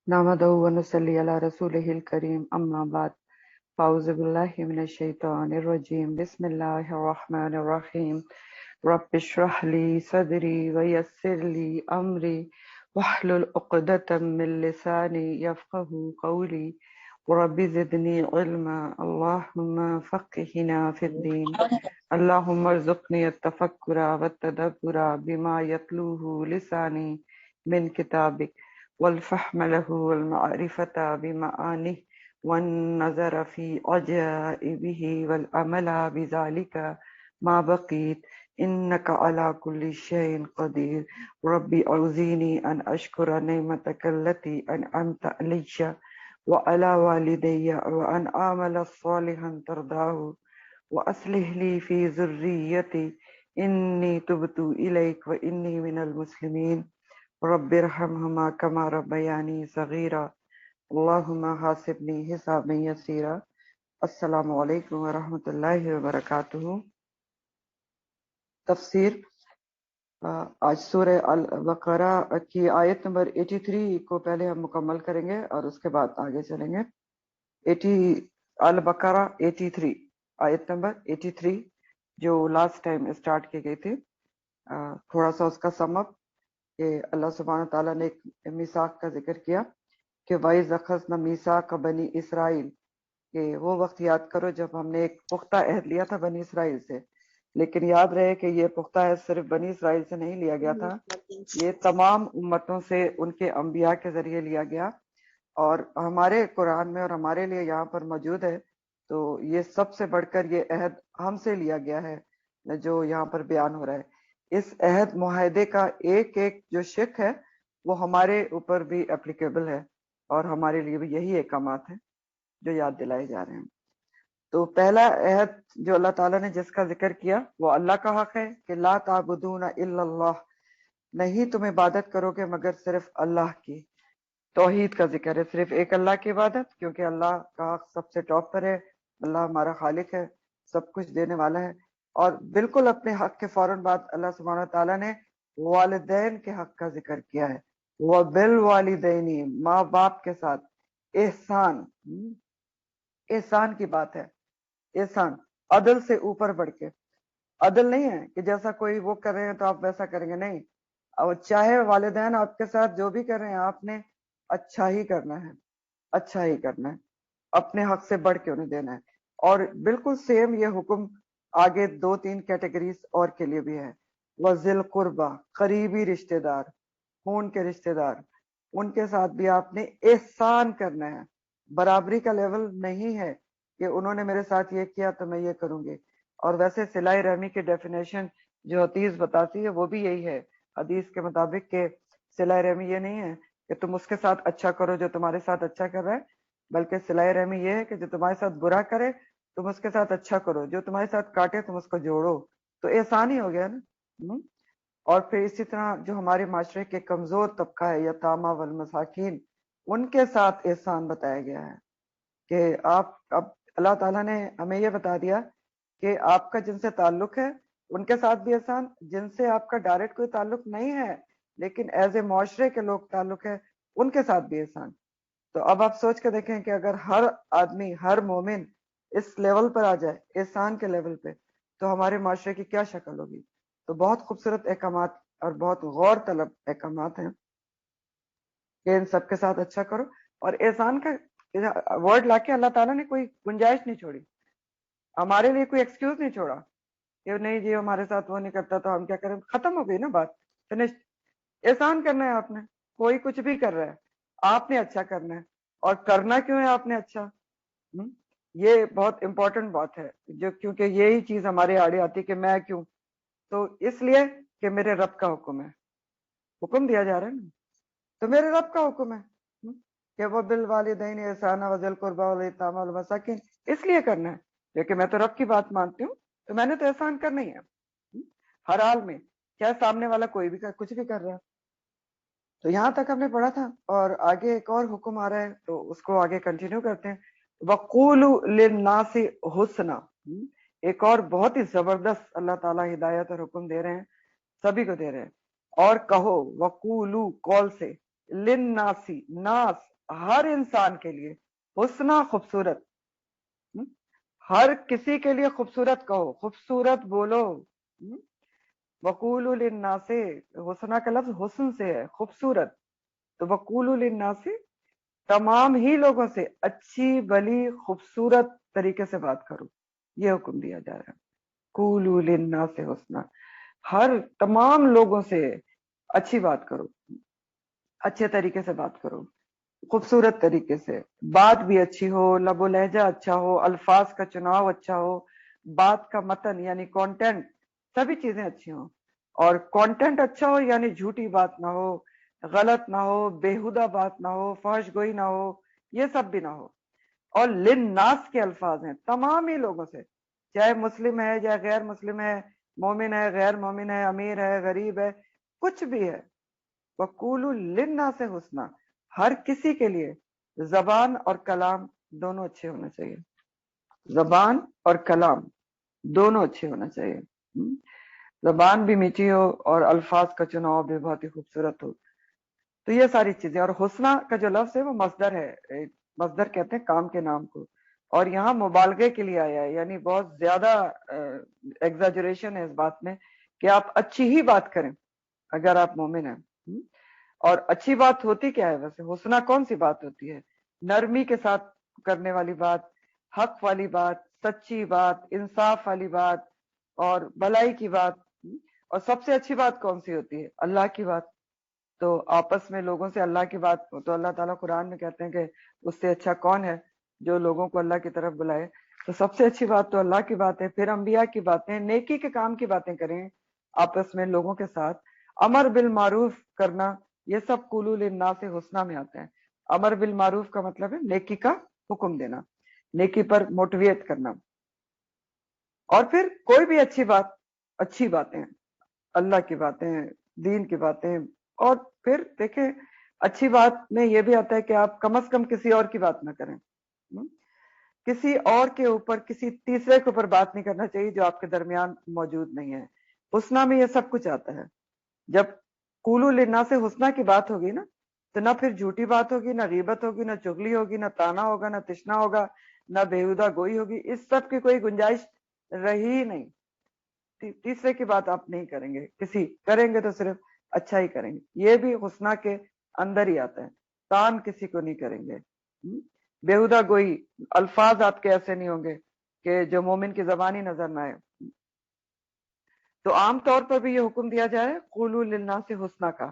نحمده ونصلي على رسوله الكريم أما بعد فأعوذ بالله من الشيطان الرجيم بسم الله الرحمن الرحيم رب اشرح لي صدري ويسر لي أمري واحلل عقدة من لساني يفقه قولي رب زدني علما اللهم فقهنا في الدين اللهم ارزقني التفكر والتدبر بما يتلوه لساني من كتابك والفهم له والمعرفة بمعانيه والنظر في عجائبه والعمل بذلك ما بقيت إنك على كل شيء قدير ربي أوزيني أن أشكر نعمتك التي أنعمت علي وعلى والدي وأن أعمل صالحا ترضاه وأصلح لي في ذريتي إني تبت إليك وإني من المسلمين رب ارحمهما كما ربياني صغيرا اللهم حاسبني حسابا يسيرا السلام علیکم ورحمۃ اللہ وبرکاتہ۔ تفسیر آج سورہ البقرہ کی آیت نمبر 83 کو پہلے ہم مکمل کریں گے اور اس کے بعد آگے چلیں گے۔ 80 البقرہ 83 آیت نمبر 83 جو لاسٹ ٹائم اسٹارٹ کی گئی تھی۔ تھوڑا سا اس کا سم اپ کہ اللہ سبحانہ تعالیٰ نے ایک میثاق کا ذکر کیا کہ وَإِذْ أَخَذْنَا مِيثَاقَ بَنِي إِسْرَائِيلَ، کہ وہ وقت یاد کرو جب ہم نے ایک پختہ عہد لیا تھا بنی اسرائیل سے، لیکن یاد رہے کہ یہ پختہ عہد صرف بنی اسرائیل سے نہیں لیا گیا تھا، یہ تمام امتوں سے ان کے انبیاء کے ذریعے لیا گیا، اور ہمارے قرآن میں اور ہمارے لیے یہاں پر موجود ہے، تو یہ سب سے بڑھ کر یہ عہد ہم سے لیا گیا ہے جو یہاں پر بیان ہو رہا ہے۔ اس عہد معاہدے کا ایک ایک جو شق ہے وہ ہمارے اوپر بھی اپلیکیبل ہے، اور ہمارے لیے بھی یہی احکامات ہیں جو یاد دلائے جا رہے ہیں۔ تو پہلا عہد جو اللہ تعالیٰ نے جس کا ذکر کیا وہ اللہ کا حق ہے کہ لا تعبدون الا اللہ، نہیں تم عبادت کرو گے مگر صرف اللہ کی۔ توحید کا ذکر ہے، صرف ایک اللہ کی عبادت، کیونکہ اللہ کا حق سب سے ٹاپ پر ہے، اللہ ہمارا خالق ہے، سب کچھ دینے والا ہے۔ اور بالکل اپنے حق کے فوراً بعد اللہ سبحانہ تعالیٰ نے والدین کے حق کا ذکر کیا ہے، وَبِالْوَالِدَيْنِ، ماں باپ کے ساتھ احسان۔ احسان کی بات ہے، احسان عدل سے اوپر بڑھ کے۔ عدل نہیں ہے کہ جیسا کوئی وہ کر رہے ہیں تو آپ ویسا کریں گے، نہیں، اور چاہے والدین آپ کے ساتھ جو بھی کر رہے ہیں آپ نے اچھا ہی کرنا ہے، اچھا ہی کرنا ہے، اپنے حق سے بڑھ کے انہیں دینا ہے۔ اور بالکل سیم یہ حکم آگے 2-3 کیٹیگریز اور کے لیے بھی ہے۔ وَذِي الْقُرْبَى، قریبی رشتہ دار، خون کے رشتہ دار، ان کے ساتھ بھی آپ نے احسان کرنا ہے۔ برابری کا لیول نہیں ہے کہ انہوں نے میرے ساتھ یہ کیا تو میں یہ کروں گی۔ اور ویسے صلہ رحمی کی ڈیفینیشن جو حدیث بتاتی ہے وہ بھی یہی ہے، حدیث کے مطابق، کہ صلہ رحمی یہ نہیں ہے کہ تم اس کے ساتھ اچھا کرو جو تمہارے ساتھ اچھا کر رہا ہے، بلکہ صلہ رحمی یہ ہے کہ جو تمہارے ساتھ برا کرے تم اس کے ساتھ اچھا کرو، جو تمہارے ساتھ کاٹے تم اس کو جوڑو، تو احسان ہی ہو گیا نا۔ اور پھر اسی طرح جو ہمارے معاشرے کے کمزور طبقہ ہے، یتامہ والمساکین، ان کے ساتھ احسان بتایا گیا ہے کہ آپ اب اللہ تعالیٰ نے ہمیں یہ بتا دیا کہ آپ کا جن سے تعلق ہے ان کے ساتھ بھی احسان، جن سے آپ کا ڈائریکٹ کوئی تعلق نہیں ہے لیکن ایز اے معاشرے کے لوگ تعلق ہے ان کے ساتھ بھی احسان۔ تو اب آپ سوچ کے دیکھیں کہ اگر ہر آدمی، ہر مومن اس لیول پر آ جائے، احسان کے لیول پہ، تو ہمارے معاشرے کی کیا شکل ہوگی۔ تو بہت خوبصورت احکامات اور بہت غور طلب احکامات ہیں کہ ان سب کے ساتھ اچھا کرو۔ اور احسان کا ورڈ لا کے اللہ تعالیٰ نے کوئی گنجائش نہیں چھوڑی، ہمارے لیے کوئی ایکسکیوز نہیں چھوڑا کہ نہیں جی ہمارے ساتھ وہ نہیں کرتا تو ہم کیا کریں، ختم ہو گئی نا بات، فنشڈ۔ احسان کرنا ہے آپ نے، کوئی کچھ بھی کر رہا ہے آپ نے اچھا کرنا ہے۔ اور کرنا کیوں ہے آپ نے اچھا، یہ بہت امپورٹنٹ بات ہے، جو کیونکہ یہی چیز ہمارے آڑے آتی ہے کہ میں کیوں، تو اس لیے کہ میرے رب کا حکم ہے، حکم دیا جا رہا ہے نا، تو میرے رب کا حکم ہے کہ وہ بالوالدین احسانا وذی القربی والیتامی والمساکین، اس لیے کرنا ہے لیکن میں تو رب کی بات مانتی ہوں تو میں نے تو احسان کرنا ہی ہے ہر حال میں، کیا سامنے والا کوئی بھی کچھ بھی کر رہا ہے۔ تو یہاں تک ہم نے پڑھا تھا، اور آگے ایک اور حکم آ رہا ہے تو اس کو آگے کنٹینیو کرتے ہیں۔ وَقُولُوا لِلنَّاسِ حُسْنًا، ایک اور بہت ہی زبردست اللہ تعالیٰ ہدایت اور حکم دے رہے ہیں، سبھی کو دے رہے ہیں، اور کہو، وَقُولُوا، قول سے، لِلنَّاسِ، ناس ہر انسان کے لیے حسنا خوبصورت، ہر کسی کے لیے خوبصورت کہو، خوبصورت بولو. وقولوا للناس، حسنا کا لفظ حسن سے ہے، خوبصورت. تو وقولوا للناس، تمام ہی لوگوں سے اچھی بلی خوبصورت طریقے سے بات کرو، یہ حکم دیا جا رہا ہے. قولوا للناس حسنا، ہر تمام لوگوں سے اچھی بات کرو، اچھے طریقے سے بات کرو، خوبصورت طریقے سے. بات بھی اچھی ہو، لب و لہجہ اچھا ہو، الفاظ کا چناؤ اچھا ہو، بات کا متن یعنی کانٹینٹ، سبھی چیزیں اچھی ہوں. اور کانٹینٹ اچھا ہو یعنی جھوٹی بات نہ ہو، غلط نہ ہو، بےہودہ بات نہ ہو، فحش گوئی نہ ہو، یہ سب بھی نہ ہو. اور للناس کے الفاظ ہیں تمام ہی لوگوں سے، چاہے مسلم ہے یا غیر مسلم ہے، مومن ہے غیر مومن ہے، امیر ہے غریب ہے، کچھ بھی ہے. وَقُولُوا لِلنَّاسِ حُسْنًا، ہر کسی کے لیے زبان اور کلام دونوں اچھے ہونا چاہیے، زبان اور کلام دونوں اچھے ہونا چاہیے. زبان بھی میٹھی ہو اور الفاظ کا چناؤ بھی بہت ہی خوبصورت ہو. تو یہ ساری چیزیں. اور حسنہ کا جو لفظ ہے وہ مصدر ہے، مصدر کہتے ہیں کام کے نام کو، اور یہاں مبالغے کے لیے آیا ہے، یعنی بہت زیادہ ایگزاجریشن ہے اس بات میں کہ آپ اچھی ہی بات کریں اگر آپ مومن ہیں. اور اچھی بات ہوتی کیا ہے ویسے؟ حسنہ کون سی بات ہوتی ہے؟ نرمی کے ساتھ کرنے والی بات، حق والی بات، سچی بات، انصاف والی بات اور بھلائی کی بات. اور سب سے اچھی بات کون سی ہوتی ہے؟ اللہ کی بات. تو آپس میں لوگوں سے اللہ کی بات، تو اللہ تعالیٰ قرآن میں کہتے ہیں کہ اس سے اچھا کون ہے جو لوگوں کو اللہ کی طرف بلائے. تو سب سے اچھی بات تو اللہ کی بات ہے، پھر انبیاء کی باتیں، نیکی کے کام کی باتیں کریں آپس میں لوگوں کے ساتھ. امر بالمعروف کرنا، یہ سب قولوا للناس حسنا میں آتے ہیں. امر بالمعروف کا مطلب ہے نیکی کا حکم دینا، نیکی پر موٹیویٹ کرنا. اور پھر کوئی بھی اچھی بات، اچھی باتیں، اللہ کی باتیں، دین کی باتیں. اور پھر دیکھیں اچھی بات میں یہ بھی آتا ہے کہ آپ کم از کم کسی اور کی بات نہ کریں، کسی اور کے اوپر، کسی تیسرے کے اوپر بات نہیں کرنا چاہیے جو آپ کے درمیان موجود نہیں ہے. حسنہ میں یہ سب کچھ آتا ہے. جب قولوا للناس سے حسنہ کی بات ہوگی نا، تو نہ پھر جھوٹی بات ہوگی، نہ غیبت ہوگی، نہ چغلی ہوگی، نہ تانا ہوگا، نہ تشنا ہوگا، نہ بےہودہ گوئی ہوگی. اس سب کی کوئی گنجائش رہی نہیں. تیسرے کی بات آپ نہیں کریں گے، کسی کریں گے تو صرف اچھا ہی کریں گے. یہ بھی حسنہ کے اندر ہی آتا ہے. تان کسی کو نہیں کریں گے، بےہودہ گوئی، الفاظ آپ کے ایسے نہیں ہوں گے کہ جو مومن کی زبان ہی نظر نہ آئے. تو عام طور پر بھی یہ حکم دیا جائے قولوا للناس حسنا کا،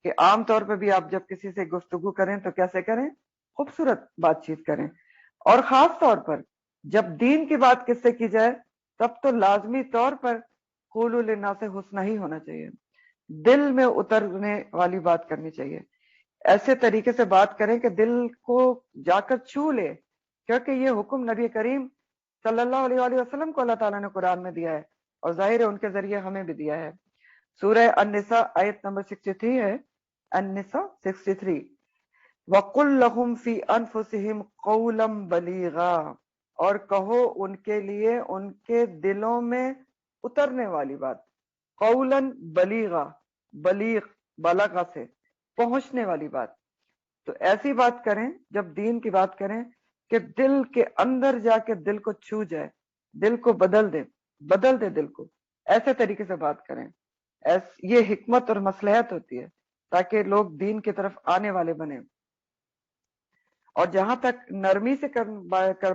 کہ عام طور پر بھی آپ جب کسی سے گفتگو کریں تو کیسے کریں؟ خوبصورت بات چیت کریں. اور خاص طور پر جب دین کی بات کس سے کی جائے تب تو لازمی طور پر قولوا للناس حسنا ہی ہونا چاہیے. دل میں اترنے والی بات کرنی چاہیے، ایسے طریقے سے بات کریں کہ دل کو جا کر چھو لے، کیونکہ یہ حکم نبی کریم صلی اللہ علیہ وآلہ وسلم کو اللہ تعالیٰ نے قرآن میں دیا ہے، اور ظاہر ہے ان کے ذریعے ہمیں بھی دیا ہے. سورہ النساء آیت نمبر 63 ہے، النساء 63. وَقُلْ لَهُمْ فِي أَنفُسِهِمْ قَوْلًا بَلِيغًا، اور کہو ان کے لیے ان کے دلوں میں اترنے والی بات. قولاً بلیغا، بلیغ بلغہ سے پہنچنے والی بات. تو ایسی بات کریں جب دین کی بات کریں کہ دل کے اندر جا کے دل کو چھو جائے، دل کو بدل دے دل کو. ایسے طریقے سے بات کریں. یہ حکمت اور مصلحت ہوتی ہے تاکہ لوگ دین کی طرف آنے والے بنیں. اور جہاں تک نرمی سے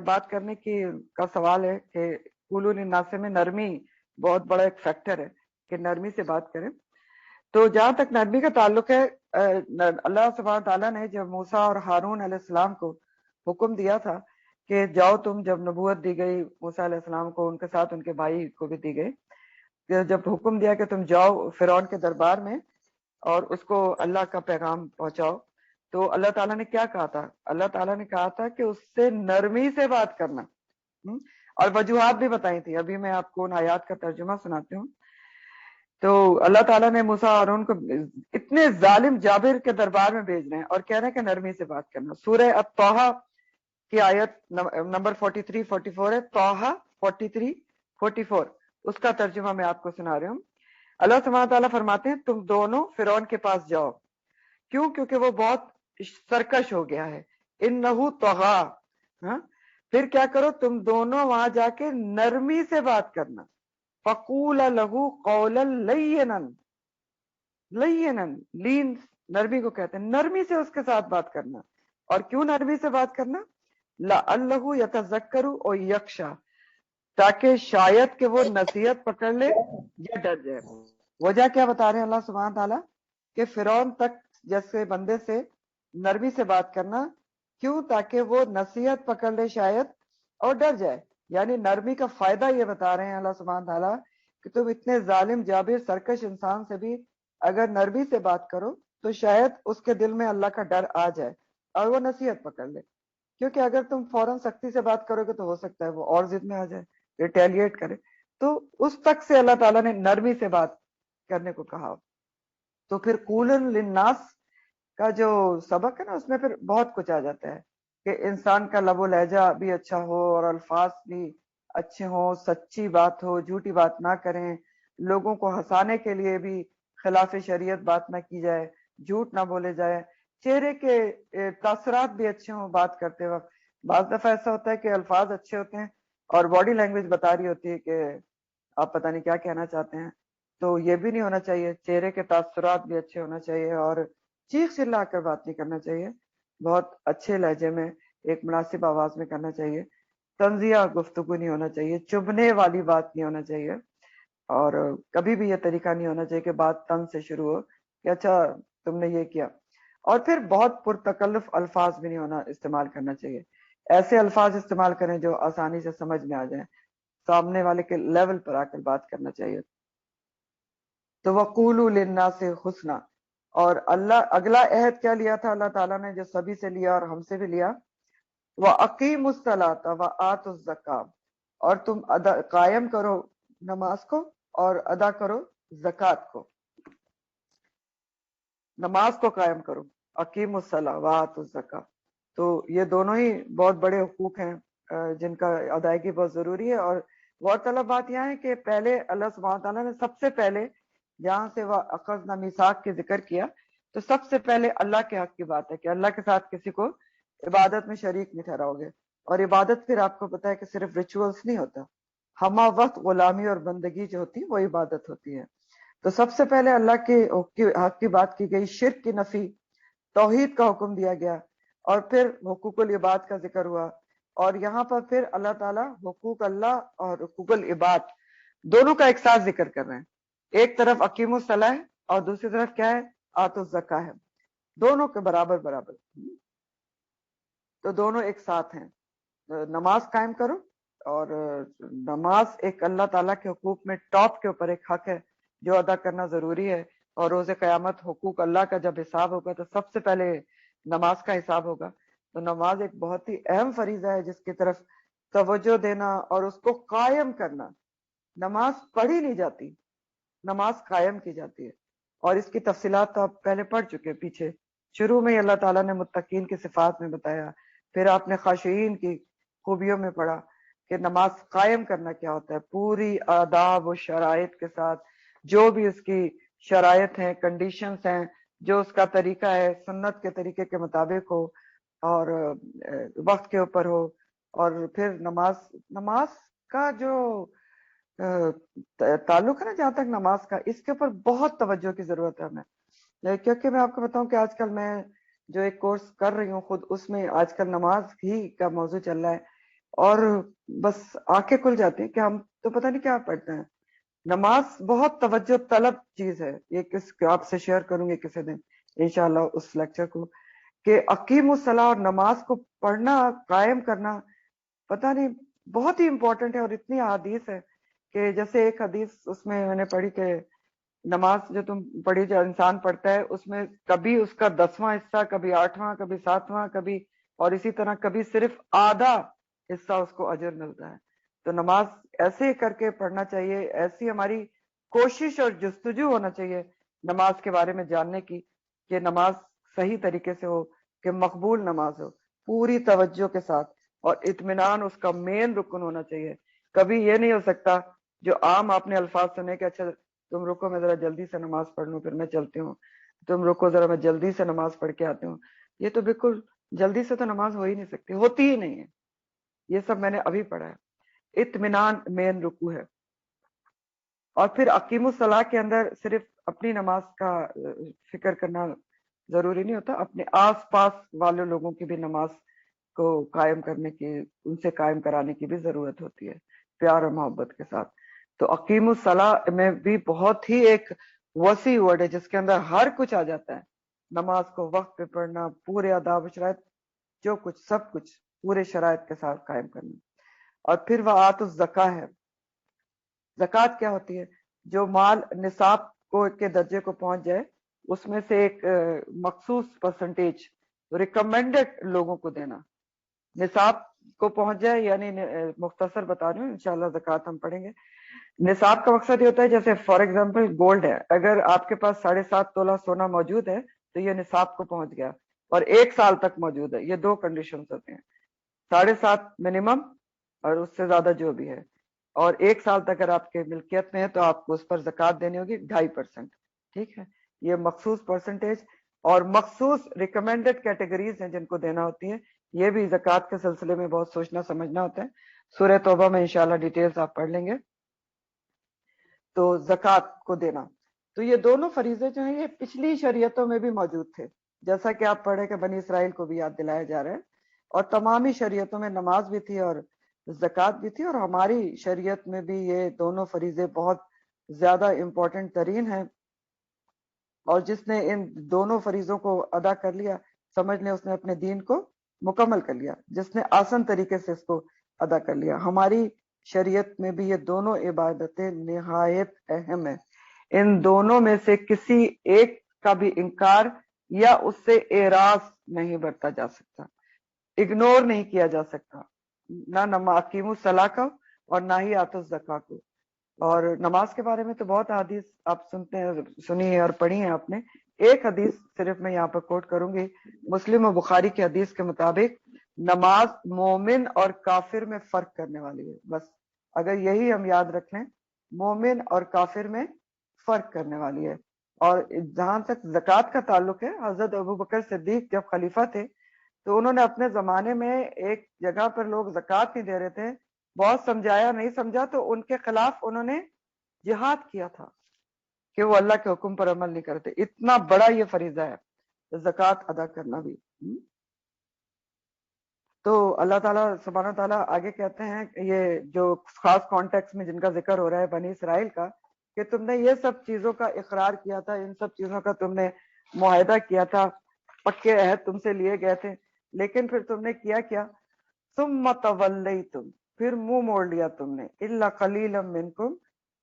بات کرنے کی کا سوال ہے کہ قولوا للناس میں نرمی بہت بڑا ایک فیکٹر ہے کہ نرمی سے بات کریں. تو جہاں تک نرمی کا تعلق ہے، اللہ سبحانہ تعالیٰ نے جب موسیٰ اور ہارون علیہ السلام کو حکم دیا تھا کہ جاؤ تم، جب نبوت دی گئی موسیٰ علیہ السلام کو، ان کے ساتھ ان کے بھائی کو بھی دی گئی، جب حکم دیا کہ تم جاؤ فرعون کے دربار میں اور اس کو اللہ کا پیغام پہنچاؤ، تو اللہ تعالیٰ نے کیا کہا تھا؟ اللہ تعالیٰ نے کہا تھا کہ اس سے نرمی سے بات کرنا، اور وجوہات بھی بتائی تھی. ابھی میں آپ کو ان آیات کا ترجمہ سناتی ہوں. تو اللہ تعالیٰ نے موسیٰ اور ہارون کو اتنے ظالم جابر کے دربار میں بھیج رہے ہیں اور کہہ رہے ہیں کہ نرمی سے بات کرنا. سورہ الطٰہٰ کی آیت نمبر 43 44 ہے، طٰہٰ 43 44، اس کا ترجمہ میں آپ کو سنا رہی ہوں. اللہ سبحانہ تعالیٰ فرماتے ہیں تم دونوں فرعون کے پاس جاؤ. کیوں؟ کیونکہ وہ بہت سرکش ہو گیا ہے. انہو طغا. ہاں پھر کیا کرو تم دونوں وہاں جا کے نرمی سے بات کرنا. فقول لہو قولا لینا. لینا لین نرمی کو کہتے ہیں, نرمی سے اس کے ساتھ بات کرنا. اور کیوں نرمی سے بات کرنا؟ لعلہ یتذکر او یخشی, تاکہ شاید کہ وہ نصیحت پکڑ لے یا ڈر جائے. وجہ کیا بتا رہے ہیں اللہ سبحانہ تعالیٰ کہ فرعون تک جیسے بندے سے نرمی سے بات کرنا, کیوں؟ تاکہ وہ نصیحت پکڑ لے شاید اور ڈر جائے. یعنی نرمی کا فائدہ یہ بتا رہے ہیں اللہ سبحانہ تعالیٰ کہ تم اتنے ظالم جابر سرکش انسان سے بھی اگر نرمی سے بات کرو تو شاید اس کے دل میں اللہ کا ڈر آ جائے اور وہ نصیحت پکڑ لے. کیونکہ اگر تم فوراً سختی سے بات کرو گے تو ہو سکتا ہے وہ اور ضد میں آ جائے, ریٹیلیٹ کرے. تو اس تک سے اللہ تعالیٰ نے نرمی سے بات کرنے کو کہا. تو پھر قولن للناس کا جو سبق ہے نا, اس میں پھر بہت کچھ آ جاتا ہے کہ انسان کا لب و لہجہ بھی اچھا ہو اور الفاظ بھی اچھے ہوں, سچی بات ہو, جھوٹی بات نہ کریں, لوگوں کو ہنسانے کے لیے بھی خلاف شریعت بات نہ کی جائے, جھوٹ نہ بولے جائے, چہرے کے تاثرات بھی اچھے ہوں بات کرتے وقت. بعض دفعہ ایسا ہوتا ہے کہ الفاظ اچھے ہوتے ہیں اور باڈی لینگویج بتا رہی ہوتی ہے کہ آپ پتہ نہیں کیا کہنا چاہتے ہیں. تو یہ بھی نہیں ہونا چاہیے, چہرے کے تاثرات بھی اچھے ہونا چاہیے اور چیخ چلا کر بات نہیں کرنا چاہیے, بہت اچھے لہجے میں ایک مناسب آواز میں کرنا چاہیے. طنزیہ گفتگو نہیں ہونا چاہیے, چبھنے والی بات نہیں ہونا چاہیے, اور کبھی بھی یہ طریقہ نہیں ہونا چاہیے کہ بات طنز سے شروع ہو کہ اچھا تم نے یہ کیا. اور پھر بہت پرتکلف الفاظ بھی نہیں ہونا استعمال کرنا چاہیے. ایسے الفاظ استعمال کریں جو آسانی سے سمجھ میں آ جائیں, سامنے والے کے لیول پر آ کر بات کرنا چاہیے. تو وَقُولُوا لِلنَّاسِ حُسْنًا, اور اللہ اگلا عہد کیا لیا تھا اللہ تعالیٰ نے, جو سبھی سے لیا اور ہم سے بھی لیا, وَأَقِیمُوا الصَّلَاةَ وَآتُوا الزَّکَاةَ, اور تم قائم کرو نماز کو اور ادا کرو زکوٰۃ کو. نماز کو قائم کرو, اقیموا الصلاۃ وآتوا الزکاۃ. تو یہ دونوں ہی بہت بڑے حقوق ہیں جن کا ادائیگی بہت ضروری ہے. اور غور طلب بات یہ ہے کہ پہلے اللہ سبحانہ تعالیٰ نے سب سے پہلے جہاں سے وہ اخذنا میثاق کے ذکر کیا, تو سب سے پہلے اللہ کے حق کی بات ہے کہ اللہ کے ساتھ کسی کو عبادت میں شریک نہیں ٹھہراؤ گے. اور عبادت پھر آپ کو پتا ہے کہ صرف ریچولز نہیں ہوتا, ہمہ وقت غلامی اور بندگی جو ہوتی ہے وہ عبادت ہوتی ہے. تو سب سے پہلے اللہ کے حق کی بات کی گئی, شرک کی نفی, توحید کا حکم دیا گیا, اور پھر حقوق العباد کا ذکر ہوا. اور یہاں پر پھر اللہ تعالیٰ حقوق اللہ اور حقوق العباد دونوں کا ایک ساتھ ذکر کر رہے ہیں. ایک طرف اقیم الصلاۃ ہے اور دوسری طرف کیا ہے, آتوا الزکاۃ ہے. دونوں کے برابر برابر, تو دونوں ایک ساتھ ہیں. نماز قائم کرو, اور نماز ایک اللہ تعالیٰ کے حقوق میں ٹاپ کے اوپر ایک حق ہے جو ادا کرنا ضروری ہے. اور روز قیامت حقوق اللہ کا جب حساب ہوگا تو سب سے پہلے نماز کا حساب ہوگا. تو نماز ایک بہت ہی اہم فریضہ ہے جس کی طرف توجہ دینا اور اس کو قائم کرنا. نماز پڑھی نہیں جاتی, نماز قائم کی جاتی ہے. اور اس کی تفصیلات تو آپ پہلے پڑھ چکے پیچھے, شروع میں اللہ تعالیٰ نے متقین کی صفات میں بتایا, پھر آپ نے خاشعین کی خوبیوں میں پڑھا کہ نماز قائم کرنا کیا ہوتا ہے, پوری آداب و شرائط کے ساتھ, جو بھی اس کی شرائط ہیں, کنڈیشنز ہیں, جو اس کا طریقہ ہے سنت کے طریقے کے مطابق ہو اور وقت کے اوپر ہو. اور پھر نماز کا جو تعلق ہے نا, جہاں تک نماز کا, اس کے اوپر بہت توجہ کی ضرورت ہے ہمیں. کیونکہ میں آپ کو بتاؤں کہ آج کل میں جو ایک کورس کر رہی ہوں خود, اس میں آج کل نماز ہی کا موضوع چل رہا ہے, اور بس آنکھیں کھل جاتی ہیں کہ ہم تو پتہ نہیں کیا پڑھتے ہیں. نماز بہت توجہ طلب چیز ہے. یہ آپ سے شیئر کروں گی کسی دن انشاءاللہ اس لیکچر کو, کہ اقیم الصلاۃ اور نماز کو پڑھنا قائم کرنا پتہ نہیں بہت ہی امپورٹنٹ ہے. اور اتنی احادیث ہے کہ جیسے ایک حدیث اس میں نے پڑھی کہ نماز جو تم پڑھی, جو انسان پڑھتا ہے, اس میں کبھی اس کا 10واں حصہ, کبھی 8واں, کبھی 7واں, کبھی اور اسی طرح کبھی صرف آدھا حصہ اس کو اجر ملتا ہے. تو نماز ایسے ہی کر کے پڑھنا چاہیے, ایسی ہماری کوشش اور جستجو ہونا چاہیے نماز کے بارے میں جاننے کی کہ نماز صحیح طریقے سے ہو, کہ مقبول نماز ہو, پوری توجہ کے ساتھ, اور اطمینان اس کا مین رکن ہونا چاہیے. کبھی یہ نہیں ہو سکتا جو عام آپ نے الفاظ سنے کہ اچھا تم رکو میں ذرا جلدی سے نماز پڑھ لوں پھر میں چلتی ہوں, تم رکو ذرا میں جلدی سے نماز پڑھ کے آتی ہوں. یہ تو بالکل جلدی سے تو نماز ہو ہی نہیں سکتی، ہوتی ہی نہیں ہے. یہ سب میں نے ابھی پڑھا ہے. اطمینان مین رکوع ہے. اور پھر اقیم الصلاح کے اندر صرف اپنی نماز کا فکر کرنا ضروری نہیں ہوتا، اپنے آس پاس والے لوگوں کی بھی نماز کو قائم کرنے کی، ان سے قائم کرانے کی بھی ضرورت ہوتی ہے پیار اور محبت کے ساتھ. تو اقیم الصلاح میں بھی بہت ہی ایک وسیع ورڈ ہے جس کے اندر ہر کچھ آ جاتا ہے. نماز کو وقت پہ پڑھنا، پورے آداب و شرائط، جو کچھ سب کچھ پورے شرائط کے ساتھ قائم کرنا. اور پھر وہ آت الزکا ہے. زکوٰۃ کیا ہوتی ہے؟ جو مال نصاب کو کے درجے کو پہنچ جائے اس میں سے ایک مخصوص پرسنٹیج ریکمینڈڈ لوگوں کو دینا. نصاب کو پہنچ جائے یعنی مختصر بتا رہی ہوں، انشاءاللہ زکوٰۃ ہم پڑھیں گے. نصاب کا مقصد یہ ہوتا ہے جیسے فار ایگزامپل گولڈ ہے، اگر آپ کے پاس 7.5 تولہ سونا موجود ہے تو یہ نصاب کو پہنچ گیا، اور 1 سال تک موجود ہے. یہ 2 کنڈیشنز ہوتے ہیں، 7.5 منیمم اور اس سے زیادہ جو بھی ہے، اور 1 سال تک اگر آپ کے ملکیت میں ہے تو آپ کو اس پر زکوٰۃ دینی ہوگی 2.5%. ٹھیک ہے، یہ مخصوص پرسنٹیج اور مخصوص ریکمینڈڈ کیٹیگریز ہیں جن کو دینا ہوتی ہے. یہ بھی زکوٰۃ کے سلسلے میں بہت سوچنا سمجھنا ہوتا ہے. سورہ توبہ میں انشاءاللہ ڈیٹیلز آپ پڑھ لیں گے. تو زکوٰۃ کو دینا، تو یہ دونوں فریضے جو ہیں یہ پچھلی شریعتوں میں بھی موجود تھے، جیسا کہ آپ پڑھے کہ بنی اسرائیل کو بھی یاد دلایا جا رہا ہے. اور تمامی شریعتوں میں نماز بھی تھی اور زکوٰۃ بھی تھی، اور ہماری شریعت میں بھی یہ دونوں فریضے بہت زیادہ امپورٹنٹ ترین ہیں. اور جس نے ان دونوں فریضوں کو ادا کر لیا، سمجھ لیں اس نے اپنے دین کو مکمل کر لیا، جس نے آسان طریقے سے اس کو ادا کر لیا. ہماری شریعت میں بھی یہ دونوں عبادتیں نہایت اہم ہیں. ان دونوں میں سے کسی ایک کا بھی انکار یا اس سے اعراض نہیں برتا جا سکتا، اگنور نہیں کیا جا سکتا، نہ اقیم الصلاح کا اور نہ ہی آت الزکا کو. اور نماز کے بارے میں تو بہت حدیث آپ سنتے ہیں، سنی ہے اور پڑھی ہیں آپ نے. ایک حدیث صرف میں یہاں پر کوٹ کروں گی، مسلم و بخاری کی حدیث کے مطابق نماز مومن اور کافر میں فرق کرنے والی ہے. بس اگر یہی ہم یاد رکھ لیں، مومن اور کافر میں فرق کرنے والی ہے. اور جہاں تک زکوٰۃ کا تعلق ہے، حضرت ابوبکر صدیق جب خلیفہ تھے تو انہوں نے اپنے زمانے میں ایک جگہ پر لوگ زکوٰۃ نہیں دے رہے تھے، بہت سمجھایا، نہیں سمجھا تو ان کے خلاف انہوں نے جہاد کیا تھا کہ وہ اللہ کے حکم پر عمل نہیں کرتے. اتنا بڑا یہ فریضہ ہے زکوٰۃ ادا کرنا بھی. تو اللہ تعالیٰ سبحانہ تعالیٰ آگے کہتے ہیں، یہ جو خاص کانٹیکس میں جن کا ذکر ہو رہا ہے بنی اسرائیل کا، کہ تم نے یہ سب چیزوں کا اقرار کیا تھا، ان سب چیزوں کا تم نے معاہدہ کیا تھا، پکے عہد تم سے لیے گئے تھے، لیکن پھر تم نے کیا کیا؟ ثم تولیتم، پھر منہ موڑ لیا تم نے، الا قلیلا منکم،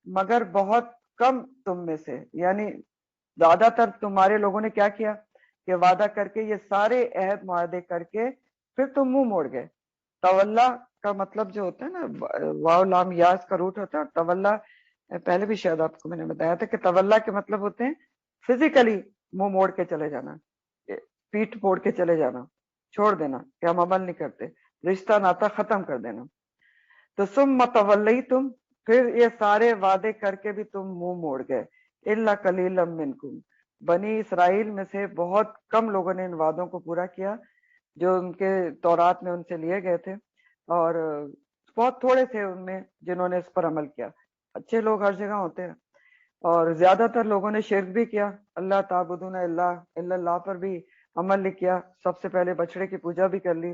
مگر بہت کم تم میں سے. یعنی زیادہ تر تمہارے لوگوں نے کیا کیا کہ وعدہ کر کے، یہ سارے عہد معاہدے کر کے پھر تم منہ موڑ گئے. تولا کا مطلب جو ہوتا ہے نا، واو لام یاز کا روٹ ہوتا ہے. اور تولا پہلے بھی شاید آپ کو میں نے بتایا تھا کہ تولا کے مطلب ہوتے ہیں فزیکلی منہ موڑ کے چلے جانا، پیٹ موڑ کے چلے جانا، چھوڑ دینا کہ ہم عمل نہیں کرتے، رشتہ ناتا ختم کر دینا. تو ثم تولیتم، پھر یہ سارے وعدے کر کے بھی تم منہ موڑ گئے. الا قلیلا منکم، بنی اسرائیل میں سے بہت کم لوگوں نے ان وعدوں کو پورا کیا جو ان کے تورات میں ان سے لیے گئے تھے، اور بہت تھوڑے تھے ان میں جنہوں نے اس پر عمل کیا. اچھے لوگ ہر جگہ ہوتے ہیں، اور زیادہ تر لوگوں نے شرک بھی کیا، اللہ تعبدون الا اللہ پر بھی عمل نہیں کیا. سب سے پہلے بچڑے کی پوجا بھی کر لی،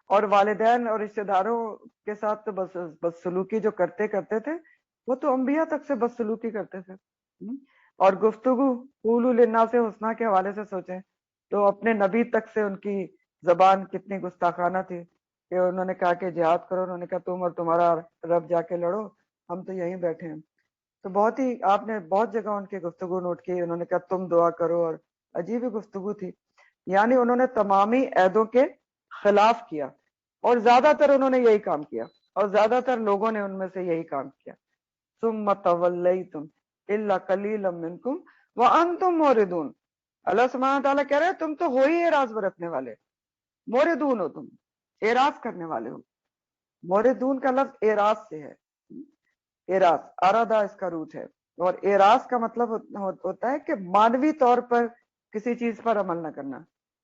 اور والدین اور رشتہ داروں کے ساتھ تو بدسلوکی جو کرتے تھے، وہ تو انبیاء تک سے بدسلوکی کرتے تھے. اور گفتگو قولوا للناس حسنا کے حوالے سے سوچیں تو اپنے نبی تک سے ان کی زبان کتنی گستاخانہ تھی کہ انہوں نے کہا کہ جہاد کرو، انہوں نے کہا تم اور تمہارا رب جا کے لڑو، ہم تو یہیں بیٹھے ہیں. تو بہت ہی آپ نے بہت جگہ ان کی گفتگو نوٹ کی، انہوں نے کہا تم دعا کرو، اور عجیب ہی گفتگو تھی. یعنی انہوں نے تمامی عہدوں کے خلاف کیا، اور زیادہ تر انہوں نے یہی کام کیا، اور زیادہ تر لوگوں نے ان میں سے یہی کام کیا. ثم تولیتم الا قلیلا منکم وانتم موردون. اللہ سبحانہ تعالیٰ کہہ رہے ہیں تم تو ہو ہی اعراض برتنے والے، موردون ہو، تم اعراض کرنے والے ہو. موردون کا لفظ اعراض سے ہے، اعراض ارادہ اس کا روٹ ہے. اور اعراض کا مطلب ہوتا ہے کہ مانوی طور پر کسی چیز پر عمل نہ کرنا.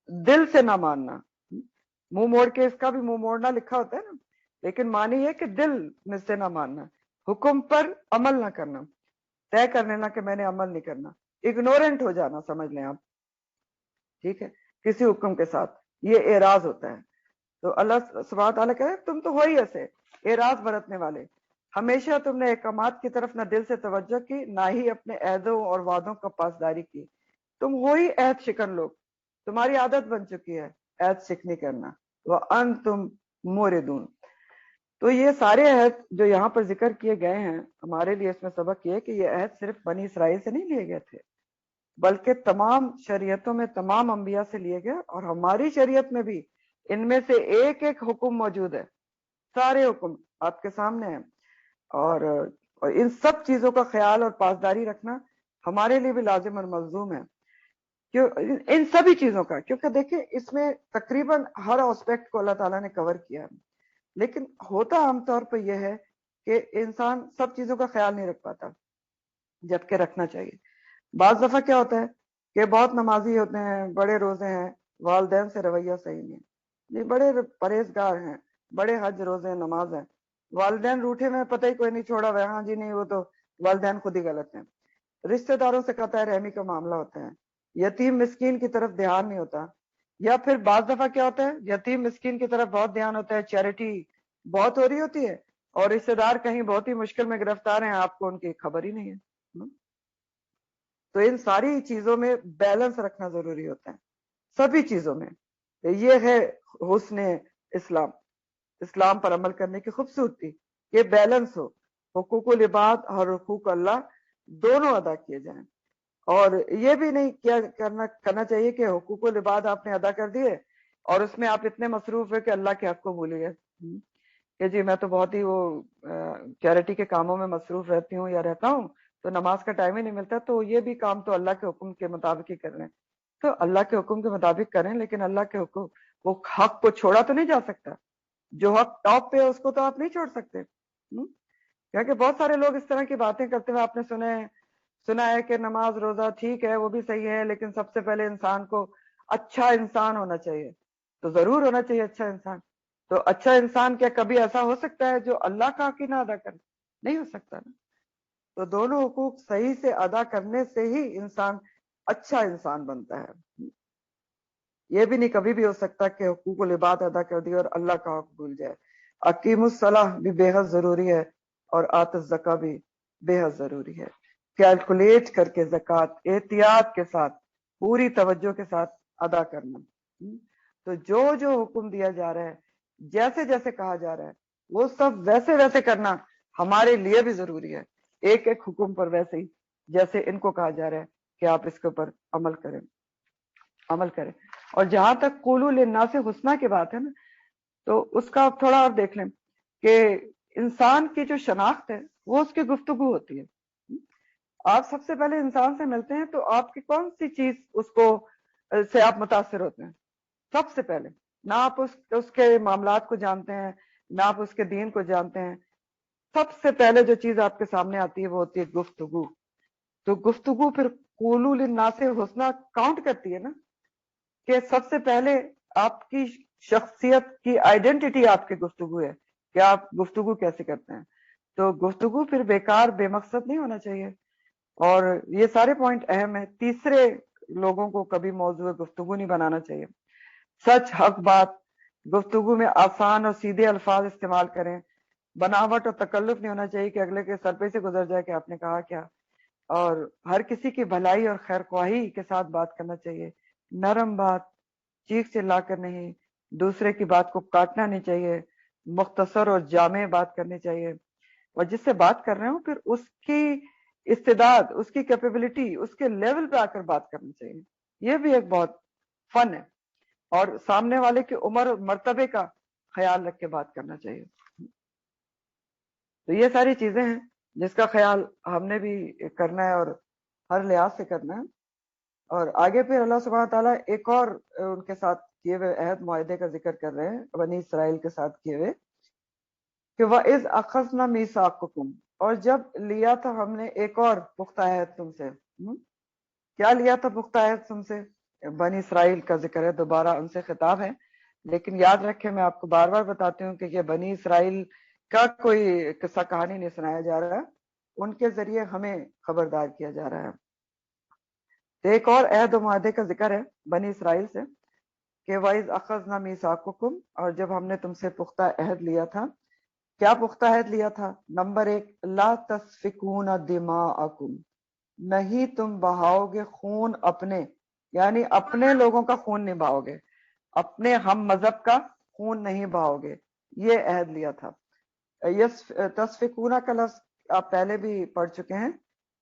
دل سے نہ ماننا. منہ موڑ کے اس کا بھی منہ موڑنا لکھا ہوتا ہے نا, لیکن معنی یہ کہ دل میں سے نہ ماننا, حکم پر عمل نہ کرنا, طے کر لینا کہ میں نے عمل نہیں کرنا, اگنورنٹ ہو جانا سمجھ لیں آپ, ٹھیک ہے, کسی حکم کے ساتھ, یہ اعراض ہوتا ہے. تو اللہ سبحانہ تعالیٰ کہے تم تو ہو ہی ایسے اعراض برتنے والے, ہمیشہ تم نے احکامات کی طرف نہ دل سے توجہ کی نہ ہی اپنے عہدوں اور وعدوں کا پاسداری کی, تم ہو ہی عہد شکن لوگ, تمہاری عادت بن چکی ہے عہد شکنی کرنا. وَأَنْتُمْ مُورِدُونَ. تو یہ سارے عہد جو یہاں پر ذکر کیے گئے ہیں, ہمارے لیے اس میں سبق یہ کہ یہ عہد صرف بنی اسرائیل سے نہیں لیے گئے تھے, بلکہ تمام شریعتوں میں تمام انبیاء سے لیے گئے, اور ہماری شریعت میں بھی ان میں سے ایک ایک حکم موجود ہے, سارے حکم آپ کے سامنے ہیں, اور ان سب چیزوں کا خیال اور پاسداری رکھنا ہمارے لیے بھی لازم اور ملزوم ہے, ان سبھی چیزوں کا, کیونکہ دیکھیں اس میں تقریباً ہر اسپیکٹ کو اللہ تعالیٰ نے کور کیا ہے, لیکن ہوتا عام طور پہ یہ ہے کہ انسان سب چیزوں کا خیال نہیں رکھ پاتا, جبکہ رکھنا چاہیے. بعض دفعہ کیا ہوتا ہے کہ بہت نمازی ہوتے ہیں, بڑے روزے ہیں, والدین سے رویہ صحیح نہیں ہے, یہ بڑے پرہیزگار ہیں, بڑے حج روزے نماز ہیں, والدین روٹھے میں پتہ ہی کوئی نہیں چھوڑا ہوا, ہاں جی نہیں وہ تو والدین خود ہی غلط ہیں, رشتہ داروں سے قطع رحمی کا معاملہ ہوتا ہے, یتیم مسکین کی طرف دھیان نہیں ہوتا, یا پھر بعض دفعہ کیا ہوتا ہے یتیم مسکین کی طرف بہت دھیان ہوتا ہے, چیریٹی بہت ہو رہی ہوتی ہے, اور رشتہ دار کہیں بہت ہی مشکل میں گرفتار ہیں, آپ کو ان کی خبر ہی نہیں ہے. تو ان ساری چیزوں میں بیلنس رکھنا ضروری ہوتا ہے, سبھی چیزوں میں. یہ ہے حسن اسلام, اسلام پر عمل کرنے کی خوبصورتی, یہ بیلنس ہو, حقوق العباد اور حقوق اللہ دونوں ادا کیے جائیں, اور یہ بھی نہیں کیا کرنا چاہیے کہ حقوق العباد آپ نے ادا کر دیے اور اس میں آپ اتنے مصروف ہیں کہ اللہ کے حق کو بھول گئے کہ جی میں تو بہت ہی وہ چیریٹی کے کاموں میں مصروف رہتی ہوں یا رہتا ہوں, تو نماز کا ٹائم ہی نہیں ملتا, تو یہ بھی کام تو اللہ کے حکم کے مطابق ہی کر رہے ہیں. تو اللہ کے حکم کے مطابق کریں, لیکن اللہ کے حکم, وہ حق کو چھوڑا تو نہیں جا سکتا, جو حق ٹاپ پہ ہے اس کو تو آپ نہیں چھوڑ سکتے. کیونکہ بہت سارے لوگ اس طرح کی باتیں کرتے ہوئے آپ نے سنا ہے کہ نماز روزہ ٹھیک ہے, وہ بھی صحیح ہے, لیکن سب سے پہلے انسان کو اچھا انسان ہونا چاہیے. تو ضرور ہونا چاہیے اچھا انسان, تو اچھا انسان کیا کبھی ایسا ہو سکتا ہے جو اللہ کا حق ہی نہ ادا کرے؟ نہیں ہو سکتا نا. تو دونوں حقوق صحیح سے ادا کرنے سے ہی انسان اچھا انسان بنتا ہے. یہ بھی نہیں کبھی بھی ہو سکتا کہ حقوق العباد ادا کر دی اور اللہ کا حق بھول جائے. اقیم الصلاح بھی بے حد ضروری ہے, اور آت الزکا بھی بے حد ضروری ہے. کیلکولیٹ کر کے زکوٰۃ احتیاط کے ساتھ پوری توجہ کے ساتھ ادا کرنا. تو جو جو حکم دیا جا رہا ہے, جیسے جیسے کہا جا رہا ہے, وہ سب ویسے ویسے کرنا ہمارے لیے بھی ضروری ہے, ایک ایک حکم پر ویسے ہی جیسے ان کو کہا جا رہا ہے کہ آپ اس کے اوپر عمل کریں. اور جہاں تک قولوا للناس حسنہ کی بات ہے نا, تو اس کا آپ تھوڑا اور دیکھ لیں کہ انسان کی جو شناخت ہے وہ اس کی گفتگو ہوتی ہے. آپ سب سے پہلے انسان سے ملتے ہیں تو آپ کی کون سی چیز سے آپ متاثر ہوتے ہیں؟ سب سے پہلے نہ آپ اس کے معاملات کو جانتے ہیں, نہ آپ اس کے دین کو جانتے ہیں, سب سے پہلے جو چیز آپ کے سامنے آتی ہے وہ ہوتی ہے گفتگو. تو گفتگو پھر قولوا للناس حسنہ کاؤنٹ کرتی ہے نا, کہ سب سے پہلے آپ کی شخصیت کی آئیڈینٹی آپ کی گفتگو ہے کہ آپ گفتگو کیسے کرتے ہیں. تو گفتگو پھر بیکار بے مقصد نہیں ہونا چاہیے, اور یہ سارے پوائنٹ اہم ہیں. تیسرے لوگوں کو کبھی موضوع گفتگو نہیں بنانا چاہیے. سچ حق بات, گفتگو میں آسان اور سیدھے الفاظ استعمال کریں. بناوٹ اور تکلف نہیں ہونا چاہیے کہ اگلے کے سر پہ سے گزر جائے کہ آپ نے کہا کیا, اور ہر کسی کی بھلائی اور خیر خواہی کے ساتھ بات کرنا چاہیے. نرم بات, چیخ چلا کر نہیں, دوسرے کی بات کو کاٹنا نہیں چاہیے, مختصر اور جامع بات کرنی چاہیے, اور جس سے بات کر رہے ہوں پھر اس کی استعداد, اس کی کیپیبلٹی, اس کے لیول پہ آ کر بات کرنی چاہیے. یہ بھی ایک بہت فن ہے, اور سامنے والے کی عمر اور مرتبے کا خیال رکھ کے بات کرنا چاہیے. تو یہ ساری چیزیں ہیں جس کا خیال ہم نے بھی کرنا ہے, اور ہر لحاظ سے کرنا ہے. اور آگے پھر اللہ سبحانہ تعالیٰ ایک اور ان کے ساتھ کیے ہوئے عہد معاہدے کا ذکر کر رہے ہیں, بنی اسرائیل کے ساتھ کیے ہوئے, کہ وَإِذْ أَخَذْنَا مِيثَاقَكُمْ, اور جب لیا تھا ہم نے ایک اور پختہ عہد تم سے. کیا لیا تھا پختہ عہد تم سے؟ بنی اسرائیل کا ذکر ہے، دوبارہ ان سے خطاب ہے، لیکن یاد رکھیں میں آپ کو بار بار بتاتی ہوں کہ یہ بنی اسرائیل کا کوئی قصہ کہانی نہیں سنایا جا رہا، ان کے ذریعے ہمیں خبردار کیا جا رہا ہے۔ تو ایک اور عہد و معاہدے کا ذکر ہے بنی اسرائیل سے کہ وَإِذْ أَخَذْنَا مِيثَاقَكُمْ، اور جب ہم نے تم سے پختہ عہد لیا تھا۔ کیا پختہ عہد لیا تھا؟ نمبر 1، لا تسفکون دماءکم، نہیں تم بہاؤ گے خون اپنے، یعنی اپنے لوگوں کا خون نہیں بہاؤ گے، اپنے ہم مذہب کا خون نہیں بہاؤ گے، یہ عہد لیا تھا۔ تسفکونہ کا لفظ آپ پہلے بھی پڑھ چکے ہیں،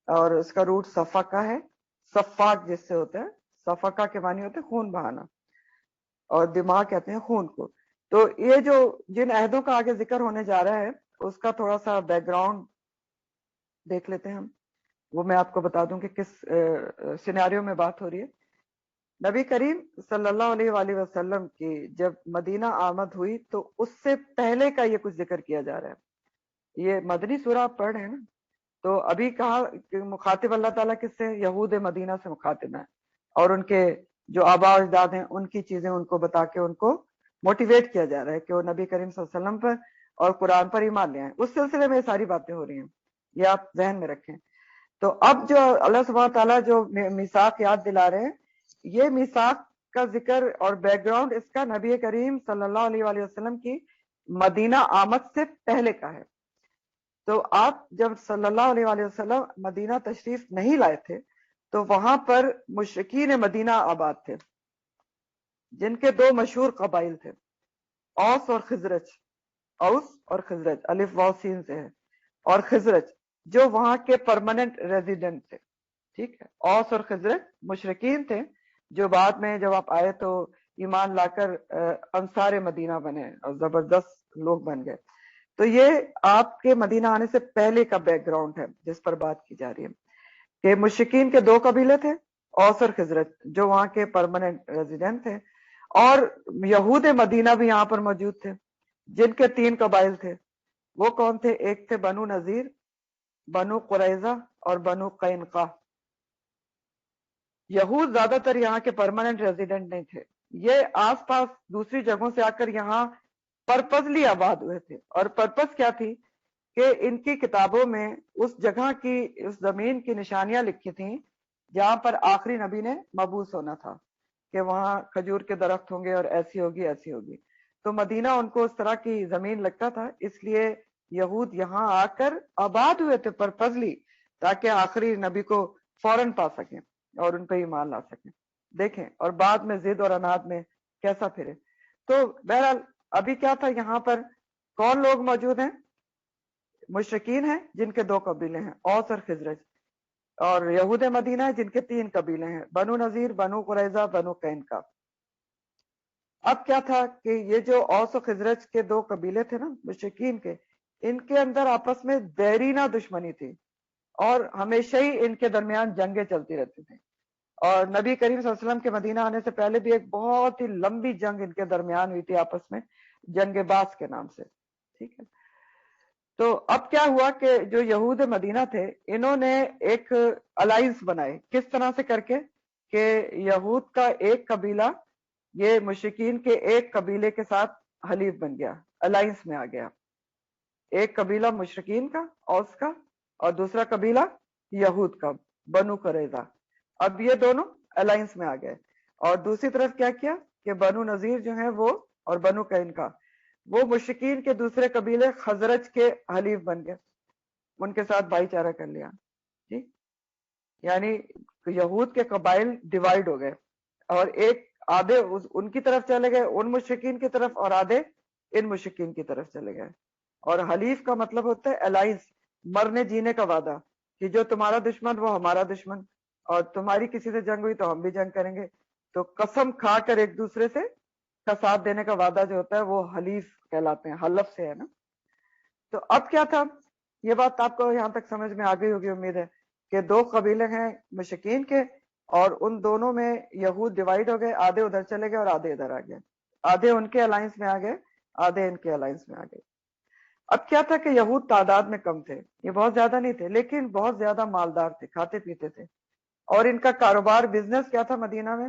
اور اس کا روٹ صفقہ ہے، صفاق جس سے ہوتا ہے، صفقہ کے معنی ہوتے ہیں خون بہانا، اور دماغ کہتے ہیں خون کو۔ تو یہ جو جن عہدوں کا آگے ذکر ہونے جا رہا ہے اس کا تھوڑا سا بیک گراؤنڈ دیکھ لیتے ہیں ہم، وہ میں آپ کو بتا دوں کہ کس سینیریو میں بات ہو رہی ہے۔ نبی کریم صلی اللہ علیہ وآلہ وسلم کی جب مدینہ آمد ہوئی تو اس سے پہلے کا یہ کچھ ذکر کیا جا رہا ہے۔ یہ مدنی سورہ آپ پڑھ رہے ہیں نا، تو ابھی کہا کہ مخاطب اللہ تعالیٰ کس سے؟ یہود مدینہ سے مخاطب ہے، اور ان کے جو آباء و اجداد ہیں ان کی چیزیں ان کو بتا کے ان کو موٹیویٹ کیا جا رہا ہے کہ وہ نبی کریم صلی اللہ علیہ وسلم پر اور قرآن پر ایمان لے آئیں۔ اس سلسلے میں یہ ساری باتیں ہو رہی ہیں، یہ آپ ذہن میں رکھیں۔ تو اب جو اللہ سبحانہ تعالیٰ جو میثاق یاد دلا رہے ہیں، یہ میثاق کا ذکر اور بیک گراؤنڈ اس کا نبی کریم صلی اللہ علیہ وآلہ وسلم کی مدینہ آمد سے پہلے کا ہے۔ تو آپ جب صلی اللہ علیہ وآلہ وسلم مدینہ تشریف نہیں لائے تھے تو وہاں پر مشرکین مدینہ آباد تھے، جن کے دو مشہور قبائل تھے، اوس اور خزرج۔ اوس اور خزرج، الف واو سین سے ہے، اور خزرج جو وہاں کے پرماننٹ ریزیڈنٹ تھے، ٹھیک ہے۔ اوس اور خزرج مشرکین تھے جو بعد میں جب آپ آئے تو ایمان لا کر انصار مدینہ بنے اور زبردست لوگ بن گئے۔ تو یہ آپ کے مدینہ آنے سے پہلے کا بیک گراؤنڈ ہے جس پر بات کی جا رہی ہے کہ مشرکین کے دو قبیلے تھے، اوس اور خزرج، جو وہاں کے پرماننٹ ریزیڈنٹ تھے، اور یہود مدینہ بھی یہاں پر موجود تھے جن کے 3 قبائل تھے۔ وہ کون تھے؟ ایک تھے بنو نذیر، بنو قریظہ اور بنو قینقاع۔ یہود زیادہ تر یہاں کے پرماننٹ ریزیڈنٹ نہیں تھے، یہ آس پاس دوسری جگہوں سے آ کر یہاں پرپزلی آباد ہوئے تھے، اور پرپز کیا تھی کہ ان کی کتابوں میں اس جگہ کی، اس زمین کی نشانیاں لکھی تھیں جہاں پر آخری نبی نے مبعوث ہونا تھا، کہ وہاں کھجور کے درخت ہوں گے اور ایسی ہوگی ایسی ہوگی۔ تو مدینہ ان کو اس طرح کی زمین لگتا تھا، اس لیے یہود یہاں آ کر آباد ہوئے تھے پرپزلی، تاکہ آخری نبی کو فوراً پا سکیں اور ان پہ ایمان لا سکیں۔ دیکھیں، اور بعد میں ضد اور اناد میں کیسا پھرے۔ تو بہرحال ابھی کیا تھا، یہاں پر کون لوگ موجود ہیں؟ مشرکین ہیں جن کے 2 قبیلے ہیں، اوس اور خزرج، اور یہود مدینہ ہے جن کے 3 قبیلے ہیں، بنو نذیر، بنو قریظہ، بنو قینقاع۔ اب کیا تھا کہ یہ جو اوس و خزرج کے 2 قبیلے تھے نا مشرکین کے، ان کے اندر آپس میں دیرینہ دشمنی تھی، اور ہمیشہ ہی ان کے درمیان جنگیں چلتی رہتی تھیں، اور نبی کریم صلی اللہ علیہ وسلم کے مدینہ آنے سے پہلے بھی ایک بہت ہی لمبی جنگ ان کے درمیان ہوئی تھی آپس میں، جنگ باس کے نام سے، ٹھیک ہے۔ تو اب کیا ہوا کہ جو یہود مدینہ تھے انہوں نے ایک الائنس بنائے، کس طرح سے کر کے کہ یہود کا ایک قبیلہ یہ مشرکین کے ایک قبیلے کے ساتھ حلیف بن گیا، الائنس میں آ گیا۔ ایک قبیلہ مشرکین کا، اوس کا، اور دوسرا قبیلہ یہود کا، بنو قریظہ۔ اب یہ دونوں الائنس میں آ گئے، اور دوسری طرف کیا کیا کہ بنو نذیر جو ہیں وہ اور بنو قینقاع، وہ مشرکین کے دوسرے قبیلے خزرج کے حلیف بن گئے، ان کے ساتھ بھائی چارہ کر لیا، ٹھیک۔ یعنی یہود کے قبائل ڈیوائیڈ ہو گئے، اور ایک آدھے ان کی طرف چلے گئے، ان مشرکین کی طرف، اور آدھے ان مشرکین کی طرف چلے گئے۔ اور حلیف کا مطلب ہوتا ہے الائنس، مرنے جینے کا وعدہ، کہ جو تمہارا دشمن وہ ہمارا دشمن، اور تمہاری کسی سے جنگ ہوئی تو ہم بھی جنگ کریں گے۔ تو قسم کھا کر ایک دوسرے سے کا ساتھ دینے کا وعدہ جو ہوتا ہے وہ حلیف کہلاتے ہیں، حلف سے ہے نا۔ تو اب کیا تھا، یہ بات آپ کو یہاں تک سمجھ میں آ گئی ہوگی امید ہے، کہ 2 قبیلے ہیں مشرکین کے، اور ان دونوں میں یہود ڈیوائیڈ ہو گئے، آدھے ادھر چلے گئے اور آدھے ادھر آ گئے، آدھے ان کے الائنس میں آ گئے، آدھے ان کے الائنس میں آ گئے۔ اب کیا تھا کہ یہود تعداد میں کم تھے، یہ بہت زیادہ نہیں تھے، لیکن بہت زیادہ مالدار تھے، کھاتے پیتے تھے، اور ان کا کاروبار، بزنس کیا تھا مدینہ میں؟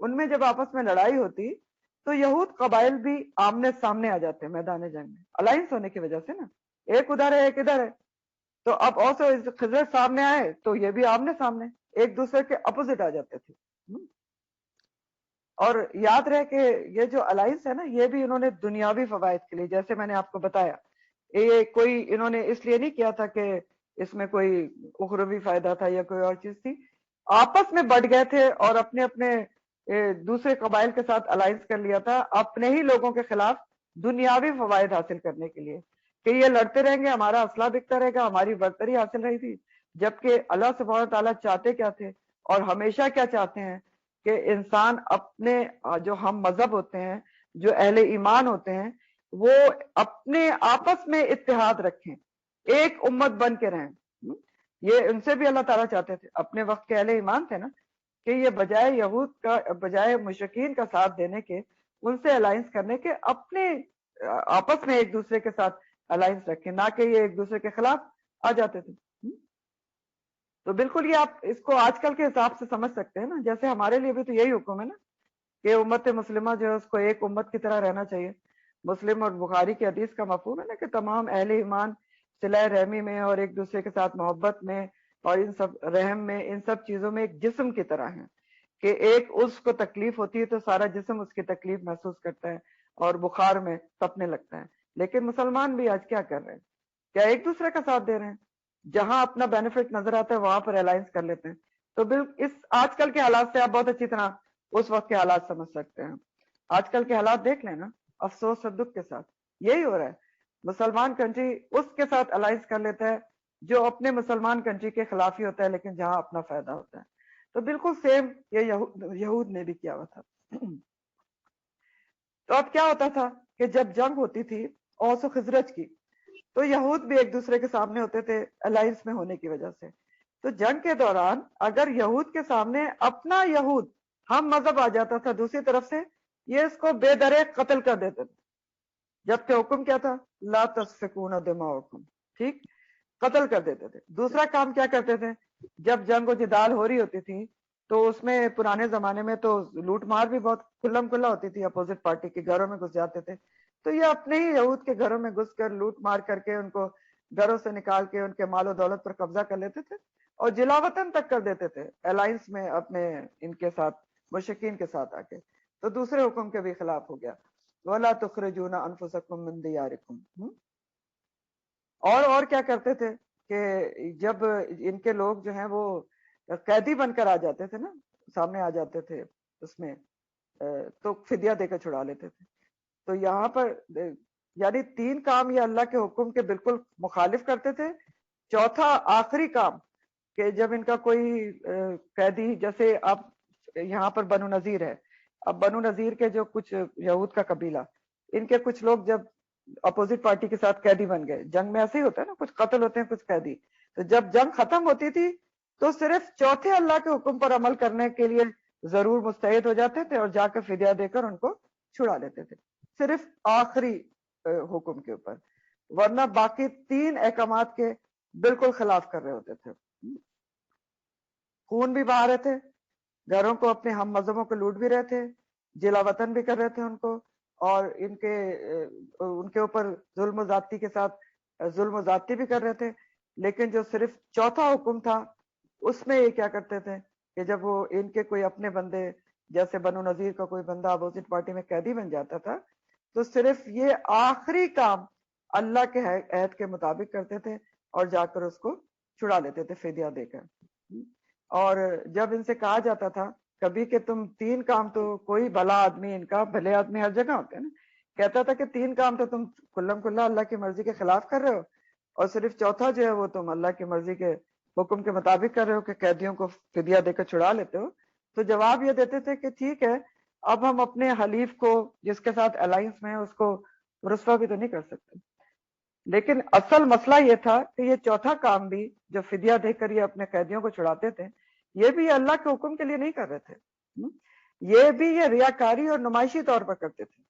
ان میں جب آپس میں لڑائی ہوتی تو یہود قبائل بھی آمنے سامنے آ جاتے ہیں میدان جنگ میں، الائنس ہونے کی وجہ سے نا، ایک ادھر ہے ایک ادھر ہے، تو اب اوس و خزرج سامنے آئے تو یہ بھی آمنے سامنے ایک دوسرے کے اپوزٹ آ جاتے تھے۔ اور یاد رہے کہ یہ جو الائنس ہے نا، یہ بھی انہوں نے دنیاوی فوائد کے لیے، جیسے میں نے آپ کو بتایا، یہ کوئی انہوں نے اس لیے نہیں کیا تھا کہ اس میں کوئی اخروی فائدہ تھا یا کوئی اور چیز تھی، آپس میں بٹ گئے تھے اور اپنے اپنے دوسرے قبائل کے ساتھ الائنس کر لیا تھا اپنے ہی لوگوں کے خلاف دنیاوی فوائد حاصل کرنے کے لیے، کہ یہ لڑتے رہیں گے، ہمارا اسلحہ بکتا رہے گا، ہماری برتری حاصل رہی تھی۔ جبکہ اللہ سبحانہ تعالیٰ چاہتے کیا تھے اور ہمیشہ کیا چاہتے ہیں کہ انسان اپنے جو ہم مذہب ہوتے ہیں، جو اہل ایمان ہوتے ہیں، وہ اپنے آپس میں اتحاد رکھیں، ایک امت بن کے رہیں۔ یہ ان سے بھی اللہ تعالیٰ چاہتے تھے، اپنے وقت کے اہل ایمان تھے نا، کہ یہ بجائے یہود کا، بجائے مشرکین کا ساتھ دینے کے، ان سے الائنس کرنے کے، اپنے آپس میں ایک دوسرے کے ساتھ الائنس رکھیں، نہ کہ یہ ایک دوسرے کے خلاف آ جاتے تھے۔ تو بالکل یہ آپ اس کو آج کل کے حساب سے سمجھ سکتے ہیں نا، جیسے ہمارے لیے بھی تو یہی حکم ہے نا کہ امت مسلمہ جو ہے اس کو ایک امت کی طرح رہنا چاہیے۔ مسلم اور بخاری کی حدیث کا مفہوم ہے نا کہ تمام اہل ایمان صلہ رحمی میں اور ایک دوسرے کے ساتھ محبت میں اور ان سب رحم میں، ان سب چیزوں میں ایک جسم کی طرح ہیں، کہ ایک اس کو تکلیف ہوتی ہے تو سارا جسم اس کی تکلیف محسوس کرتا ہے اور بخار میں تپنے لگتا ہے۔ لیکن مسلمان بھی آج کیا کر رہے ہیں؟ کیا ایک دوسرے کا ساتھ دے رہے ہیں؟ جہاں اپنا بینیفٹ نظر آتا ہے وہاں پر الائنس کر لیتے ہیں۔ تو اس آج کل کے حالات سے آپ بہت اچھی طرح اس وقت کے حالات سمجھ سکتے ہیں۔ آج کل کے حالات دیکھ لیں نا، افسوس اور دکھ کے ساتھ یہی ہو رہا ہے، مسلمان کنٹری اس کے ساتھ الائنس کر لیتا ہے جو اپنے مسلمان کنٹری کے خلاف ہی ہوتا ہے، لیکن جہاں اپنا فائدہ ہوتا ہے۔ تو بالکل سیم یہ یہود نے بھی کیا ہوا تھا۔ تو اب کیا ہوتا تھا کہ جب جنگ ہوتی تھی اوس و خزرج کی، تو یہود بھی ایک دوسرے کے سامنے ہوتے تھے الائنس میں ہونے کی وجہ سے۔ تو جنگ کے دوران اگر یہود کے سامنے اپنا یہود ہم مذہب آ جاتا تھا دوسری طرف سے، یہ اس کو بے درے قتل کر دیتے تھے، جبکہ حکم کیا تھا؟ لا تسفکون دماءکم، ٹھیک، قتل کر دیتے تھے۔ دوسرا کام کیا کرتے تھے؟ جب جنگ و جدال ہو رہی ہوتی تھی تو اس میں پرانے زمانے میں تو لوٹ مار بھی بہت کھلم کھلا ہوتی تھی، اپوزٹ پارٹی کے گھروں میں گھس جاتے تھے، تو یہ اپنے ہی یہود کے گھروں میں گھس کر لوٹ مار کر کے ان کو گھروں سے نکال کے ان کے مال و دولت پر قبضہ کر لیتے تھے اور جلا وطن تک کر دیتے تھے الائنس میں اپنے ان کے ساتھ، مشرکین کے ساتھ آ کے۔ تو دوسرے حکم کے بھی خلاف ہو گیا، وَلَا تُخْرِجُونَ أَنفُسَكُم مِّن دِيَارِكُمْ۔ اور کیا کرتے تھے کہ جب ان کے لوگ جو ہیں وہ قیدی بن کر آ جاتے تھے نا، سامنے آ جاتے تھے اس میں، تو فدیہ دے کر چھڑا لیتے تھے۔ تو یہاں پر یعنی تین کام یہ اللہ کے حکم کے بالکل مخالف کرتے تھے۔ چوتھا آخری کام کہ جب ان کا کوئی قیدی، جیسے اب یہاں پر بنو نذیر ہے، اب بنو نذیر کے جو کچھ یہود کا قبیلہ، ان کے کچھ لوگ جب اپوزٹ پارٹی کے ساتھ قیدی بن گئے، جنگ میں ایسے ہی ہوتا ہے نا، کچھ قتل ہوتے ہیں کچھ قیدی، تو جب جنگ ختم ہوتی تھی تو صرف چوتھے اللہ کے حکم پر عمل کرنے کے لیے ضرور مستعد ہو جاتے تھے اور جا کر فدیہ دے کر ان کو چھڑا لیتے تھے، صرف آخری حکم کے اوپر، ورنہ باقی تین احکامات کے بالکل خلاف کر رہے ہوتے تھے۔ خون بھی بہا رہے تھے، گھروں کو اپنے ہم مذہبوں کو لوٹ بھی رہے تھے، جلا وطن بھی کر رہے تھے ان کو، اور ان کے اوپر ظلم و زیادتی کے ساتھ ظلم و زیادتی بھی کر رہے تھے۔ لیکن جو صرف چوتھا حکم تھا اس میں یہ کیا کرتے تھے کہ جب وہ ان کے کوئی اپنے بندے، جیسے بنو نذیر کا کوئی بندہ اپوزٹ پارٹی میں قیدی بن جاتا تھا، تو صرف یہ آخری کام اللہ کے عہد کے مطابق کرتے تھے اور جا کر اس کو چھڑا لیتے تھے فدیہ دے کر۔ اور جب ان سے کہا جاتا تھا کبھی کہ تم تین کام تو، کوئی بھلا آدمی، ان کا بھلے آدمی ہر جگہ ہوتے ہیں نا، کہتا تھا کہ تین کام تو تم کھلم کھلا اللہ کی مرضی کے خلاف کر رہے ہو، اور صرف چوتھا جو ہے وہ تم اللہ کی مرضی کے حکم کے مطابق کر رہے ہو کہ قیدیوں کو فدیہ دے کر چھڑا لیتے ہو۔ تو جواب یہ دیتے تھے کہ ٹھیک ہے، اب ہم اپنے حلیف کو جس کے ساتھ الائنس میں ہے اس کو رسوا بھی تو نہیں کر سکتے۔ لیکن اصل مسئلہ یہ تھا کہ یہ چوتھا کام بھی جو فدیہ دے کر یہ اپنے قیدیوں کو چھڑاتے تھے، یہ بھی اللہ کے حکم کے لیے نہیں کر رہے تھے، یہ بھی یہ ریاکاری اور نمائشی طور پر کرتے تھے۔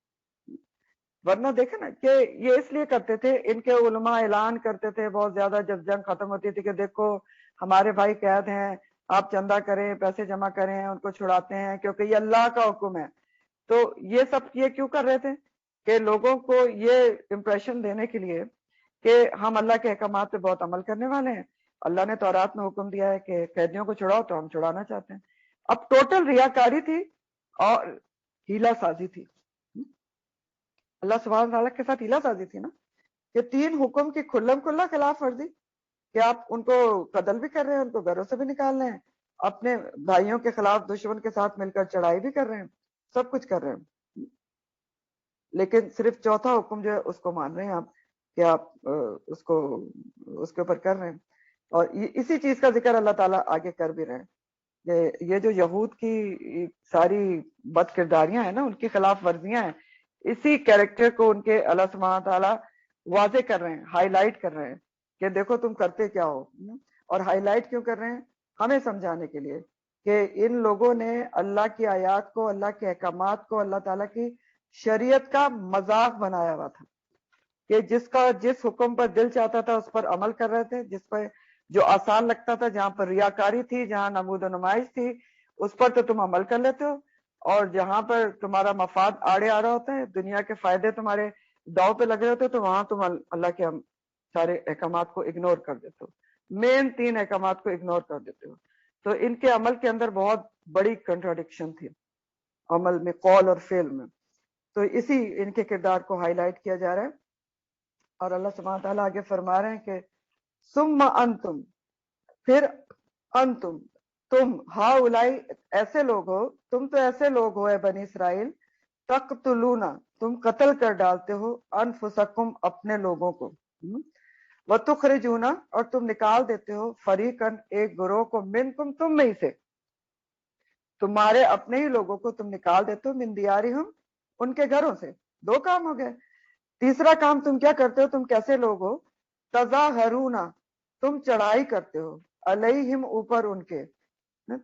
ورنہ دیکھیں نا کہ یہ اس لیے کرتے تھے، ان کے علماء اعلان کرتے تھے بہت زیادہ جب جنگ ختم ہوتی تھی کہ دیکھو ہمارے بھائی قید ہیں، آپ چندہ کریں، پیسے جمع کریں، ان کو چھڑاتے ہیں کیونکہ یہ اللہ کا حکم ہے. تو یہ سب یہ کیوں کر رہے تھے؟ کہ لوگوں کو یہ امپریشن دینے کے لیے کہ ہم اللہ کے احکامات پہ بہت عمل کرنے والے ہیں. اللہ نے تورات میں حکم دیا ہے کہ قیدیوں کو چھڑاؤ، تو ہم چھڑانا چاہتے ہیں. اب ٹوٹل ریاکاری تھی اور ہیلا سازی تھی. اللہ سبحانہ تعالیٰ کے ساتھ ہیلا سازی تھی نا، کہ 3 حکم کی کھلم کھلا خلاف ورزی، کہ آپ ان کو قتل بھی کر رہے ہیں، ان کو گھروں سے بھی نکال رہے ہیں، اپنے بھائیوں کے خلاف دشمن کے ساتھ مل کر چڑھائی بھی کر رہے ہیں، سب کچھ کر رہے ہیں. لیکن صرف چوتھا حکم جو ہے اس کو مان رہے ہیں آپ، کہ آپ اس کے اوپر کر رہے ہیں. اور اسی چیز کا ذکر اللہ تعالیٰ آگے کر بھی رہے ہیں کہ یہ جو یہود کی ساری بد کرداریاں ہیں نا، ان کی خلاف ورزیاں ہیں، اسی کیریکٹر کو ان کے اللہ سبحانہ تعالیٰ واضح کر رہے ہیں، ہائی لائٹ کر رہے ہیں کہ دیکھو تم کرتے کیا ہو. اور ہائی لائٹ کیوں کر رہے ہیں؟ ہمیں سمجھانے کے لیے کہ ان لوگوں نے اللہ کی آیات کو، اللہ کے احکامات کو، اللہ تعالیٰ کی شریعت کا مذاق بنایا ہوا تھا، کہ جس حکم پر دل چاہتا تھا اس پر عمل کر رہے تھے، جس پر جو آسان لگتا تھا، جہاں پر ریاکاری تھی، جہاں نمود و نمائش تھی، اس پر تو تم عمل کر لیتے ہو. اور جہاں پر تمہارا مفاد آڑے آ رہا ہوتا ہے، دنیا کے فائدے تمہارے داؤ پہ لگ رہے ہوتے، تو وہاں تم اللہ کے سارے احکامات کو اگنور کر دیتے ہو، مین 3 احکامات کو اگنور کر دیتے ہو. تو ان کے عمل کے اندر بہت بڑی کنٹراڈکشن تھی، عمل میں، قول اور فعل میں. تو اسی ان کے کردار کو ہائی لائٹ کیا جا رہا ہے. اور اللہ سبحانہ تعالیٰ آگے فرما رہے ہیں کہ ثم انتم، پھر انتم، تم، ہاؤلائی، ایسے لوگ ہو، تم تو ایسے لوگ ہو اے بنی اسرائیل، تقتلون، تم قتل کر ڈالتے ہو، انفسکم، اپنے لوگوں کو، وتخرجون، اور تم نکال دیتے ہو، فریقاً، ایک گروہ کو، منکم، تم میں سے، تمہارے اپنے ہی لوگوں کو تم نکال دیتے ہو، من دیارہم، ان کے گھروں سے. 2 کام ہو گئے. تیسرا کام تم کیا کرتے ہو؟ تم کیسے لوگ ہو؟ تظاہرون، تم چڑھائی کرتے ہو، علیہم، اوپر ان کے.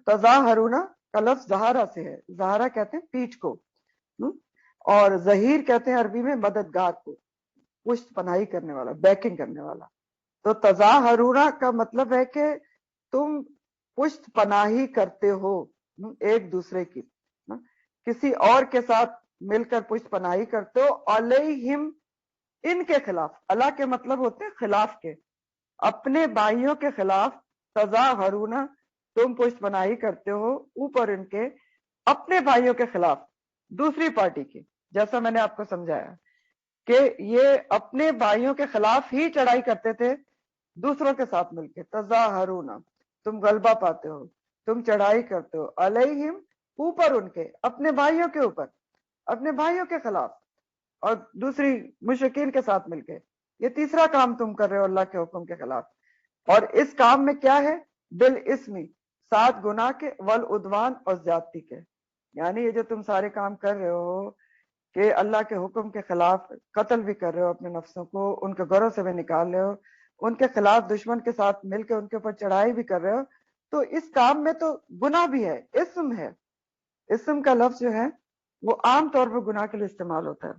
تظاہرون کا لفظ زہارا سے ہے، زہارا کہتے ہیں پیٹھ کو، اور ظہیر کہتے ہیں عربی میں مددگار کو، پشت پناہی کرنے والا، بیکنگ کرنے والا. تو تظاہرون کا مطلب ہے کہ تم پشت پناہی کرتے ہو ایک دوسرے کی، کسی اور کے ساتھ مل کر پشت پناہی کرتے ہو، علیہم، ان کے خلاف. اللہ کے مطلب ہوتے ہیں خلاف کے، اپنے بھائیوں کے خلاف. تظاہرون، تم پشت پناہی کرتے ہو اوپر ان کے، اپنے بھائیوں کے خلاف، دوسری پارٹی کی. جیسا میں نے آپ کو سمجھایا کہ یہ اپنے بھائیوں کے خلاف ہی چڑھائی کرتے تھے دوسروں کے ساتھ مل کے. تظاہرون، تم غلبہ پاتے ہو، تم چڑھائی کرتے ہو، علیہم، اوپر ان کے، اپنے بھائیوں کے اوپر، اپنے بھائیوں کے خلاف، اور دوسری مشرکین کے ساتھ مل کے. یہ تیسرا کام تم کر رہے ہو اللہ کے حکم کے خلاف. اور اس کام میں کیا ہے؟ بالاسمی، 7 گناہ کے، والعدوان، اور زیادتی کے. یعنی یہ جو تم سارے کام کر رہے ہو کہ اللہ کے حکم کے خلاف قتل بھی کر رہے ہو اپنے نفسوں کو، ان کے گھروں سے بھی نکال رہے ہو، ان کے خلاف دشمن کے ساتھ مل کے ان کے اوپر چڑھائی بھی کر رہے ہو، تو اس کام میں تو گناہ بھی ہے، اسم ہے. اسم کا لفظ جو ہے وہ عام طور پر گناہ کے لیے استعمال ہوتا ہے.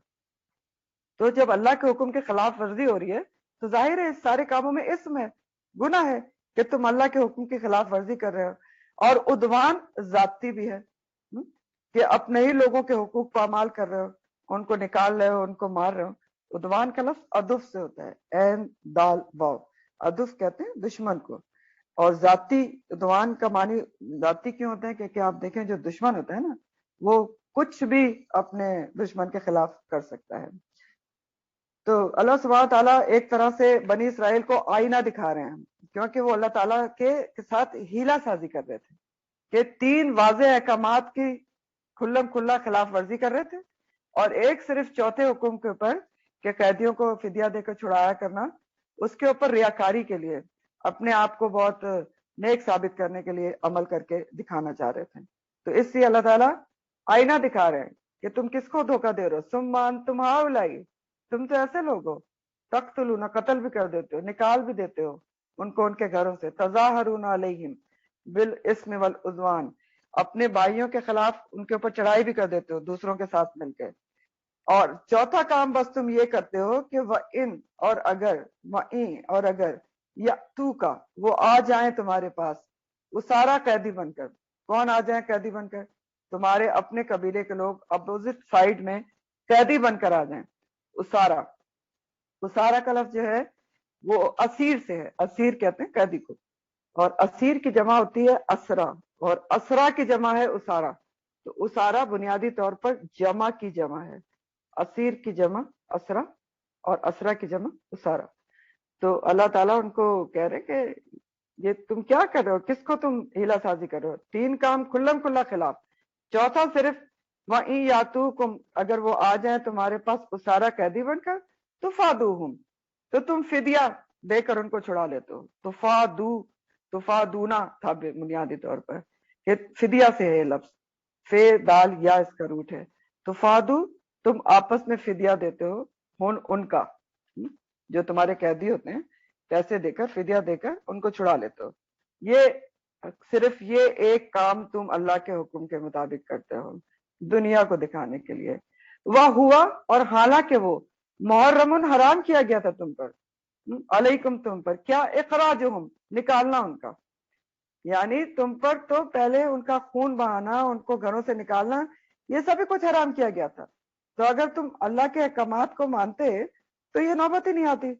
تو جب اللہ کے حکم کے خلاف ورزی ہو رہی ہے تو ظاہر ہے اس سارے کاموں میں اسم ہے، گناہ ہے کہ تم اللہ کے حکم کی خلاف ورزی کر رہے ہو. اور عدوان ذاتی بھی ہے، کہ اپنے ہی لوگوں کے حقوق پامال کر رہے ہو، ان کو نکال رہے ہو، ان کو مار رہے ہو. عدوان کا لفظ عدف سے ہوتا ہے، عین دال واو، عدف کہتے ہیں دشمن کو. اور ذاتی عدوان کا معنی ذاتی کیوں ہوتا ہے کہ آپ دیکھیں جو دشمن ہوتا ہے نا، وہ کچھ بھی اپنے دشمن کے خلاف کر سکتا ہے. تو اللہ سبحانہ تعالیٰ ایک طرح سے بنی اسرائیل کو آئینہ دکھا رہے ہیں، کیونکہ وہ اللہ تعالیٰ کے ساتھ ہیلا سازی کر رہے تھے کہ 3 واضح احکامات کی کھلم کھلا خلاف ورزی کر رہے تھے، اور ایک صرف چوتھے حکم کے اوپر کہ قیدیوں کو فدیہ دے کر چھڑایا کرنا، اس کے اوپر ریاکاری کے لیے، اپنے آپ کو بہت نیک ثابت کرنے کے لیے عمل کر کے دکھانا چاہ رہے تھے. تو اس سے اللہ تعالیٰ آئینہ دکھا رہے ہیں کہ تم کس کو دھوکہ دے رہے ہو. ثم انتم ہؤلاء، تم تو ایسے لوگ ہو، تقتلون، قتل بھی کر دیتے ہو، نکال بھی دیتے ہو ان کو ان کے گھروں سے. تظاہرون علیہم بالاسم والعدوان، اپنے بھائیوں کے خلاف ان کے اوپر چڑھائی بھی کر دیتے ہو دوسروں کے ساتھ مل کے. اور چوتھا کام بس تم یہ کرتے ہو کہ وَإِن، اور اگر، وَإِن، اور اگر، یَأْتُوکَ، وہ آ جائیں تمہارے پاس، اسارا قیدی بن کر. کون آ جائیں قیدی بن کر؟ تمہارے اپنے قبیلے کے لوگ اپوزٹ سائڈ میں قیدی بن کر آ جائیں. اسارا، اسارا کا لفظ جو ہے وہ اسیر سے ہے. اسیر کہتے ہیں قیدی کو، اور اسیر کی جمع ہوتی ہے اسرا، اور اسرا کی جمع ہے اسارا. تو اسارا بنیادی طور پر جمع کی جمع ہے. اسیر کی جمع اسرا، اور اسرا کی جمع اسارا. تو اللہ تعالیٰ ان کو کہہ رہے کہ یہ تم کیا کر رہے ہو، کس کو تم ہیلا سازی کر رہے ہو. تین کام کھلم کھلا خلاف. چوتھا صرف وَإِن يَأْتُوكُمْ، اگر وہ آ جائیں تمہارے پاس اسارا قیدی بن کر، تو فادوہم، تو تم فدیہ دے کر ان کو چھڑا لیتے ہو. تو فادو، تو فادونا تھا بنیادی طور پر، کہ فدیہ سے ہے یہ لفظ. فے دال یا اس کا روٹ ہے. تو فادو، تم آپس میں فدیہ دیتے ہو ان کا، جو تمہارے قیدی ہوتے ہیں، پیسے دے کر فدیہ دے کر ان کو چھڑا لیتے ہو. یہ صرف یہ ایک کام تم اللہ کے حکم کے مطابق کرتے ہو دنیا کو دکھانے کے لیے. وہ ہوا، اور حالانکہ وہ محرم حرام کیا گیا تھا تم پر، علیکم تم پر، کیا اخراجہم، نکالنا ان کا. یعنی تم پر تو پہلے ان کا خون بہانا، ان کو گھروں سے نکالنا، یہ سبھی کچھ حرام کیا گیا تھا. تو اگر تم اللہ کے احکامات کو مانتے تو یہ نوبت ہی نہیں آتی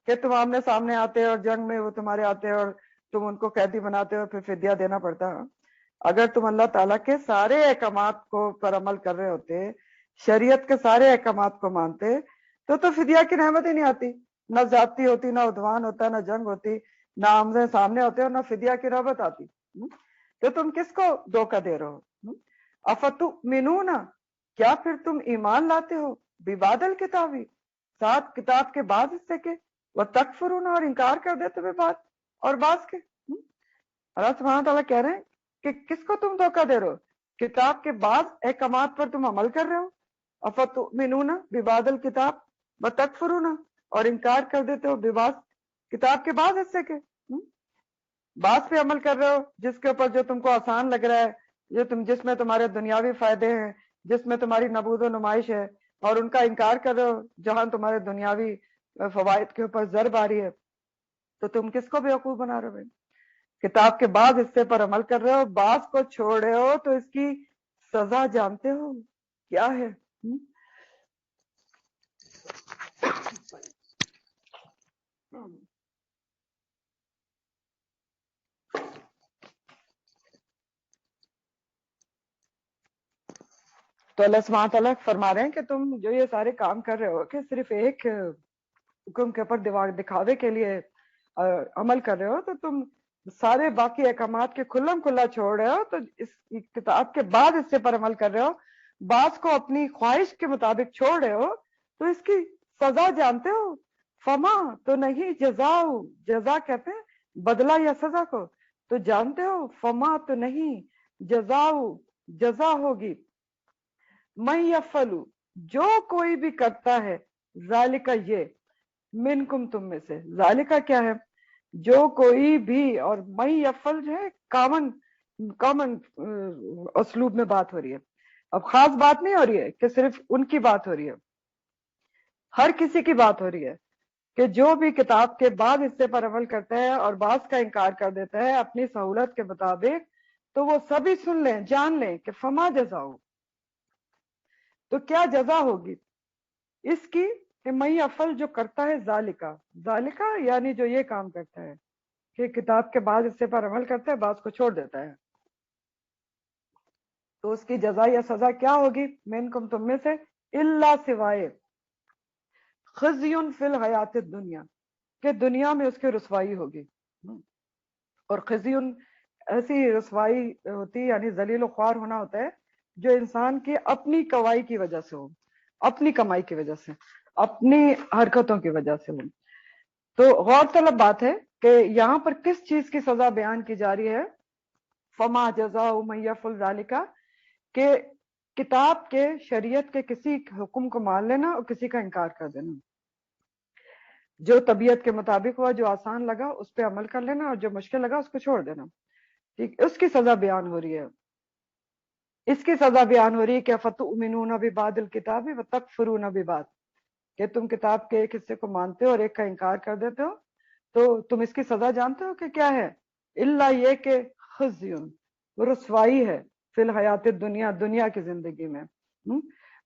کہ تم آمنے سامنے آتے اور جنگ میں وہ تمہارے آتے اور تم ان کو قیدی بناتے ہو، پھر فدیہ دینا پڑتا. اگر تم اللہ تعالیٰ کے سارے احکامات کو پر عمل کر رہے ہوتے، شریعت کے سارے احکامات کو مانتے، تو فدیہ کی نعمت ہی نہیں آتی. نہ زیادتی ہوتی، نہ عدوان ہوتا، نہ جنگ ہوتی، نہ آمنے سامنے ہوتے، اور نہ فدیہ کی نوبت آتی. تو تم کس کو دھوکہ دے رہے ہو؟ افتؤمنون، کیا پھر تم ایمان لاتے ہو ببعض الکتاب، ساتھ کتاب کے بعض حصے کے، وتکفرون، اور انکار کر دیتے ہوئے بعض اور بعض کے. اللہ سبحانہ تعالیٰ کہہ رہے ہیں کہ کس کو تم دھوکہ دے رہے ہو؟ کتاب کے بعض احکامات پر تم عمل کر رہے ہو. افتؤمنون ببعض الکتاب وتکفرون، اور انکار کر دیتے ہو ببعض، کتاب کے بعض حصے کے. بعض پہ عمل کر رہے ہو جس کے اوپر جو تم کو آسان لگ رہا ہے، جس میں تمہارے دنیاوی فائدے ہیں، جس میں تمہاری نبوذ و نمائش ہے، اور ان کا انکار کر رہے ہو جہاں تمہارے دنیاوی فوائد کے اوپر ضرب آ رہی ہے. تو تم کس کو بیوقوف بنا رہے ہو؟ کتاب کے بعض حصے پر عمل کر رہے ہو، بعض کو چھوڑ رہے ہو، تو اس کی سزا جانتے ہو کیا ہے؟ تو اللہ سبحانہ تعالیٰ فرما رہے ہیں کہ تم جو یہ سارے کام کر رہے ہو، کہ صرف ایک حکم کے اوپر دکھاوے کے لیے عمل کر رہے ہو، تو تم سارے باقی احکامات کے کھلم کھلا چھوڑ رہے ہو. تو اس کتاب کے بعد حصے پر عمل کر رہے ہو، بعض کو اپنی خواہش کے مطابق چھوڑ رہے ہو، تو اس کی سزا جانتے ہو. فما، تو نہیں، جزاؤ، جزا کہتے ہیں بدلہ یا سزا کو، تو جانتے ہو. فما، تو نہیں، جزاؤ، جزا ہوگی، من یفعل، جو کوئی بھی کرتا ہے، ذالک، یہ، منکم، تم میں سے. ذالک کیا ہے؟ جو کوئی بھی، اور من یفعل جو ہے کامن اسلوب میں بات ہو رہی ہے. اب خاص بات نہیں ہو رہی ہے کہ صرف ان کی بات ہو رہی ہے، ہر کسی کی بات ہو رہی ہے کہ جو بھی کتاب کے بعض حصے پر عمل کرتا ہے اور بعض کا انکار کر دیتا ہے اپنی سہولت کے مطابق، تو وہ سبھی سن لیں، جان لیں کہ فما جزاؤ، تو کیا جزا ہوگی اس کی، کہ مئی افل، جو کرتا ہے ذالکا، ذالکا یعنی جو یہ کام کرتا ہے کہ کتاب کے بعض حصے پر عمل کرتا ہے، بعض کو چھوڑ دیتا ہے، تو اس کی جزا یا سزا کیا ہوگی؟ منکم، تم میں سے، الا، سوائے، خزی فی الحیات الدنیا، کہ دنیا میں اس کی رسوائی ہوگی. اور خزی ایسی رسوائی ہوتی، یعنی ذلیل و خوار ہونا ہوتا ہے جو انسان کی اپنی کمائی کی وجہ سے ہو، اپنی کمائی کی وجہ سے، اپنی حرکتوں کی وجہ سے ہو. تو غور طلب بات ہے کہ یہاں پر کس چیز کی سزا بیان کی جا رہی ہے؟ فما جزاء من یفعل ذلک، کہ کتاب کے، شریعت کے کسی حکم کو مان لینا اور کسی کا انکار کر دینا، جو طبیعت کے مطابق ہوا، جو آسان لگا اس پہ عمل کر لینا، اور جو مشکل لگا اس کو چھوڑ دینا. ٹھیک، اس کی سزا بیان ہو رہی ہے. اس کی سزا بیان ہو رہی ہے کہ فتؤمنون ببعض الکتاب وتکفرون ببعض، کہ تم کتاب کے ایک حصے کو مانتے ہو اور ایک کا انکار کر دیتے ہو. تو تم اس کی سزا جانتے ہو کہ کیا ہے؟ الا یہ کہ خزیون، رسوائی ہے، فی الحیات دنیا، دنیا کی زندگی میں،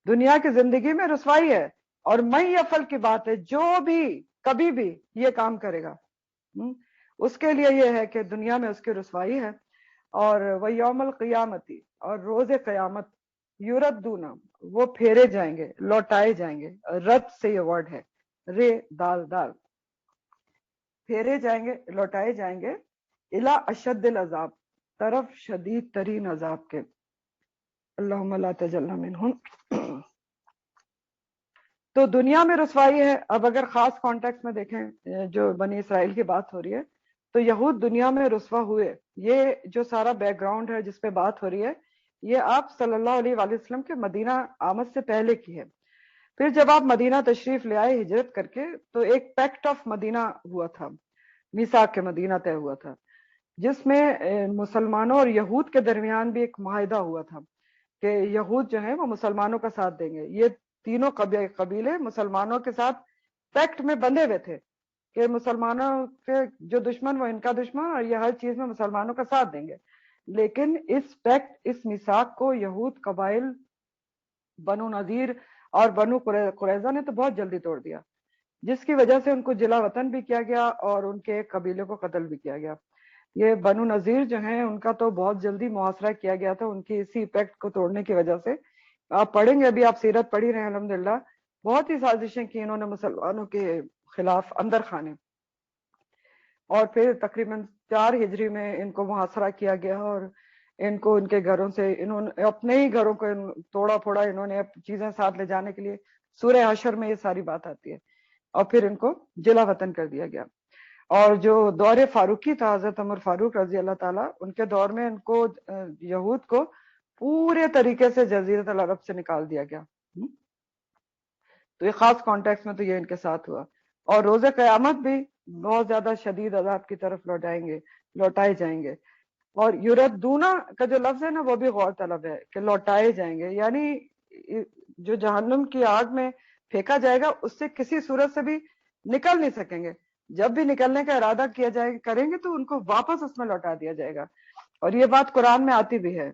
دنیا کی زندگی میں رسوائی ہے، اور میں یفل کی بات ہے، جو بھی کبھی بھی یہ کام کرے گا اس کے لیے یہ ہے کہ دنیا میں اس کی رسوائی ہے، اور وہ یوم القیامتی، اور روز قیامت، یوردونا، وہ پھیرے جائیں گے، لوٹائے جائیں گے، رد سے یہ ورڈ ہے، رے دال دال، پھیرے جائیں گے، لوٹائے جائیں گے، الا اشد العذاب، طرف شدید ترین عذاب کے، اللہم لا تجلنا منہم۔ تو دنیا میں رسوائی ہے۔ اب اگر خاص کانٹیکس میں دیکھیں جو بنی اسرائیل کی بات ہو رہی ہے، تو یہود دنیا میں رسوا ہوئے، یہ جو سارا بیک گراؤنڈ ہے جس پہ بات ہو رہی ہے، یہ آپ صلی اللہ علیہ وآلہ وسلم کے مدینہ آمد سے پہلے کی ہے۔ پھر جب آپ مدینہ تشریف لے آئے ہجرت کر کے، تو ایک پیکٹ آف مدینہ ہوا تھا، میثاق کے مدینہ طے ہوا تھا، جس میں مسلمانوں اور یہود کے درمیان بھی ایک معاہدہ ہوا تھا کہ یہود جو ہیں وہ مسلمانوں کا ساتھ دیں گے۔ یہ تینوں قبیلے مسلمانوں کے ساتھ پیکٹ میں بندھے ہوئے تھے کہ مسلمانوں کے جو دشمن وہ ان کا دشمن، اور یہ ہر چیز میں مسلمانوں کا ساتھ دیں گے۔ لیکن اس پیکٹ، اس میثاق کو یہود قبائل بنو نذیر اور بنو قریظہ نے تو بہت جلدی توڑ دیا، جس کی وجہ سے ان کو جلا وطن بھی کیا گیا اور ان کے ایک قبیلے کو قتل بھی کیا گیا۔ یہ بنو نذیر جو ہیں ان کا تو بہت جلدی محاصرہ کیا گیا تھا، ان کی اسی پیکٹ کو توڑنے کی وجہ سے۔ آپ پڑھیں گے، ابھی آپ سیرت پڑھی رہے ہیں الحمدللہ، بہت ہی سازشیں کی انہوں نے مسلمانوں کے خلاف اندر خانے، اور پھر تقریباً 4 ہجری میں ان کو محاصرہ کیا گیا، اور ان کو ان کے گھروں سے، انہوں نے اپنے ہی گھروں کو توڑا پھوڑا، انہوں نے چیزیں ساتھ لے جانے کے لیے، سورہ حشر میں یہ ساری بات آتی ہے، اور پھر ان کو جلا وطن کر دیا گیا۔ اور جو دور فاروقی تھا، حضرت عمر فاروق رضی اللہ تعالیٰ، ان کے دور میں ان کو یہود کو پورے طریقے سے جزیرۃ العرب سے نکال دیا گیا۔ تو یہ خاص کانٹیکس میں تو یہ ان کے ساتھ ہوا، اور روز قیامت بھی بہت زیادہ شدید عذاب کی طرف لوٹائے جائیں گے۔ اور یردونا کا جو لفظ ہے نا، وہ بھی غور طلب ہے کہ لوٹائے جائیں گے، یعنی جو جہنم کی آگ میں پھینکا جائے گا، اس سے کسی صورت سے بھی نکل نہیں سکیں گے۔ جب بھی نکلنے کا ارادہ کیا جائے کریں گے تو ان کو واپس اس میں لوٹا دیا جائے گا۔ اور یہ بات قرآن میں آتی بھی ہے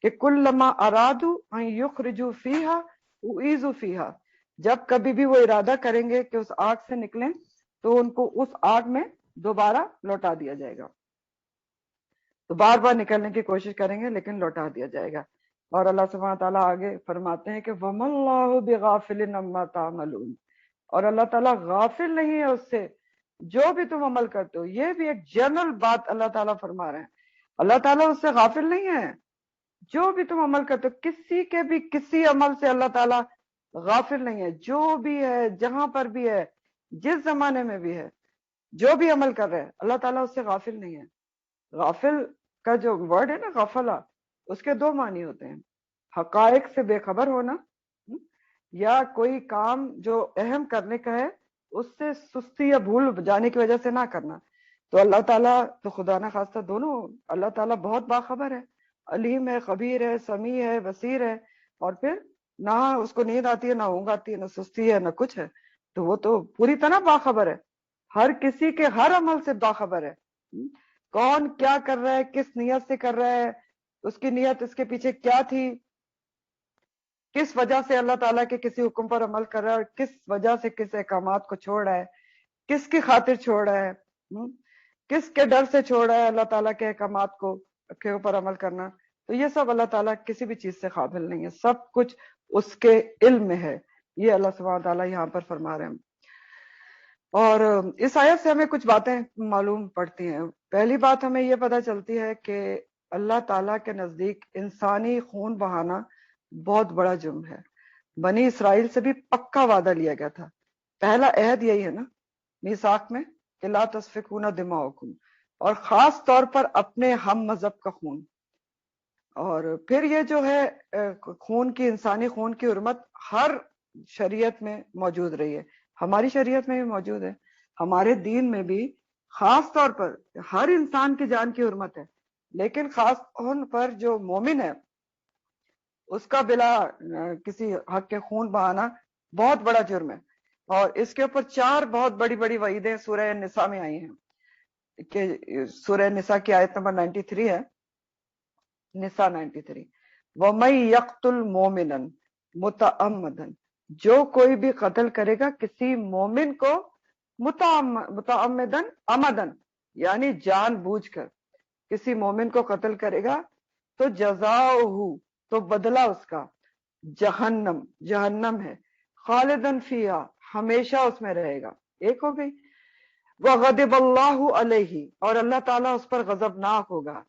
کہ کلما ارادوا ان یخرجوا فیہا اعیذوا فیہا، جب کبھی بھی وہ ارادہ کریں گے کہ اس آگ سے نکلیں، تو ان کو اس آگ میں دوبارہ لوٹا دیا جائے گا۔ تو بار بار نکلنے کی کوشش کریں گے لیکن لوٹا دیا جائے گا۔ اور اللہ سبحانہ تعالیٰ آگے فرماتے ہیں کہ وَمَا اللَّهُ بِغَافِلٍ عَمَّا تَعْمَلُونَ، اور اللہ تعالیٰ غافل نہیں ہے اس سے جو بھی تم عمل کرتے ہو۔ یہ بھی ایک جنرل بات اللہ تعالیٰ فرما رہے ہیں، اللہ تعالیٰ اس سے غافل نہیں ہے، جو بھی تم عمل کرتے ہو، کسی کے بھی کسی عمل سے اللہ تعالیٰ غافل نہیں ہے۔ جو بھی ہے، جہاں پر بھی ہے، جس زمانے میں بھی ہے، جو بھی عمل کر رہے ہیں، اللہ تعالیٰ اس سے غافل نہیں ہے۔ غافل کا جو ورڈ ہے نا، غفلہ، اس کے 2 معنی ہوتے ہیں، حقائق سے بے خبر ہونا، یا کوئی کام جو اہم کرنے کا ہے اس سے سستی یا بھول جانے کی وجہ سے نہ کرنا۔ تو اللہ تعالیٰ تو خدا نہ خواستہ دونوں، اللہ تعالیٰ بہت باخبر ہے، علیم ہے، خبیر ہے، سمیع ہے، بصیر ہے، اور پھر نہ اس کو نیند آتی ہے، نہ اونگ آتی ہے، نہ سستی ہے، نہ کچھ ہے، تو وہ تو پوری طرح باخبر ہے، ہر کسی کے ہر عمل سے باخبر ہے، کون کیا کر رہا ہے، کس نیت سے کر رہا ہے، اس کی نیت اس کے پیچھے کیا تھی، کس وجہ سے اللہ تعالیٰ کے کسی حکم پر عمل کر رہا ہے، اور کس وجہ سے کس احکامات کو چھوڑ رہا ہے، کس کی خاطر چھوڑ رہا ہے، کس کے ڈر سے چھوڑ رہا ہے اللہ تعالیٰ کے احکامات کو کے اوپر عمل کرنا۔ تو یہ سب اللہ تعالیٰ کسی بھی چیز سے قابل نہیں ہے، سب کچھ اس کے علم میں ہے، یہ اللہ سبحانہ تعالیٰ یہاں پر فرما رہے ہیں۔ اور اس آیت سے ہمیں کچھ باتیں معلوم پڑتی ہیں۔ پہلی بات ہمیں یہ پتہ چلتی ہے کہ اللہ تعالیٰ کے نزدیک انسانی خون بہانا بہت بڑا جرم ہے۔ بنی اسرائیل سے بھی پکا وعدہ لیا گیا تھا، پہلا عہد یہی ہے نا میثاق میں کہ لا تسفکون دماءکم، اور خاص طور پر اپنے ہم مذہب کا خون۔ اور پھر یہ جو ہے خون کی، انسانی خون کی حرمت ہر شریعت میں موجود رہی ہے، ہماری شریعت میں بھی موجود ہے، ہمارے دین میں بھی خاص طور پر ہر انسان کی جان کی حرمت ہے، لیکن خاص طور پر جو مومن ہے اس کا بلا کسی حق کے خون بہانا بہت بڑا جرم ہے۔ اور اس کے اوپر 4 بہت بڑی بڑی وعیدیں سورہ النساء میں آئی ہیں۔ کہ سورہ نساء کی آیت نمبر 93 ہے، نساء 93، وَمَن يَقْتُلْ مُؤْمِنًا مُتَعَمَّدًا، جو کوئی بھی قتل کرے گا کسی مومن کو متعمدن عمدن یعنی جان بوجھ کر کسی مومن کو قتل کرے گا تو جزاؤہ تو بدلہ اس کا جہنم، جہنم ہے، خالدن فیہا ہمیشہ اس میں رہے گا، ایک ہو گئی، وغضب اللہ علیہ اور اللہ تعالیٰ اس پر غضبناک ہوگا،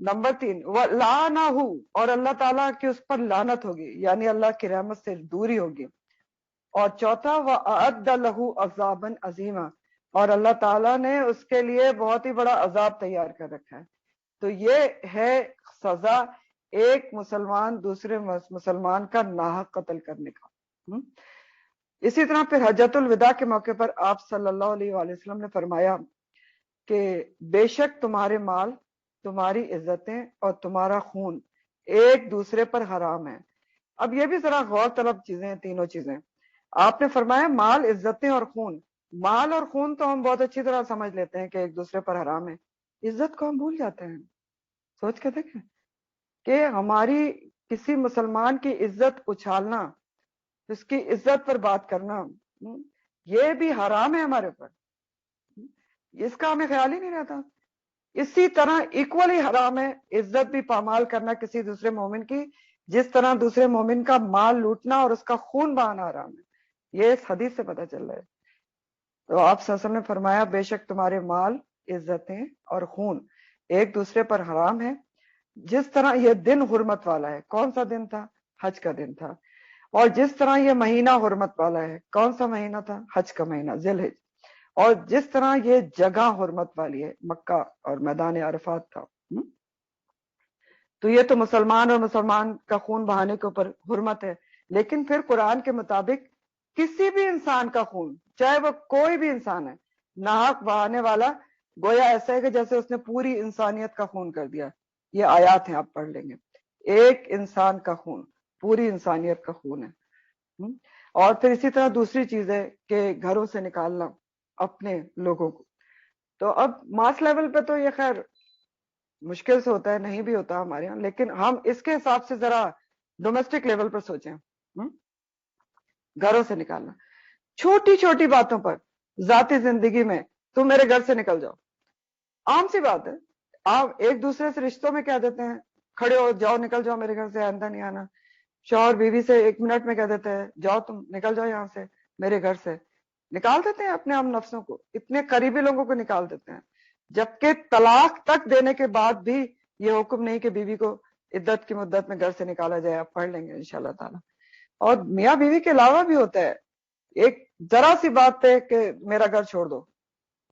نمبر 3 وَلَعَنَهُ اور اللہ تعالیٰ کی اس پر لعنت ہوگی یعنی اللہ کی رحمت سے دوری ہوگی، اور چوتھا وَأَعَدَّ لَهُ عَذَابًا عَظِيمًا اور اللہ تعالیٰ نے اس کے لیے بہت ہی بڑا عذاب تیار کر رکھا ہے۔ تو یہ ہے سزا ایک مسلمان دوسرے مسلمان کا ناحق قتل کرنے کا۔ اسی طرح پھر حجۃ الوداع کے موقع پر آپ صلی اللہ علیہ وآلہ وسلم نے فرمایا کہ بے شک تمہارے مال، تمہاری عزتیں اور تمہارا خون ایک دوسرے پر حرام ہے۔ اب یہ بھی ذرا غور طلب چیزیں ہیں، تینوں چیزیں آپ نے فرمایا، مال، عزتیں اور خون۔ مال اور خون تو ہم بہت اچھی طرح سمجھ لیتے ہیں کہ ایک دوسرے پر حرام ہے، عزت کو ہم بھول جاتے ہیں۔ سوچ کے دیکھیں کہ ہماری کسی مسلمان کی عزت اچھالنا، اس کی عزت پر بات کرنا، یہ بھی حرام ہے ہمارے اوپر، اس کا ہمیں خیال ہی نہیں رہتا۔ اسی طرح ایکولی حرام ہے عزت بھی پامال کرنا کسی دوسرے مومن کی، جس طرح دوسرے مومن کا مال لوٹنا اور اس کا خون بہانا حرام ہے، یہ اس حدیث سے پتہ چل رہا ہے۔ تو آپ صلی اللہ علیہ وسلم نے فرمایا بے شک تمہارے مال، عزتیں اور خون ایک دوسرے پر حرام ہے، جس طرح یہ دن حرمت والا ہے۔ کون سا دن تھا؟ حج کا دن تھا۔ اور جس طرح یہ مہینہ حرمت والا ہے، کون سا مہینہ تھا؟ حج کا مہینہ، ذی الحج۔ اور جس طرح یہ جگہ حرمت والی ہے، مکہ اور میدان عرفات تھا۔ تو یہ تو مسلمان اور مسلمان کا خون بہانے کے اوپر حرمت ہے، لیکن پھر قرآن کے مطابق کسی بھی انسان کا خون، چاہے وہ کوئی بھی انسان ہے، ناحق بہانے والا گویا ایسا ہے کہ جیسے اس نے پوری انسانیت کا خون کر دیا۔ یہ آیات ہیں، آپ پڑھ لیں گے، ایک انسان کا خون پوری انسانیت کا خون ہے۔ اور پھر اسی طرح دوسری چیز ہے کہ گھروں سے نکالنا اپنے لوگوں کو۔ تو اب ماس لیول پہ تو یہ خیر مشکل سے ہوتا ہے، نہیں بھی ہوتا ہمارے یہاں، لیکن ہم اس کے حساب سے ذرا ڈومیسٹک لیول پر سوچیں۔ گھروں سے نکالنا، چھوٹی چھوٹی باتوں پر، ذاتی زندگی میں تم میرے گھر سے نکل جاؤ، عام سی بات ہے۔ آپ ایک دوسرے سے رشتوں میں کہہ دیتے ہیں کھڑے ہو جاؤ، نکل جاؤ میرے گھر سے، آئندہ نہیں آنا۔ شوہر بیوی سے 1 منٹ میں کہہ دیتے ہیں جاؤ تم نکل جاؤ یہاں سے میرے گھر سے، نکال دیتے ہیں اپنے ہم نفسوں کو، اتنے قریبی لوگوں کو نکال دیتے ہیں، جبکہ طلاق تک دینے کے بعد بھی یہ حکم نہیں کہ بیوی کو عدت کی مدت میں گھر سے نکالا جائے۔ آپ پڑھ لیں گے انشاءاللہ تعالی۔ اور میاں بیوی کے علاوہ بھی ہوتا ہے، ایک ذرا سی بات پہ کہ میرا گھر چھوڑ دو،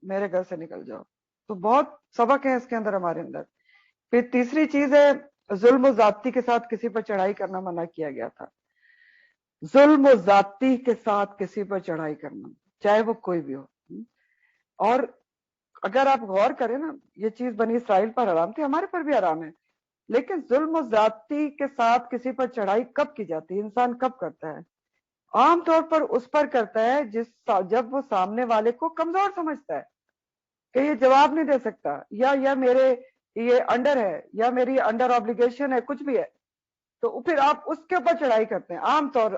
میرے گھر سے نکل جاؤ، تو بہت سبق ہے اس کے اندر ہمارے اندر۔ پھر تیسری چیز ہے ظلم و زیادتی کے ساتھ کسی پر چڑھائی کرنا منع کیا گیا تھا۔ ظلم و زیادتی کے ساتھ کسی پر چڑھائی کرنا، چاہے وہ کوئی بھی ہو۔ اور اگر آپ غور کریں نا، یہ چیز بنی اسرائیل پر حرام تھی، ہمارے پر بھی حرام ہے، لیکن ظلم و زیادتی کے ساتھ کسی پر چڑھائی کب کی جاتی ہے؟ انسان کب کرتا ہے؟ عام طور پر اس پر کرتا ہے جب وہ سامنے والے کو کمزور سمجھتا ہے کہ یہ جواب نہیں دے سکتا، یا میرے یہ انڈر ہے، یا میری انڈر آبلیگیشن ہے، کچھ بھی ہے، تو پھر آپ اس کے اوپر چڑھائی کرتے ہیں۔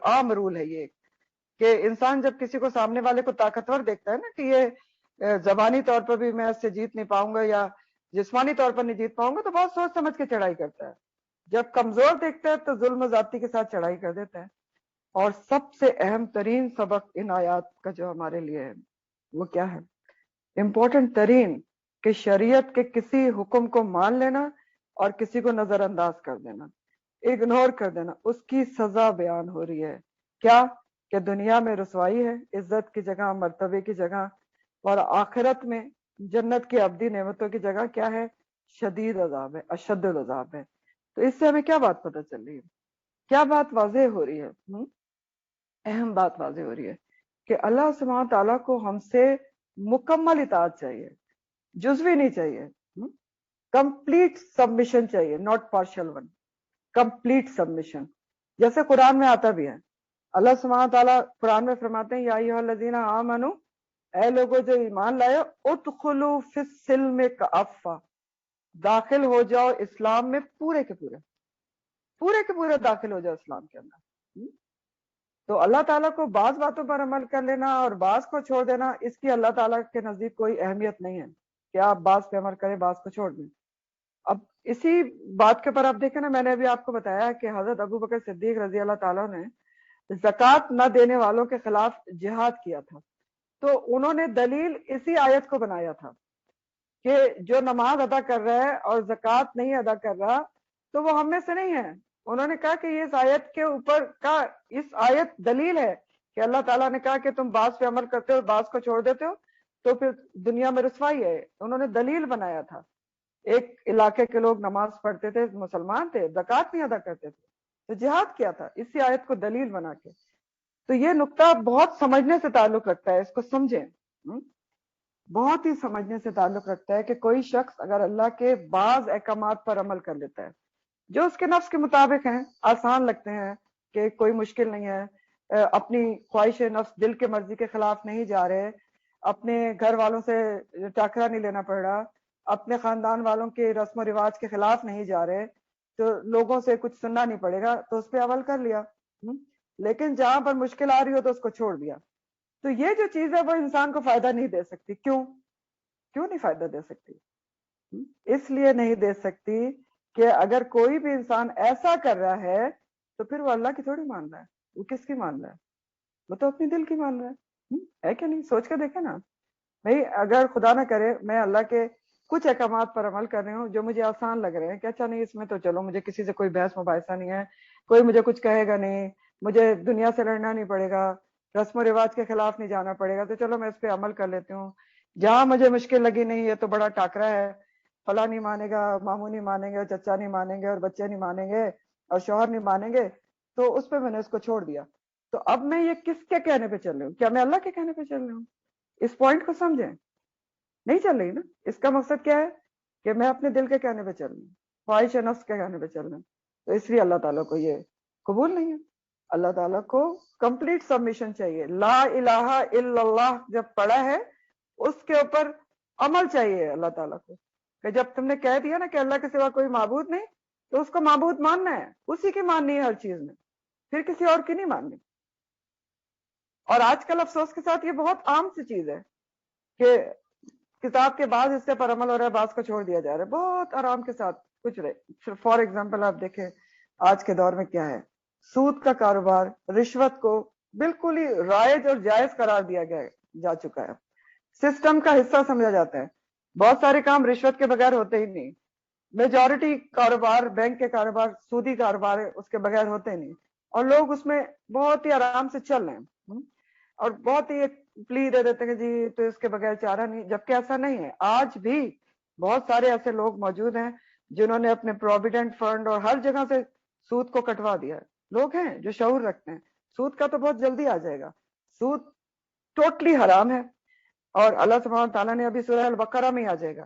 عام رول ہے یہ کہ انسان جب کسی کو سامنے والے کو طاقتور دیکھتا ہے نا کہ یہ زبانی طور پر بھی میں اس سے جیت نہیں پاؤں گا یا جسمانی طور پر نہیں جیت پاؤں گا، تو بہت سوچ سمجھ کے چڑھائی کرتا ہے۔ جب کمزور دیکھتا ہے تو ظلم و زیادتی کے ساتھ چڑھائی کر دیتا ہے۔ اور سب سے اہم ترین سبق ان آیات کا جو ہمارے لیے ہے وہ کیا ہے؟ امپورٹنٹ ترین، کہ شریعت کے کسی حکم کو مان لینا اور کسی کو نظر انداز کر دینا، اگنور کر دینا، اس کی سزا بیان ہو رہی ہے۔ کیا کہ دنیا میں رسوائی ہے، عزت کی جگہ مرتبے کی جگہ، اور آخرت میں جنت کی ابدی نعمتوں کی جگہ کیا ہے؟ شدید عذاب ہے، اشد العذاب ہے۔ تو اس سے ہمیں کیا بات پتہ چل رہی ہے؟ کیا بات واضح ہو رہی ہے؟ اہم بات واضح ہو رہی ہے کہ اللہ سبحانہ تعالیٰ کو ہم سے مکمل اطاعت چاہیے، جزوی نہیں چاہیے، کمپلیٹ سبمیشن چاہیے، not partial one, complete submission, جیسے قرآن میں آتا بھی ہے۔ اللہ سبحانہ تعالیٰ قرآن میں فرماتے ہیں یا ایھا الذین آمنوا اے لوگوں جو ایمان لائے، ادخلوا فی السلم کافہ، داخل ہو جاؤ اسلام میں پورے کے پورے داخل ہو جاؤ اسلام کے اندر۔ تو اللہ تعالیٰ کو بعض باتوں پر عمل کر لینا اور بعض کو چھوڑ دینا، اس کی اللہ تعالیٰ کے نزدیک کوئی اہمیت نہیں ہے کہ آپ بعض پہ عمل کریں بعض کو چھوڑ دیں۔ اب اسی بات کے پر آپ دیکھیں نا، میں نے ابھی آپ کو بتایا کہ حضرت ابو بکر صدیق رضی اللہ تعالیٰ نے زکوٰۃ نہ دینے والوں کے خلاف جہاد کیا تھا، تو انہوں نے دلیل اسی آیت کو بنایا تھا کہ جو نماز ادا کر رہا ہے اور زکوٰۃ نہیں ادا کر رہا تو وہ ہم میں سے نہیں ہے۔ انہوں نے کہا کہ یہ اس آیت کے اوپر کا اس آیت دلیل ہے کہ اللہ تعالیٰ نے کہا کہ تم بعض پہ عمل کرتے ہو بعض کو چھوڑ دیتے ہو تو پھر دنیا میں رسوائی ہے۔ انہوں نے دلیل بنایا تھا۔ ایک علاقے کے لوگ نماز پڑھتے تھے، مسلمان تھے، زکوٰۃ نہیں ادا کرتے تھے، تو جہاد کیا تھا اسی آیت کو دلیل بنا کے۔ تو یہ نقطہ بہت سمجھنے سے تعلق رکھتا ہے، اس کو سمجھیں، بہت ہی سمجھنے سے تعلق رکھتا ہے کہ کوئی شخص اگر اللہ کے بعض احکامات پر عمل کر لیتا ہے جو اس کے نفس کے مطابق ہیں، آسان لگتے ہیں، کہ کوئی مشکل نہیں ہے، اپنی خواہش نفس دل کے مرضی کے خلاف نہیں جا رہے، اپنے گھر والوں سے ٹاکرا نہیں لینا پڑ رہا، اپنے خاندان والوں کے رسم و رواج کے خلاف نہیں جا رہے، تو لوگوں سے کچھ سننا نہیں پڑے گا، تو اس پہ عمل کر لیا۔ لیکن جہاں پر مشکل آ رہی ہو تو اس کو چھوڑ دیا۔ تو یہ جو چیز ہے وہ انسان کو فائدہ نہیں دے سکتی۔ کیوں نہیں فائدہ دے سکتی؟ اس لیے نہیں دے سکتی کہ اگر کوئی بھی انسان ایسا کر رہا ہے تو پھر وہ اللہ کی تھوڑی مان رہا ہے، وہ کس کی مان رہا ہے؟ وہ تو اپنی دل کی مان رہا ہے کہ نہیں؟ سوچ کے دیکھیں نا بھائی، اگر خدا نہ کرے میں اللہ کے کچھ احکامات پر عمل کر رہی ہوں جو مجھے آسان لگ رہے ہیں کہ اچھا نہیں اس میں تو چلو مجھے کسی سے کوئی بحث مباحثہ نہیں ہے، کوئی مجھے کچھ کہے گا نہیں، مجھے دنیا سے لڑنا نہیں پڑے گا، رسم و رواج کے خلاف نہیں جانا پڑے گا، تو چلو میں اس پہ عمل کر لیتی ہوں۔ جہاں مجھے مشکل لگی نہیں یہ تو بڑا ٹاکرا ہے، فلاں نہیں مانے گا، ماموں نہیں مانیں گے، اور چچا نہیں مانیں گے، اور بچے نہیں مانیں گے، اور شوہر نہیں مانیں گے، تو اس پہ میں نے اس کو چھوڑ دیا۔ تو اب میں یہ کس کے کہنے پہ چل رہی ہوں؟ کیا میں اللہ کے کہنے پہ چل رہی ہوں؟ اس پوائنٹ کو سمجھیں، نہیں چل رہی نا۔ اس کا مقصد کیا ہے کہ میں اپنے دل کے کہنے پہ چل رہی ہوں، خواہش نفس کے کہنے پہ چل رہی ہوں، تو اس لیے اللہ تعالیٰ کو یہ قبول نہیں ہے۔ اللہ تعالیٰ کو کمپلیٹ سبمیشن چاہیے۔ لا الہ الا اللہ جب پڑھا ہے اس کے اوپر عمل چاہیے اللہ تعالیٰ کو، کہ جب تم نے کہہ دیا نا کہ اللہ کے سوا کوئی معبود نہیں تو اس کو معبود ماننا ہے، اسی کی ماننی ہے ہر چیز میں، پھر کسی اور کی نہیں ماننی۔ اور آج کل افسوس کے ساتھ یہ بہت عام سی چیز ہے کہ کتاب کے بعض حصے پر عمل ہو رہا ہے، بعض کو چھوڑ دیا جا رہا ہے، بہت آرام کے ساتھ کچھ رہے۔ فار ایگزامپل آپ دیکھیں آج کے دور میں کیا ہے، سود کا کاروبار، رشوت کو بالکل ہی رائج اور جائز قرار دیا گیا جا چکا ہے، سسٹم کا حصہ سمجھا جاتا ہے۔ بہت سارے کام رشوت کے بغیر ہوتے ہی نہیں، میجورٹی کاروبار، بینک کے کاروبار سودی کاروبار ہے، اس کے بغیر ہوتے ہی نہیں، اور لوگ اس میں بہت ہی آرام سے چل رہے ہیں، اور بہت ہی ایک پلی دے دیتے ہیں کہ جی تو اس کے بغیر چارہ نہیں، جبکہ ایسا نہیں ہے۔ آج بھی بہت سارے ایسے لوگ موجود ہیں جنہوں نے اپنے پروویڈنٹ فنڈ اور ہر جگہ سے سود کو کٹوا دیا ہے۔ لوگ ہیں جو شعور رکھتے ہیں، سود کا تو بہت جلدی آ جائے گا، سود ٹوٹلی حرام ہے، اور اللہ سبحانہ تعالیٰ نے ابھی سورہ البقرہ میں آ جائے گا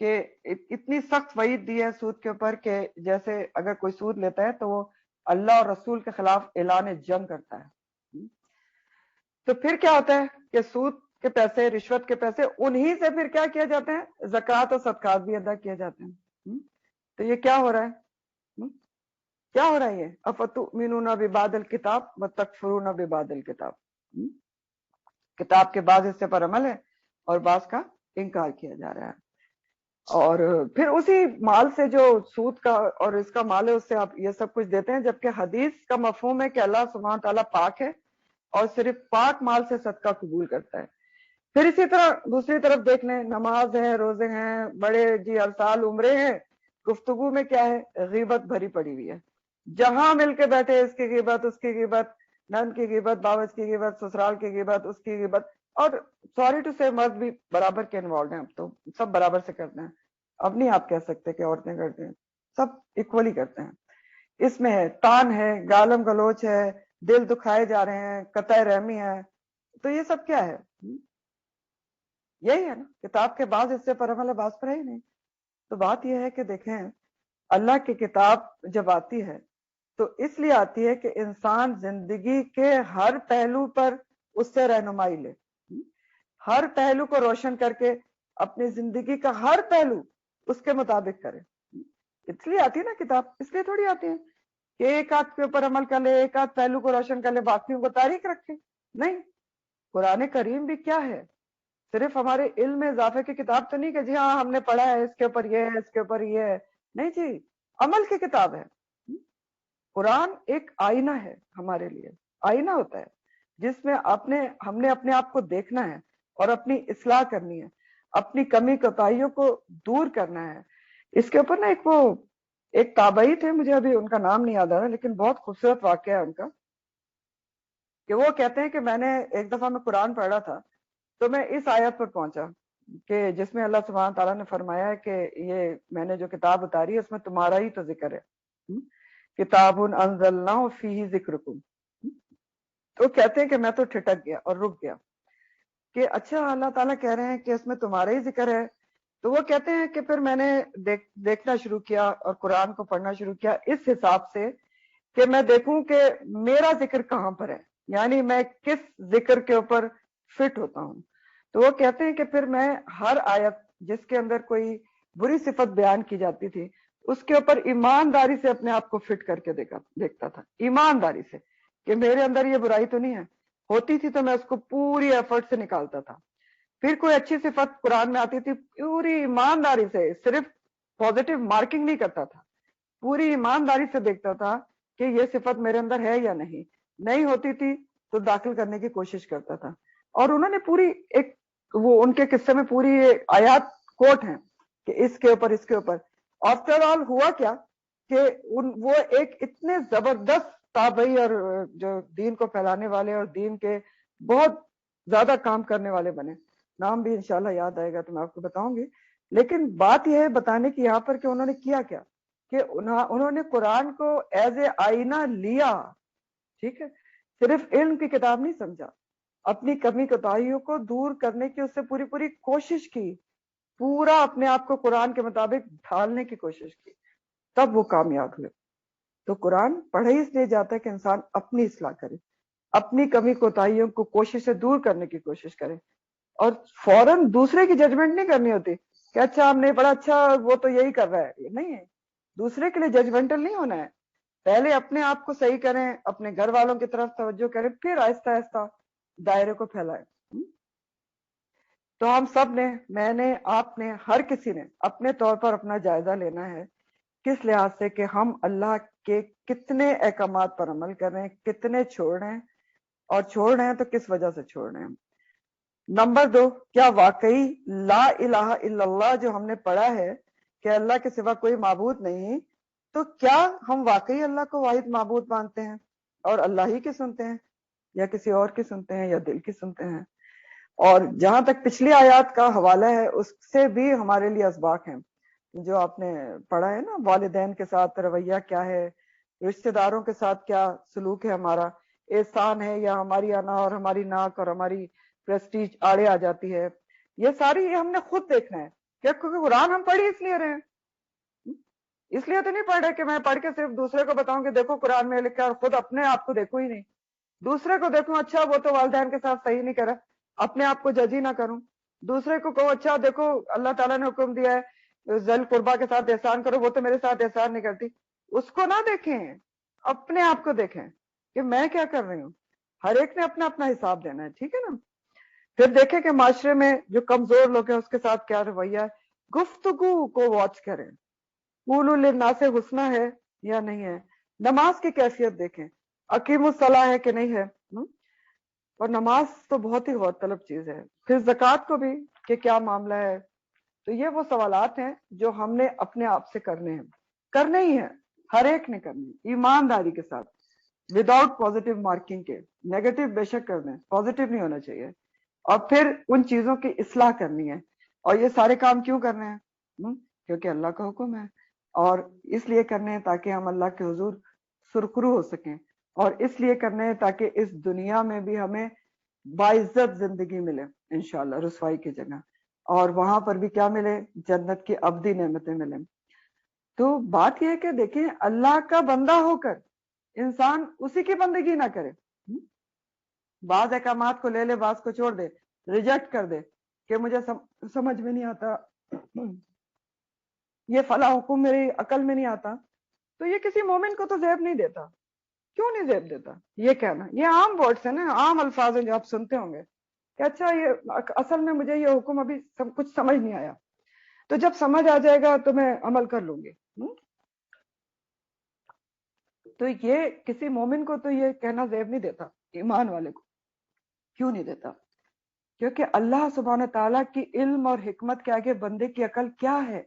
کہ اتنی سخت وعید دی ہے سود کے اوپر کہ جیسے اگر کوئی سود لیتا ہے تو وہ اللہ اور رسول کے خلاف اعلان جنگ کرتا ہے۔ تو پھر کیا ہوتا ہے کہ سود کے پیسے، رشوت کے پیسے، انہی سے پھر کیا کیا جاتے ہیں؟ زکوٰۃ اور صدقات بھی ادا کیے جاتے ہیں۔ تو یہ کیا ہو رہا ہے؟ کیا ہو رہا ہے یہ؟ افتؤمنون ببعض الکتاب وتکفرون ببعض الکتاب، کتاب کے بعض حصے پر عمل ہے اور بعض کا انکار کیا جا رہا ہے۔ اور پھر اسی مال سے جو سود کا اور اس کا مال ہے اس سے آپ یہ سب کچھ دیتے ہیں، جبکہ حدیث کا مفہوم ہے کہ اللہ سبحانہ تعالیٰ پاک ہے اور صرف پاک مال سے صدقہ قبول کرتا ہے۔ پھر اسی طرح دوسری طرف دیکھ لیں، نماز ہے، روزے ہیں، بڑے جی ہر سال عمرے ہیں، گفتگو میں کیا ہے؟ غیبت بھری پڑی ہوئی ہے، جہاں مل کے بیٹھے اس کی غیبت، اس کی غیبت، نند کی غیبت، باورچ کی غیبت، سسرال کی غیبت، اس کی غیبت، اور سوری ٹو سے مرد بھی برابر کے انوالوڈ ہیں، اب تو سب برابر سے کرتے ہیں، اب نہیں آپ کہہ سکتے کہ عورتیں کرتے ہیں، سب ایکولی کرتے ہیں۔ اس میں ہے تان ہے، گالم گلوچ ہے، دل دکھائے جا رہے ہیں، قطع رحمی ہے، تو یہ سب کیا ہے؟ یہی ہے نا، کتاب کے بعض حصے پر عمل ہے، بعض پر ہی نہیں۔ تو بات یہ ہے کہ دیکھیں اللہ کی کتاب جب آتی ہے تو اس لیے آتی ہے کہ انسان زندگی کے ہر پہلو پر اس سے رہنمائی لے، ہر پہلو کو روشن کر کے اپنی زندگی کا ہر پہلو اس کے مطابق کرے. اس لیے آتی ہے نا کتاب, اس لیے تھوڑی آتی ہے کہ ایک آدھ کے اوپر عمل کر لے, ایک آدھ پہلو کو روشن کر لے, باقیوں کو تاریخ رکھے. نہیں, قرآن کریم بھی کیا ہے, صرف ہمارے علم میں اضافے کی کتاب تو نہیں کہ جی ہاں ہم نے پڑھا ہے اس کے اوپر یہ ہے, اس کے اوپر یہ ہے. نہیں جی, عمل کی کتاب ہے. قرآن ایک آئینہ ہے ہمارے لیے, آئینہ ہوتا ہے جس میں ہم نے اپنے آپ کو دیکھنا ہے اور اپنی اصلاح کرنی ہے, اپنی کمی کوتاہیوں کو دور کرنا ہے. اس کے اوپر نا ایک تابعی تھے, مجھے ابھی ان کا نام نہیں یاد آ رہا, لیکن بہت خوبصورت واقعہ ہے ان کا, کہ وہ کہتے ہیں کہ میں نے ایک دفعہ میں قرآن پڑھ رہا تھا تو میں اس آیت پر پہنچا کہ جس میں اللہ سبحانہ تعالیٰ نے فرمایا ہے کہ یہ میں نے جو کتاب اتاری ہے اس میں تمہارا ہی تو ذکر ہے, کتاب انزلناہ فیہ ذکرکم. تو کہتے ہیں کہ میں تو ٹھٹک گیا اور رک گیا کہ اچھا اللہ تعالیٰ کہہ رہے ہیں کہ اس میں تمہارا ہی ذکر ہے. تو وہ کہتے ہیں کہ پھر میں نے دیکھنا شروع کیا اور قرآن کو پڑھنا شروع کیا اس حساب سے کہ میں دیکھوں کہ میرا ذکر کہاں پر ہے, یعنی میں کس ذکر کے اوپر فٹ ہوتا ہوں. تو وہ کہتے ہیں کہ پھر میں ہر آیت جس کے اندر کوئی بری صفت بیان کی جاتی تھی اس کے اوپر ایمانداری سے اپنے آپ کو فٹ کر کے دیکھتا تھا, ایمانداری سے کہ میرے اندر یہ برائی تو نہیں ہے, ہوتی تھی تو میں اس کو پوری ایفرٹ سے نکالتا تھا. پھر کوئی اچھی صفت قرآن میں آتی تھی, پوری ایمانداری سے, صرف پازیٹیو مارکنگ نہیں کرتا تھا, پوری ایمانداری سے دیکھتا تھا کہ یہ صفت میرے اندر ہے یا نہیں. نہیں ہوتی تھی تو داخل کرنے کی کوشش کرتا تھا. اور انہوں نے پوری ایک وہ ان کے قصے میں پوری آیات کوٹ ہیں کہ اس کے اوپر آفٹر آل ہوا کیا کہ وہ ایک اتنے زبردست تابعی اور جو دین کو پھیلانے والے اور دین کے بہت زیادہ کام کرنے والے بنے. نام بھی انشاءاللہ یاد آئے گا تو میں آپ کو بتاؤں گی, لیکن بات یہ ہے بتانے کی یہاں پر کہ انہوں نے کیا کیا کہ انہوں نے قرآن کو ایز اے آئینہ لیا, ٹھیک ہے, صرف علم کی کتاب نہیں سمجھا, اپنی کمی کوتاہیوں کو دور کرنے کی اس سے پوری کوشش کی, پورا اپنے آپ کو قرآن کے مطابق ڈھالنے کی کوشش کی, تب وہ کامیاب ہوئے. تو قرآن پڑھا ہی اس لیے جاتا ہے کہ انسان اپنی اصلاح کرے, اپنی کمی کوتاہیوں کو کوشش سے دور کرنے کی کوشش کرے, اور فوراً دوسرے کی ججمنٹ نہیں کرنی ہوتی کہ اچھا ہم نے پڑھا, اچھا وہ تو یہی کر رہا ہے. یہ نہیں ہے, دوسرے کے لیے ججمنٹل نہیں ہونا ہے, پہلے اپنے آپ کو صحیح کریں, اپنے گھر والوں کی طرف توجہ کریں, پھر آہستہ آہستہ دائرے کو پھیلائیں. تو ہم سب نے, میں نے, آپ نے, ہر کسی نے اپنے طور پر اپنا جائزہ لینا ہے, کس لحاظ سے کہ ہم اللہ کے کتنے احکامات پر عمل کر رہے ہیں, کتنے چھوڑ رہے ہیں, اور چھوڑ رہے ہیں تو کس وجہ سے چھوڑ رہے ہیں. نمبر 2, کیا واقعی لا الہ الا اللہ جو ہم نے پڑھا ہے کہ اللہ کے سوا کوئی معبود نہیں, تو کیا ہم واقعی اللہ کو واحد معبود مانتے ہیں اور اللہ ہی کی سنتے ہیں یا کسی اور کی سنتے ہیں یا دل کی سنتے ہیں. اور جہاں تک پچھلی آیات کا حوالہ ہے اس سے بھی ہمارے لیے اسباق ہیں جو آپ نے پڑھا ہے نا, والدین کے ساتھ رویہ کیا ہے, رشتہ داروں کے ساتھ کیا سلوک ہے ہمارا, احسان ہے یا ہماری انا اور ہماری ناک اور ہماری پریسٹیج آڑے آ جاتی ہے. یہ ساری ہم نے خود دیکھنا ہے, کیونکہ قرآن ہم پڑھ ہی اس لیے رہے ہیں, اس لیے تو نہیں پڑھ رہے کہ میں پڑھ کے صرف دوسرے کو بتاؤں کہ دیکھو قرآن میں لکھا, اور خود اپنے آپ کو دیکھو ہی نہیں, دوسرے کو دیکھوں اچھا وہ تو والدین کے ساتھ صحیح نہیں کرا, اپنے آپ کو جج ہی نہ کروں. دوسرے کو کہو اچھا دیکھو اللہ تعالیٰ نے حکم دیا ہے ذل قربا کے ساتھ احسان کرو, وہ تو میرے ساتھ احسان نہیں کرتی, اس کو نہ دیکھیں, اپنے آپ کو دیکھیں کہ میں کیا کر رہی ہوں. ہر ایک نے اپنا اپنا حساب دینا ہے, ٹھیک ہے نا. پھر دیکھیں کہ معاشرے میں جو کمزور لوگ ہیں اس کے ساتھ کیا رویہ ہے, گفتگو کو واچ کریں, قولوا للناس حسنا ہے یا نہیں ہے, نماز کی کیفیت دیکھیں, اقیم الصلاۃ ہے کہ نہیں ہے. اور نماز تو بہت ہی غور طلب چیز ہے. پھر زکوٰۃ کو بھی کہ کیا معاملہ ہے. تو یہ وہ سوالات ہیں جو ہم نے اپنے آپ سے کرنے ہیں, کرنے ہی ہیں, ہر ایک نے کرنے, ایمانداری کے ساتھ, وداؤٹ پازیٹیو مارکنگ کے. نیگیٹو بے شک کرنا ہے, پازیٹیو نہیں ہونا چاہیے. اور پھر ان چیزوں کی اصلاح کرنی ہے. اور یہ سارے کام کیوں کرنے ہیں, کیونکہ اللہ کا حکم ہے, اور اس لیے کرنے ہیں تاکہ ہم اللہ کے حضور سرخرو ہو سکیں, اور اس لیے کرنے ہیں تاکہ اس دنیا میں بھی ہمیں باعزت زندگی ملے انشاءاللہ, رسوائی کی جگہ, اور وہاں پر بھی کیا ملے, جنت کی ابدی نعمتیں ملیں. تو بات یہ ہے کہ دیکھیں اللہ کا بندہ ہو کر انسان اسی کی بندگی نہ کرے, بعض احکامات کو لے لے بعض کو چھوڑ دے, ریجیکٹ کر دے کہ مجھے سمجھ میں نہیں آتا، یہ فلاں حکم میری عقل میں نہیں آتا، تو یہ کسی مومن کو تو زیب نہیں دیتا. کیوں نہیں زیب دیتا؟ یہ کہنا، یہ عام ورڈز ہیں نا، عام الفاظ ہیں جو آپ سنتے ہوں گے کہ اچھا یہ اصل میں مجھے یہ حکم ابھی کچھ سمجھ نہیں آیا، تو جب سمجھ آ جائے گا تو میں عمل کر لوں گی. تو یہ کسی مومن کو تو یہ کہنا زیب نہیں دیتا، ایمان والے کو. کیوں نہیں دیتا؟ کیونکہ اللہ سبحانہ تعالیٰ کی علم اور حکمت کے آگے بندے کی عقل کیا ہے،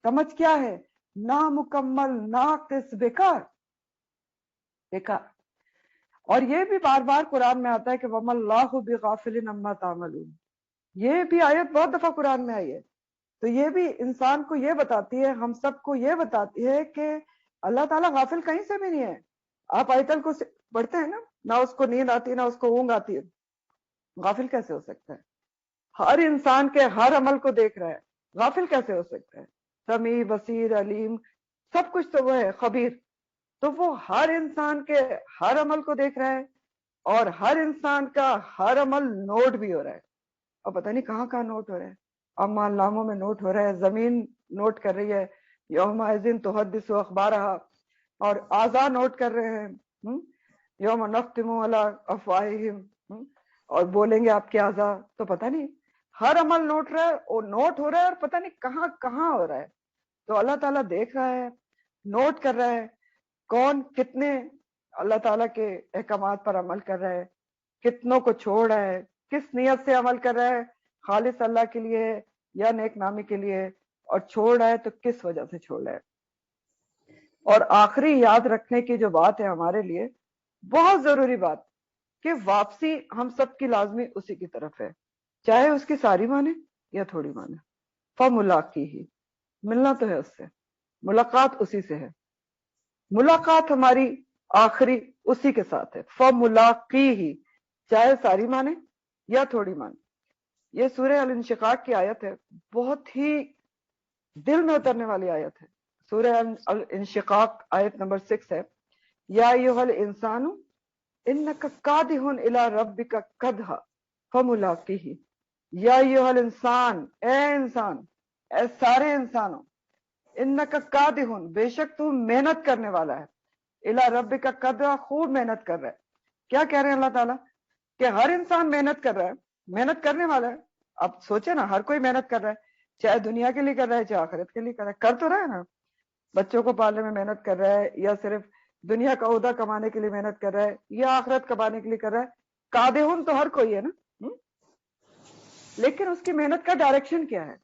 سمجھ کیا ہے؟ نامکمل، ناقص، بیکار، بیکار. اور یہ بھی بار بار قرآن میں آتا ہے کہ وَمَا اللَّهُ بِغَافِلٍ عَمَّا تَعْمَلُونَ. یہ بھی آیت بہت دفعہ قرآن میں آئی ہے. تو یہ بھی انسان کو یہ بتاتی ہے، ہم سب کو یہ بتاتی ہے کہ اللہ تعالیٰ غافل کہیں سے بھی نہیں ہے. آپ آیت الکرسی پڑھتے ہیں نا، نہ اس کو نیند آتی نہ اس کو اونگ آتی ہے، غافل کیسے ہو سکتا ہے؟ ہر انسان کے ہر عمل کو دیکھ رہا ہے، غافل کیسے ہو سکتا ہے؟ سمیع، بصیر، علیم، سب کچھ تو وہ ہے، خبیر. تو وہ ہر انسان کے ہر عمل کو دیکھ رہا ہے، اور ہر انسان کا ہر عمل نوٹ بھی ہو رہا ہے. اور پتہ نہیں کہاں کہاں نوٹ ہو رہا ہے. امان لاموں میں نوٹ ہو رہا ہے، زمین نوٹ کر رہی ہے، یومئذ تحدث اخبارہا، اور اعضاء نوٹ کر رہے ہیں، یوم نختم علی افواہہم، اور بولیں گے آپ کے اعضاء. تو پتہ نہیں ہر عمل نوٹ رہا ہے، اور نوٹ ہو رہا ہے، اور پتہ نہیں کہاں کہاں ہو رہا ہے. تو اللہ تعالیٰ دیکھ رہا ہے، نوٹ کر رہا ہے کون کتنے اللہ تعالیٰ کے احکامات پر عمل کر رہا ہے، کتنوں کو چھوڑ رہا ہے، کس نیت سے عمل کر رہا ہے، خالص اللہ کے لیے یا نیک نامی کے لیے، اور چھوڑ رہا ہے تو کس وجہ سے چھوڑ رہا ہے. اور آخری یاد رکھنے کی جو بات ہے ہمارے لیے، بہت ضروری بات، کہ واپسی ہم سب کی لازمی اسی کی طرف ہے، چاہے اس کی ساری مانے یا تھوڑی مانے. فملاقیہ، ملنا تو ہے اس سے، ملاقات اسی سے ہے، ملاقات ہماری آخری اسی کے ساتھ ہے. فملاقیہ، چاہے ساری مانے یا تھوڑی مانے. یہ سورہ الانشقاق کی آیت ہے، بہت ہی دل میں اترنے والی آیت ہے. سورہ الانشقاق آیت نمبر 6 ہے، یا ایھا الانسان انک کادح الی ربک کدحا فملاقیہ. یا ایھا الانسان، اے انسان، اے سارے انسانوں، انک کادح، بے شک تو محنت کرنے والا ہے، الی ربک کدحا، خوب محنت کر رہا ہے. کیا کہہ رہے ہیں اللہ تعالیٰ؟ کہ ہر انسان محنت کر رہا ہے، محنت کرنے والا ہے. اب سوچے نا، ہر کوئی محنت کر رہا ہے، چاہے دنیا کے لیے کر رہا ہے چاہے آخرت کے لیے کر رہا ہے. کر تو رہا ہے نا، بچوں کو پالنے میں محنت کر رہا ہے، یا صرف دنیا کا عہدہ کمانے کے لیے محنت کر رہا ہے، یا آخرت کمانے کے لیے کر رہا ہے. قادحون تو ہر کوئی ہے نا. لیکن اس کی محنت کا ڈائریکشن کیا ہے؟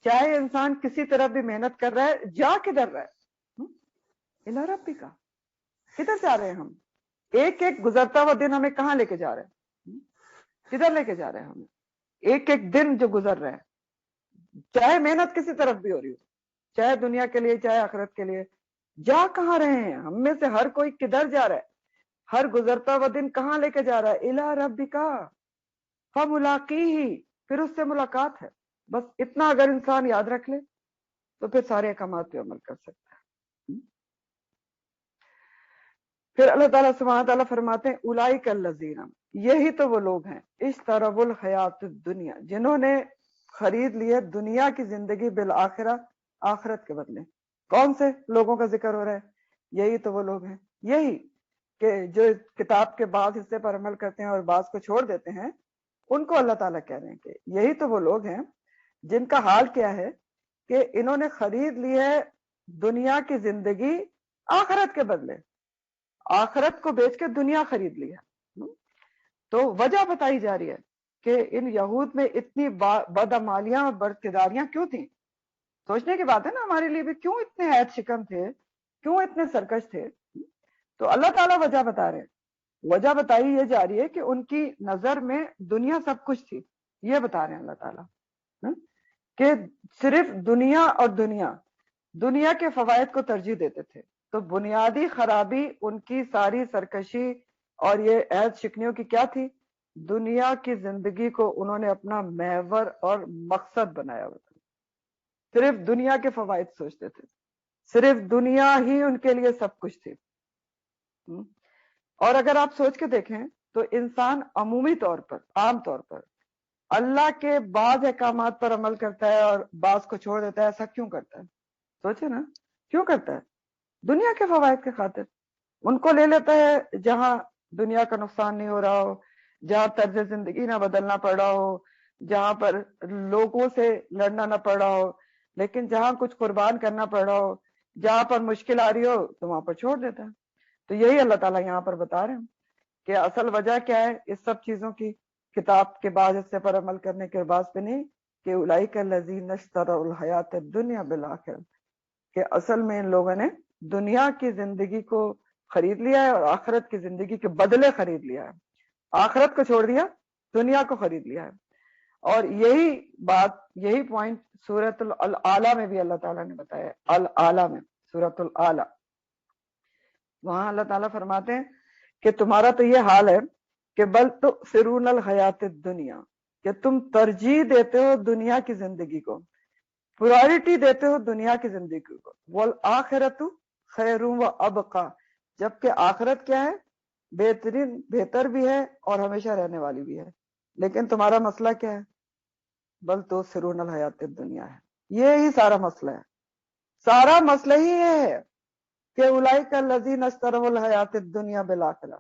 چاہے انسان کسی طرف بھی محنت کر رہا ہے، جا کدھر رہا ہے؟ الی ربک، کدھر جا رہے ہیں ہم؟ ایک ایک گزرتا ہوا دن ہمیں کہاں لے کے جا رہے ہیں؟ کدھر لے کے جا رہے ہیں ہمیں؟ ایک ایک دن جو گزر رہے ہیں، چاہے محنت کسی طرف بھی ہو رہی ہو، چاہے دنیا کے لیے چاہے آخرت کے لیے، جا کہاں رہے ہیں؟ ہم میں سے ہر کوئی کدھر جا رہا ہے؟ ہر گزرتا ہوا دن کہاں لے کے جا رہا ہے؟ الی ربک فملاقیہ، پھر اس سے ملاقات ہے. بس اتنا اگر انسان یاد رکھ لے تو پھر سارے احکامات پہ عمل کر سکتا ہے. پھر اللہ تعالیٰ سبحانہ تعالیٰ فرماتے ہیں اولئک الذین، یہی تو وہ لوگ ہیں، اشتروا الحیات الدنیا، جنہوں نے خرید لیے دنیا کی زندگی بالآخرہ، آخرت کے بدلے. کون سے لوگوں کا ذکر ہو رہا ہے؟ یہی تو وہ لوگ ہیں، یہی کہ جو کتاب کے بعض حصے پر عمل کرتے ہیں اور بعض کو چھوڑ دیتے ہیں. ان کو اللہ تعالیٰ کہہ رہے ہیں کہ یہی تو وہ لوگ ہیں جن کا حال کیا ہے کہ انہوں نے خرید لی ہے دنیا کی زندگی آخرت کے بدلے، آخرت کو بیچ کے دنیا خرید لی ہے. تو وجہ بتائی جا رہی ہے کہ ان یہود میں اتنی بدعمالیاں اور برکداریاں کیوں تھیں. سوچنے کی بات ہے نا ہمارے لیے بھی، کیوں اتنے عیب شکن تھے، کیوں اتنے سرکش تھے. تو اللہ تعالیٰ وجہ بتا رہے ہیں. وجہ بتائی یہ جا رہی ہے کہ ان کی نظر میں دنیا سب کچھ تھی. یہ بتا رہے ہیں اللہ تعالیٰ کہ صرف دنیا اور دنیا کے فوائد کو ترجیح دیتے تھے. تو بنیادی خرابی ان کی ساری سرکشی اور یہ عیب شکنیوں کی کیا تھی؟ دنیا کی زندگی کو انہوں نے اپنا محور اور مقصد بنایا ہوا تھا. صرف دنیا کے فوائد سوچتے تھے، صرف دنیا ہی ان کے لیے سب کچھ تھی. اور اگر آپ سوچ کے دیکھیں تو انسان عمومی طور پر، عام طور پر اللہ کے بعض احکامات پر عمل کرتا ہے اور بعض کو چھوڑ دیتا ہے، ایسا کیوں کرتا ہے؟ سوچے نا، کیوں کرتا ہے؟ دنیا کے فوائد کے خاطر ان کو لے لیتا ہے جہاں دنیا کا نقصان نہیں ہو رہا ہو، جہاں طرز زندگی نہ بدلنا پڑ رہا ہو، جہاں پر لوگوں سے لڑنا نہ پڑ رہا ہو، لیکن جہاں کچھ قربان کرنا پڑ رہا ہو، جہاں پر مشکل آ رہی ہو تو وہاں پر چھوڑ دیتا ہے۔ تو یہی اللہ تعالیٰ یہاں پر بتا رہے ہیں کہ اصل وجہ کیا ہے اس سب چیزوں کی، کتاب کے بعض حصے پر عمل کرنے کے بعض پہ نہیں، کہ اولئک الذین اشتروا الحیات الدنیا بالآخرہ، کہ اصل میں ان لوگوں نے دنیا کی زندگی کو خرید لیا ہے اور آخرت کی زندگی کے بدلے خرید لیا ہے، آخرت کو چھوڑ دیا، دنیا کو خرید لیا ہے۔ اور یہی بات، یہی پوائنٹ سورۃ الاعلیٰ میں بھی اللہ تعالیٰ نے بتایا، الاعلیٰ میں، سورۃ الاعلیٰ، وہاں اللہ تعالیٰ فرماتے ہیں کہ تمہارا تو یہ حال ہے کہ بل تؤثرون الحیات الدنیا، کہ تم ترجیح دیتے ہو دنیا کی زندگی کو، پرائرٹی دیتے ہو دنیا کی زندگی کو، والآخرت خیر و ابقا، جبکہ آخرت کیا ہے؟ بہترین، بہتر بھی ہے اور ہمیشہ رہنے والی بھی ہے۔ لیکن تمہارا مسئلہ کیا ہے؟ بل تؤثرون الحیات الدنیا ہے، یہی سارا مسئلہ ہے، سارا مسئلہ ہی یہ ہے کہ اولئک الذین اشتروا الحیات الدنیا بالآخرہ،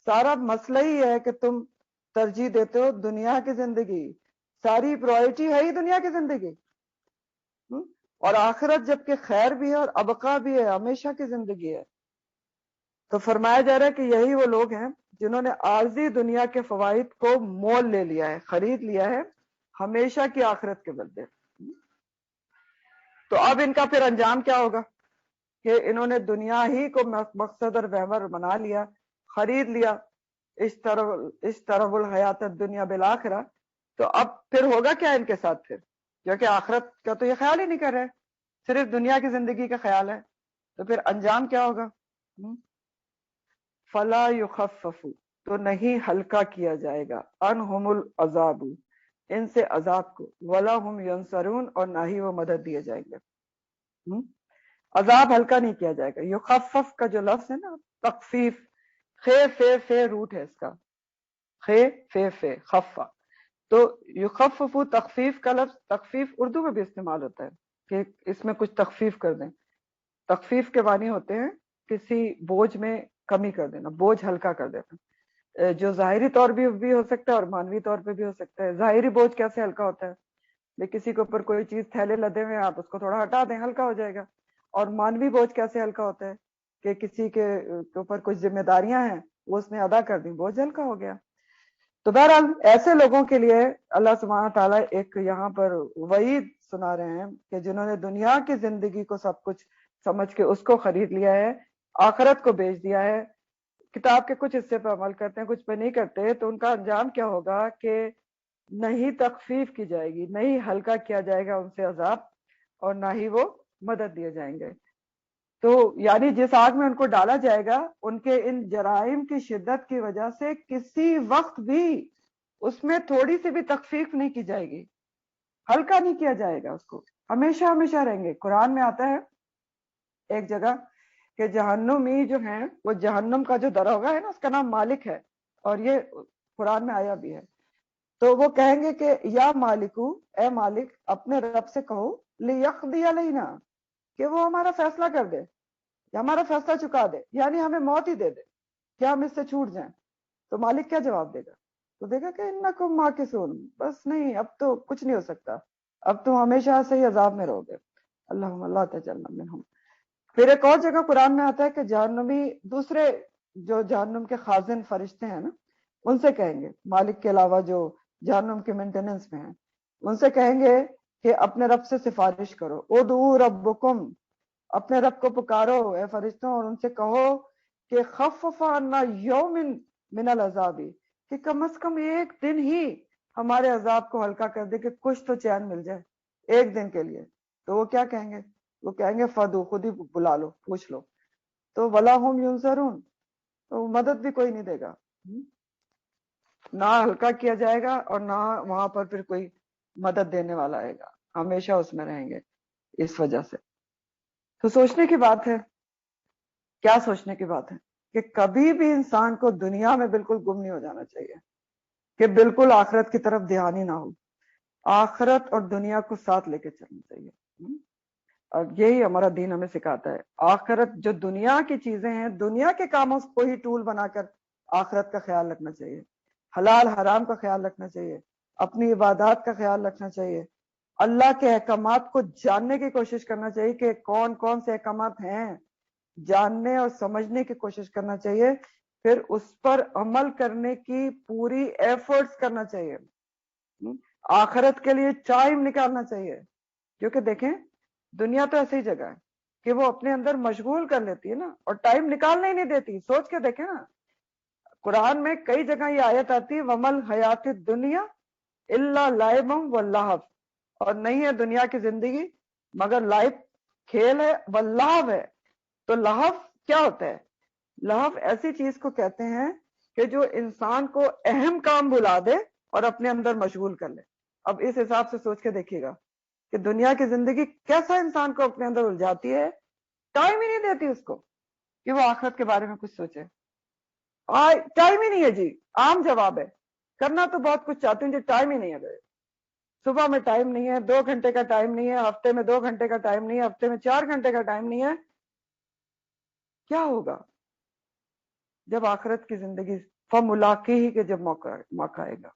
سارا مسئلہ ہی ہے کہ تم ترجیح دیتے ہو دنیا کی زندگی، ساری پرائرٹی ہے ہی دنیا کی زندگی، اور آخرت جبکہ خیر بھی ہے اور ابقا بھی ہے، ہمیشہ کی زندگی ہے۔ تو فرمایا جا رہا ہے کہ یہی وہ لوگ ہیں جنہوں نے عارضی دنیا کے فوائد کو مول لے لیا ہے، خرید لیا ہے ہمیشہ کی آخرت کے بدلے۔ تو اب ان کا پھر انجام کیا ہوگا کہ انہوں نے دنیا ہی کو مقصد اور محور بنا لیا، خرید لیا، اشتروا الحیات الدنیا بالآخرہ۔ تو اب پھر ہوگا کیا ان کے ساتھ؟ پھر جو کہ آخرت کا تو یہ خیال ہی نہیں کر رہے، صرف دنیا کی زندگی کا خیال ہے، تو پھر انجام کیا ہوگا؟ فلا یخفف، تو نہیں ہلکا کیا جائے گا، عنہم العذاب، ان سے عذاب کو، ولا ہم ینصرون، اور نہ ہی وہ مدد دیے جائیں گے۔ عذاب ہلکا نہیں کیا جائے گا۔ یخفف کا جو لفظ ہے نا، تخفیف، خے فے فے روٹ ہے اس کا، خے فے فے خفا، تو یخفف تخفیف کا لفظ، تخفیف اردو میں بھی استعمال ہوتا ہے کہ اس میں کچھ تخفیف کر دیں۔ تخفیف کے معنی ہوتے ہیں کسی بوجھ میں کمی کر دینا، بوجھ ہلکا کر دینا، جو ظاہری طور بھی ہو سکتا ہے اور مانوی طور پہ بھی ہو سکتا ہے۔ ظاہری بوجھ کیسے ہلکا ہوتا ہے؟ کسی کے اوپر کوئی چیز تھیلے لدے ہوئے، آپ اس کو تھوڑا ہٹا دیں، ہلکا ہو جائے گا۔ اور مانوی بوجھ کیسے ہلکا ہوتا ہے کہ کسی کے اوپر کچھ ذمہ داریاں ہیں، وہ اس نے ادا کر دی، بوجھ ہلکا ہو گیا۔ تو بہرحال ایسے لوگوں کے لیے اللہ سبحانہ تعالیٰ ایک یہاں پر وعید سنا رہے ہیں کہ جنہوں نے دنیا کی زندگی کو سب کچھ سمجھ کے اس کو خرید لیا ہے، آخرت کو بیچ دیا ہے، کتاب کے کچھ حصے پہ عمل کرتے ہیں، کچھ پہ نہیں کرتے، تو ان کا انجام کیا ہوگا کہ نہیں تخفیف کی جائے گی، نہیں ہلکا کیا جائے گا ان سے عذاب، اور نہ ہی وہ مدد دیے جائیں گے۔ تو یعنی جس آگ میں ان کو ڈالا جائے گا، ان کے ان جرائم کی شدت کی وجہ سے کسی وقت بھی اس میں تھوڑی سی بھی تخفیف نہیں کی جائے گی، ہلکا نہیں کیا جائے گا، اس کو ہمیشہ ہمیشہ رہیں گے۔ قرآن میں آتا ہے ایک جگہ کہ جہنمی جو ہیں، وہ جہنم کا جو دروگا ہے نا، اس کا نام مالک ہے، اور یہ قرآن میں آیا بھی ہے۔ تو وہ کہیں گے کہ یا مالکو، اے مالک، اپنے رب سے کہو، لیقضی علینا، کہ وہ ہمارا فیصلہ کر دے، یا ہمارا فیصلہ چکا دے، یعنی ہمیں موت ہی دے دے، کہ ہم اس سے چھوٹ جائیں۔ تو مالک کیا جواب دے گا؟ تو دیکھا کہ انکم ماکثون، بس نہیں، اب تو کچھ نہیں ہو سکتا، اب تم ہمیشہ سے ہی عذاب میں رہو گے، اللہم اللہ تجعلنا منہم۔ پھر ایک اور جگہ قرآن میں آتا ہے کہ جہنمی دوسرے جو جہنم کے خازن فرشتے ہیں نا، ان سے کہیں گے، مالک کے علاوہ جو جہنم کے مینٹیننس میں ہیں، ان سے کہیں گے کہ اپنے رب سے سفارش کرو، ادعوا ربکم، اپنے رب کو پکارو اے فرشتوں، اور ان سے کہو کہ خفف عنا یوم من العذاب، کہ کم از کم ایک دن ہی ہمارے عذاب کو ہلکا کر دے، کہ کچھ تو چین مل جائے ایک دن کے لیے۔ تو وہ کیا کہیں گے؟ وہ کہیں گے فدو، خود ہی بلا لو، پوچھ لو۔ تو ولا ہم ینصرون، تو مدد بھی کوئی نہیں دے گا، نہ ہلکا کیا جائے گا اور نہ وہاں پر پھر کوئی مدد دینے والا آئے گا، ہمیشہ اس میں رہیں گے اس وجہ سے۔ تو سوچنے کی بات ہے، کیا سوچنے کی بات ہے کہ کبھی بھی انسان کو دنیا میں بالکل گم نہیں ہو جانا چاہیے۔ کہ بالکل آخرت کی طرف دھیان ہی نہ ہو. آخرت اور دنیا کو ساتھ لے کے چلنا چاہیے. اور یہی ہمارا دین ہمیں سکھاتا ہے. آخرت جو دنیا کی چیزیں ہیں، دنیا کے کاموں کو ہی ٹول بنا کر آخرت کا خیال رکھنا چاہیے. حلال حرام کا خیال رکھنا چاہیے، اپنی عبادات کا خیال رکھنا چاہیے، اللہ کے احکامات کو جاننے کی کوشش کرنا چاہیے کہ کون کون سے احکامات ہیں، جاننے اور سمجھنے کی کوشش کرنا چاہیے، پھر اس پر عمل کرنے کی پوری ایفرٹس کرنا چاہیے. آخرت کے لیے ٹائم نکالنا چاہیے. کیونکہ دیکھیں دنیا تو ایسی جگہ ہے کہ وہ اپنے اندر مشغول کر لیتی ہے نا، اور ٹائم نکالنا ہی نہیں دیتی. سوچ کے دیکھیں نا، قرآن میں کئی جگہ یہ آیت آتی ہے وَمَلْ حَيَاتِ الدُّنْيَا إِلَّا لَعِبٌ وَاللَّهْوٌ، اور نہیں ہے دنیا کی زندگی مگر لائف، کھیل ہے، واللہو ہے. تو لہو کیا ہوتا ہے؟ لہو ایسی چیز کو کہتے ہیں کہ جو انسان کو اہم کام بلا دے اور اپنے اندر مشغول کر لے. اب اس حساب سے سوچ کے دیکھیے گا کہ دنیا کی زندگی کیسا انسان کو اپنے اندر الجھاتی ہے، ٹائم ہی نہیں دیتی اس کو کہ وہ آخرت کے بارے میں کچھ سوچے. ٹائم ہی نہیں ہے جی، عام جواب ہے. کرنا تو بہت کچھ چاہتے ہیں جو ٹائم ہی نہیں ہے. صبح میں ٹائم نہیں ہے، 2 گھنٹے کا ٹائم نہیں ہے، ہفتے میں 2 گھنٹے کا ٹائم نہیں ہے، ہفتے میں 4 گھنٹے کا ٹائم نہیں ہے. کیا ہوگا جب آخرت کی زندگی فملاقی ہی کے جب موقع آئے گا؟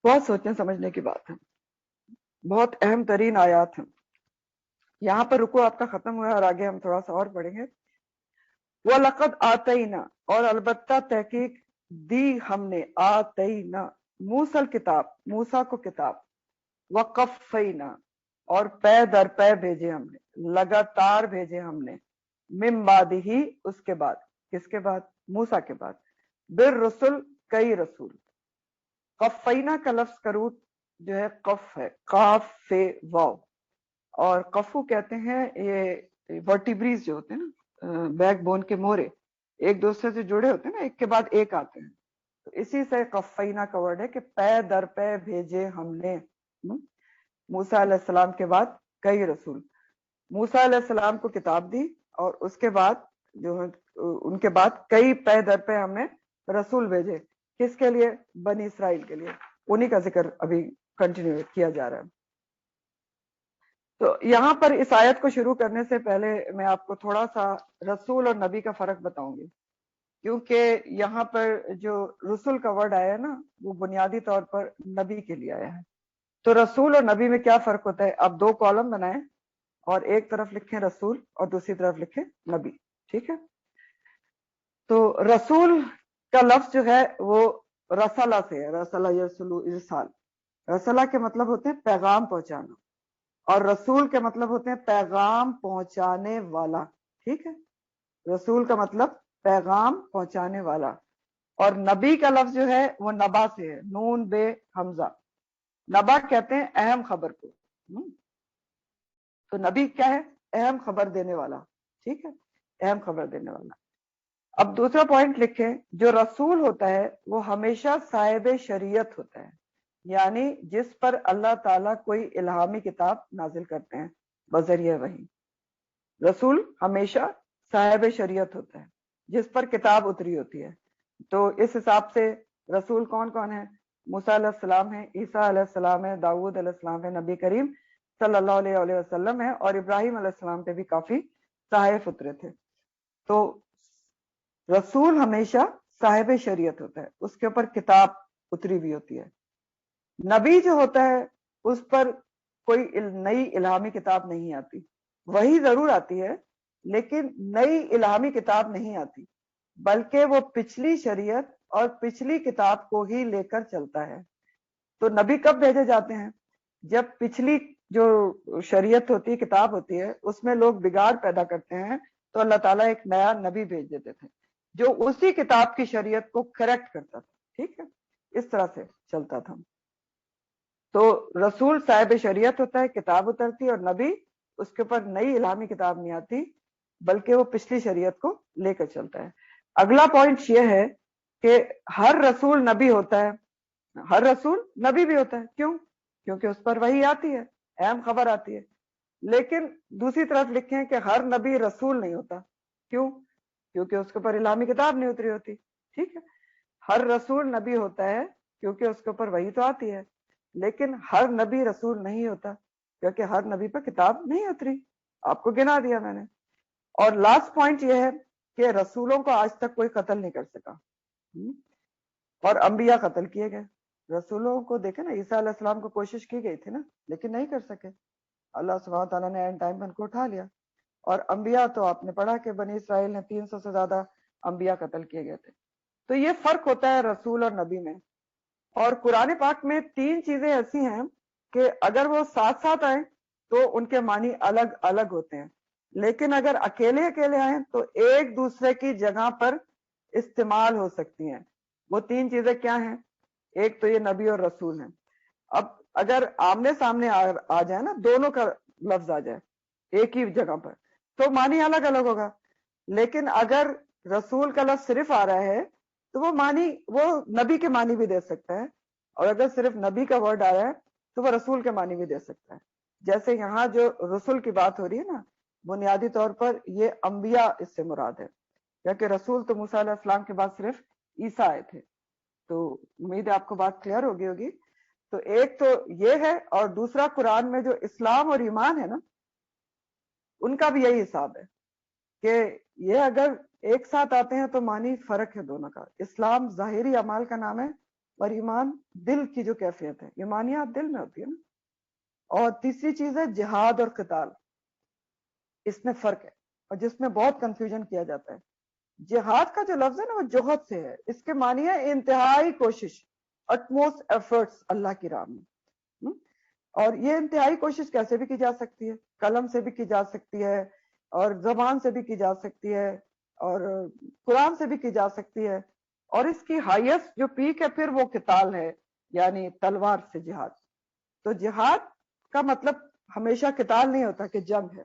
بہت سوچنے سمجھنے کی بات ہے، بہت اہم ترین آیات ہیں. یہاں پر رکو آپ کا ختم ہوا اور آگے ہم تھوڑا سا اور پڑھیں گے. وَلَقَدْ آتَيْنَا، اور البتہ تحقیق دی ہم نے، آتینا موسیٰ الکتاب، موسیٰ کو کتاب، وَقَفَّيْنَا، اور پے در پے بھیجے ہم نے، لگاتار بھیجے ہم نے، من بعد ہی، اس کے بعد. کس کے بعد؟ موسیٰ کے بعد. بالرسل، کئی رسول. قفینا کا لفظ کروٹ جو ہے قف ہے، قاف سے واو، اور قفو کہتے ہیں یہ ورٹیبریز جو ہوتے ہیں نا، بیک بون کے مورے ایک دوسرے سے جڑے ہوتے ہیں نا، ایک کے بعد ایک آتے ہیں. تو اسی سے قفینا کا ورڈ ہے کہ پے در پے بھیجے ہم نے موسیٰ علیہ السلام کے بعد کئی رسول. موسیٰ علیہ السلام کو کتاب دی اور اس کے بعد جو ان کے بعد کئی پے در پے ہم نے رسول بھیجے. کس کے لیے؟ بنی اسرائیل کے لیے. انہی کا ذکر ابھی کنٹینیو کیا جا رہا ہے. تو یہاں پر اس آیت کو شروع کرنے سے پہلے میں آپ کو تھوڑا سا رسول اور نبی کا فرق بتاؤں گی، کیونکہ یہاں پر جو رسول کا ورڈ آیا ہے نا، وہ بنیادی طور پر نبی کے لیے آیا ہے. تو رسول اور نبی میں کیا فرق ہوتا ہے؟ آپ 2 کالم بنائیں اور ایک طرف لکھیں رسول اور دوسری طرف لکھیں نبی. ٹھیک ہے؟ تو رسول کا لفظ جو ہے وہ رسالہ سے ہے، رسالہ یرسلو ارسال. رسالہ کے مطلب ہوتے ہیں پیغام پہنچانا، اور رسول کے مطلب ہوتے ہیں پیغام پہنچانے والا. ٹھیک ہے؟ رسول کا مطلب پیغام پہنچانے والا. اور نبی کا لفظ جو ہے وہ نبا سے ہے، نون بے حمزہ. نبا کہتے ہیں اہم خبر کو. تو نبی کیا ہے؟ اہم خبر دینے والا. ٹھیک ہے؟ اہم خبر دینے والا. اب دوسرا پوائنٹ لکھیں، جو رسول ہوتا ہے وہ ہمیشہ صاحب شریعت ہوتا ہے، یعنی جس پر اللہ تعالیٰ کوئی الہامی کتاب نازل کرتے ہیں بذریعہ وحی. رسول ہمیشہ صاحب شریعت ہوتا ہے جس پر کتاب اتری ہوتی ہے. تو اس حساب سے رسول کون کون ہے؟ موسیٰ علیہ السلام ہے، عیسیٰ علیہ السلام ہے، داؤد علیہ السلام ہے، نبی کریم صلی اللہ علیہ وسلم ہے، اور ابراہیم علیہ السلام پہ بھی کافی صحائف اترے تھے. تو رسول ہمیشہ صاحب شریعت ہوتا ہے، اس کے اوپر کتاب اتری ہوئی ہوتی ہے. نبی جو ہوتا ہے اس پر کوئی نئی الہامی کتاب نہیں آتی، وہی ضرور آتی ہے لیکن نئی الہامی کتاب نہیں آتی، بلکہ وہ پچھلی شریعت اور پچھلی کتاب کو ہی لے کر چلتا ہے. تو نبی کب بھیجے جاتے ہیں؟ جب پچھلی جو شریعت ہوتی ہے، کتاب ہوتی ہے، اس میں لوگ بگاڑ پیدا کرتے ہیں تو اللہ تعالیٰ ایک نیا نبی بھیج دیتے تھے جو اسی کتاب کی شریعت کو کریکٹ کرتا تھا. ٹھیک ہے؟ اس طرح سے چلتا تھا. تو رسول صاحب شریعت ہوتا ہے، کتاب اترتی ہے، اور نبی اس کے اوپر نئی الہامی کتاب نہیں آتی بلکہ وہ پچھلی شریعت کو لے کر چلتا ہے. اگلا پوائنٹ یہ ہے کہ ہر رسول نبی ہوتا ہے، ہر رسول نبی بھی ہوتا ہے. کیوں؟ کیونکہ اس پر وحی آتی ہے، اہم خبر آتی ہے. لیکن دوسری طرف لکھیں کہ ہر نبی رسول نہیں ہوتا. کیوں؟ کیونکہ اس کے اوپر الہامی کتاب نہیں اتری ہوتی. ٹھیک ہے, ہر رسول نبی ہوتا ہے کیونکہ اس کے اوپر وحی تو آتی ہے, لیکن ہر نبی رسول نہیں ہوتا کیونکہ ہر نبی پر کتاب نہیں اتری. آپ کو گنا دیا میں نے. اور لاسٹ پوائنٹ یہ ہے کہ رسولوں کو آج تک کوئی قتل نہیں کر سکا, اور انبیاء قتل کیے گئے. رسولوں کو دیکھیں نا, عیسیٰ علیہ السلام کو کوشش کی گئی تھی نا, لیکن نہیں کر سکے. اللہ سبحانہ تعالیٰ نے اینڈ ٹائم میں ان کو اٹھا لیا. اور انبیاء تو آپ نے پڑھا کہ بنی اسرائیل نے 300 سے زیادہ انبیاء قتل کیے گئے تھے. تو یہ فرق ہوتا ہے رسول اور نبی میں. اور قرآن پاک میں 3 چیزیں ایسی ہیں کہ اگر وہ ساتھ ساتھ آئیں تو ان کے معنی الگ الگ ہوتے ہیں, لیکن اگر اکیلے اکیلے آئیں تو ایک دوسرے کی جگہ پر استعمال ہو سکتی ہیں. وہ 3 چیزیں کیا ہیں؟ ایک تو یہ نبی اور رسول ہیں. اب اگر آمنے سامنے آ جائے نا, دونوں کا لفظ آ جائے ایک ہی جگہ پر, تو معنی الگ الگ ہوگا. لیکن اگر رسول کا لفظ صرف آ رہا ہے تو وہ معنی وہ نبی کے معنی بھی دے سکتا ہے, اور اگر صرف نبی کا ورڈ آ رہا ہے تو وہ رسول کے معنی بھی دے سکتا ہے. جیسے یہاں جو رسول کی بات ہو رہی ہے نا, بنیادی طور پر یہ انبیاء اس سے مراد ہے, کیونکہ رسول تو موسیٰ علیہ السلام کے بعد صرف عیسیٰ آئے تھے. تو امید ہے آپ کو بات کلیئر ہوگی. تو ایک تو یہ ہے, اور دوسرا قرآن میں جو اسلام اور ایمان ہے نا, ان کا بھی یہی حساب ہے کہ یہ اگر ایک ساتھ آتے ہیں تو معنی فرق ہے دونوں کا. اسلام ظاہری اعمال کا نام ہے, اور ایمان دل کی جو کیفیت ہے, ایمانیات دل میں ہوتی ہے نا. اور تیسری چیز ہے جہاد اور قتال. اس میں فرق ہے, اور جس میں بہت کنفیوژن کیا جاتا ہے. جہاد کا جو لفظ ہے نا, وہ جوہد سے ہے. اس کے معنی ہے انتہائی کوشش, utmost efforts اللہ کی راہ میں. اور یہ انتہائی کوشش کیسے بھی کی جا سکتی ہے, قلم سے بھی کی جا سکتی ہے, اور زبان سے بھی کی جا سکتی ہے, اور قرآن سے بھی کی جا سکتی ہے. اور اس کی ہائیسٹ جو پیک ہے پھر وہ قتال ہے, یعنی تلوار سے جہاد. تو جہاد کا مطلب ہمیشہ قتال نہیں ہوتا کہ جنگ ہے.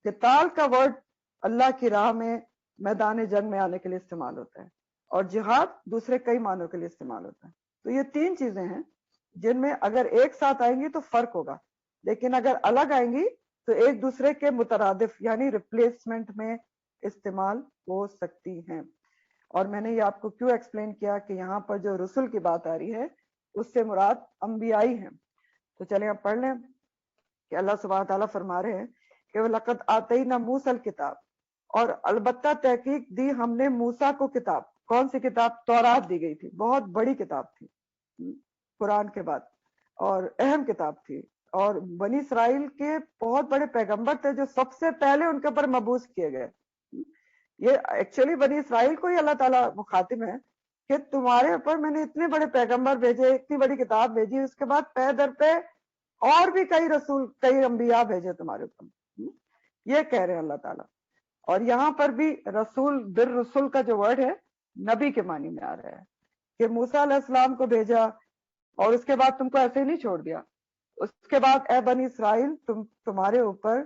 قتال کا ورڈ اللہ کی راہ میں میدان جنگ میں آنے کے لیے استعمال ہوتا ہے, اور جہاد دوسرے کئی معنوں کے لیے استعمال ہوتا ہے. تو یہ 3 چیزیں ہیں جن میں اگر ایک ساتھ آئیں گی تو فرق ہوگا, لیکن اگر الگ آئیں گی تو ایک دوسرے کے مترادف یعنی ریپلیسمنٹ میں استعمال ہو سکتی ہیں. اور میں نے یہ آپ کو کیوں ایکسپلین کیا کہ یہاں پر جو رسول کی بات آ رہی ہے اس سے مراد انبیائی ہیں. تو چلیں اب پڑھ لیں کہ اللہ سبحانہ تعالیٰ فرما رہے ہیں کہ وَلَقَدْ آتَيْنَا مُوسَى الْكِتَابَ, اور البتہ تحقیق دی ہم نے موسیٰ کو کتاب. کون سی کتاب؟ تورات دی گئی تھی, بہت بڑی کتاب تھی قرآن کے بعد, اور اہم کتاب تھی. اور بنی اسرائیل کے بہت بڑے پیغمبر تھے جو سب سے پہلے ان کے اوپر مبعوث کیے گئے. یہ ایکچولی بنی اسرائیل کو ہی اللہ تعالیٰ مخاطب ہے کہ تمہارے اوپر میں نے اتنے بڑے پیغمبر بھیجے, اتنی بڑی کتاب بھیجی, اس کے بعد پے در پہ اور بھی کئی رسول کئی انبیاء بھیجے تمہارے اوپر. یہ کہہ رہے ہیں اللہ تعالیٰ. اور یہاں پر بھی رسول در رسول کا جو ورڈ ہے نبی کے معنی میں آ رہا ہے کہ موسیٰ علیہ السلام کو بھیجا, اور اس کے بعد تم کو ایسے ہی نہیں چھوڑ دیا. اس کے بعد اے بنی اسرائیل تمہارے اوپر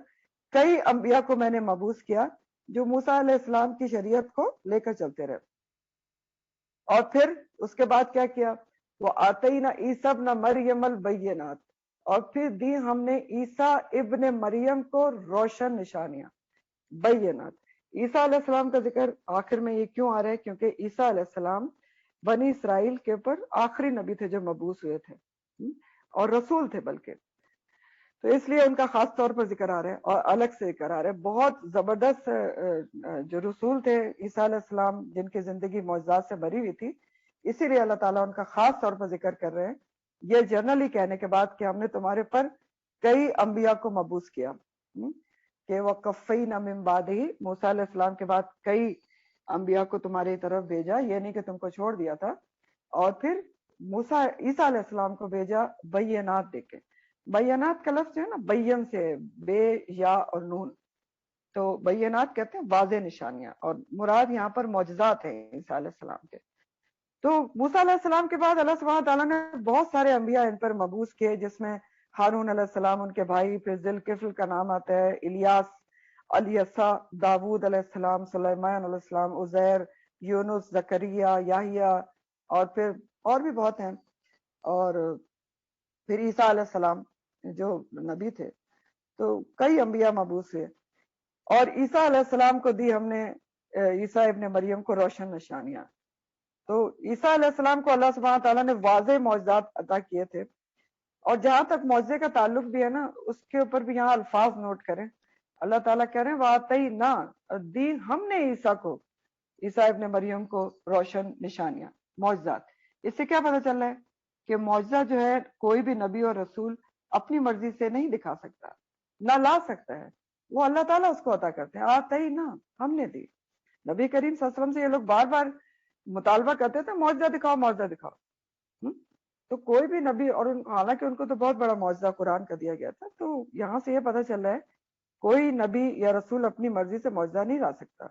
کئی انبیاء کو میں نے مبعوث کیا جو موسیٰ علیہ السلام کی شریعت کو لے کر چلتے رہے. اور پھر اس کے بعد کیا کیا؟ وہ آتینا عیسیٰ ابن مریم البینات, اور پھر دی ہم نے عیسیٰ ابن مریم کو روشن نشانیاں, بینات. عیسیٰ علیہ السلام کا ذکر آخر میں یہ کیوں آ رہا ہے؟ کیونکہ عیسیٰ علیہ السلام بنی اسرائیل کے اوپر آخری نبی تھے جو مبعوث ہوئے تھے, اور رسول تھے بلکہ. تو اس لیے ان کا خاص طور پر ذکر آ رہا ہے اور الگ سے ذکر آ رہا ہے. بہت زبردست جو رسول تھے عیسیٰ علیہ السلام, جن کی زندگی معجزات سے بھری ہوئی تھی, اسی لیے اللہ تعالیٰ ان کا خاص طور پر ذکر کر رہے ہیں. یہ جنرلی کہنے کے بعد کہ ہم نے تمہارے پر کئی انبیاء کو مبعوث کیا, کہ وَقَفَّيْنَا مِن بَعْدِهِ, موسیٰ علیہ السلام کے بعد کئی انبیاء کو تمہاری طرف بھیجا, یہ نہیں کہ تم کو چھوڑ دیا تھا. اور پھر عیسیٰ علیہ السلام کو بھیجا بینات دے کے. بینات کا لفظ جو ہے نا, بین سے, بے یا اور نون, تو بینات کہتے ہیں واضح نشانیاں, اور مراد یہاں پر معجزات ہیں عیسیٰ علیہ السلام کے. تو موسیٰ علیہ السلام کے بعد اللہ سبحانہ تعالیٰ نے بہت سارے انبیاء ان پر مبعوث کیے, جس میں ہارون علیہ السلام ان کے بھائی, پھر ذوالکفل کا نام آتا ہے, الیاس, الیسا, داود علیہ السلام, سلیمان علیہ السلام, عزیر, یونس, زکریا, یحییٰ, اور پھر اور بھی بہت ہیں. اور پھر عیسیٰ علیہ السلام جو نبی تھے, تو کئی انبیاء مبعوث ہوئے. اور عیسیٰ علیہ السلام کو دی ہم نے عیسیٰ ابن مریم کو روشن نشانیاں. تو عیسیٰ علیہ السلام کو اللہ سبحانہ تعالیٰ نے واضح معجزات عطا کیے تھے. اور جہاں تک معجزے کا تعلق بھی ہے نا، اس کے اوپر بھی یہاں الفاظ نوٹ کریں. اللہ تعالیٰ کہہ رہے ہیں وَآتَيْنَا دی ہم نے عیسیٰ کو، عیسیٰ ابن مریم کو روشن نشانیاں، معجزات. اس سے کیا پتہ چل رہا ہے کہ معجزہ جو ہے کوئی بھی نبی اور رسول اپنی مرضی سے نہیں دکھا سکتا، نہ لا سکتا ہے، وہ اللہ تعالیٰ اس کو عطا کرتے ہیں. آتَيْنَا ہم نے دی. نبی کریم صلی اللہ علیہ وسلم سے یہ لوگ بار بار مطالبہ کرتے تھے معجزہ دکھاؤ معجزہ دکھاؤ. تو کوئی بھی نبی، اور حالانکہ ان کو تو بہت بڑا معجزہ قرآن کا دیا گیا تھا، تو یہاں سے یہ پتہ چل رہا ہے کوئی نبی یا رسول اپنی مرضی سے معجزہ نہیں لا سکتا.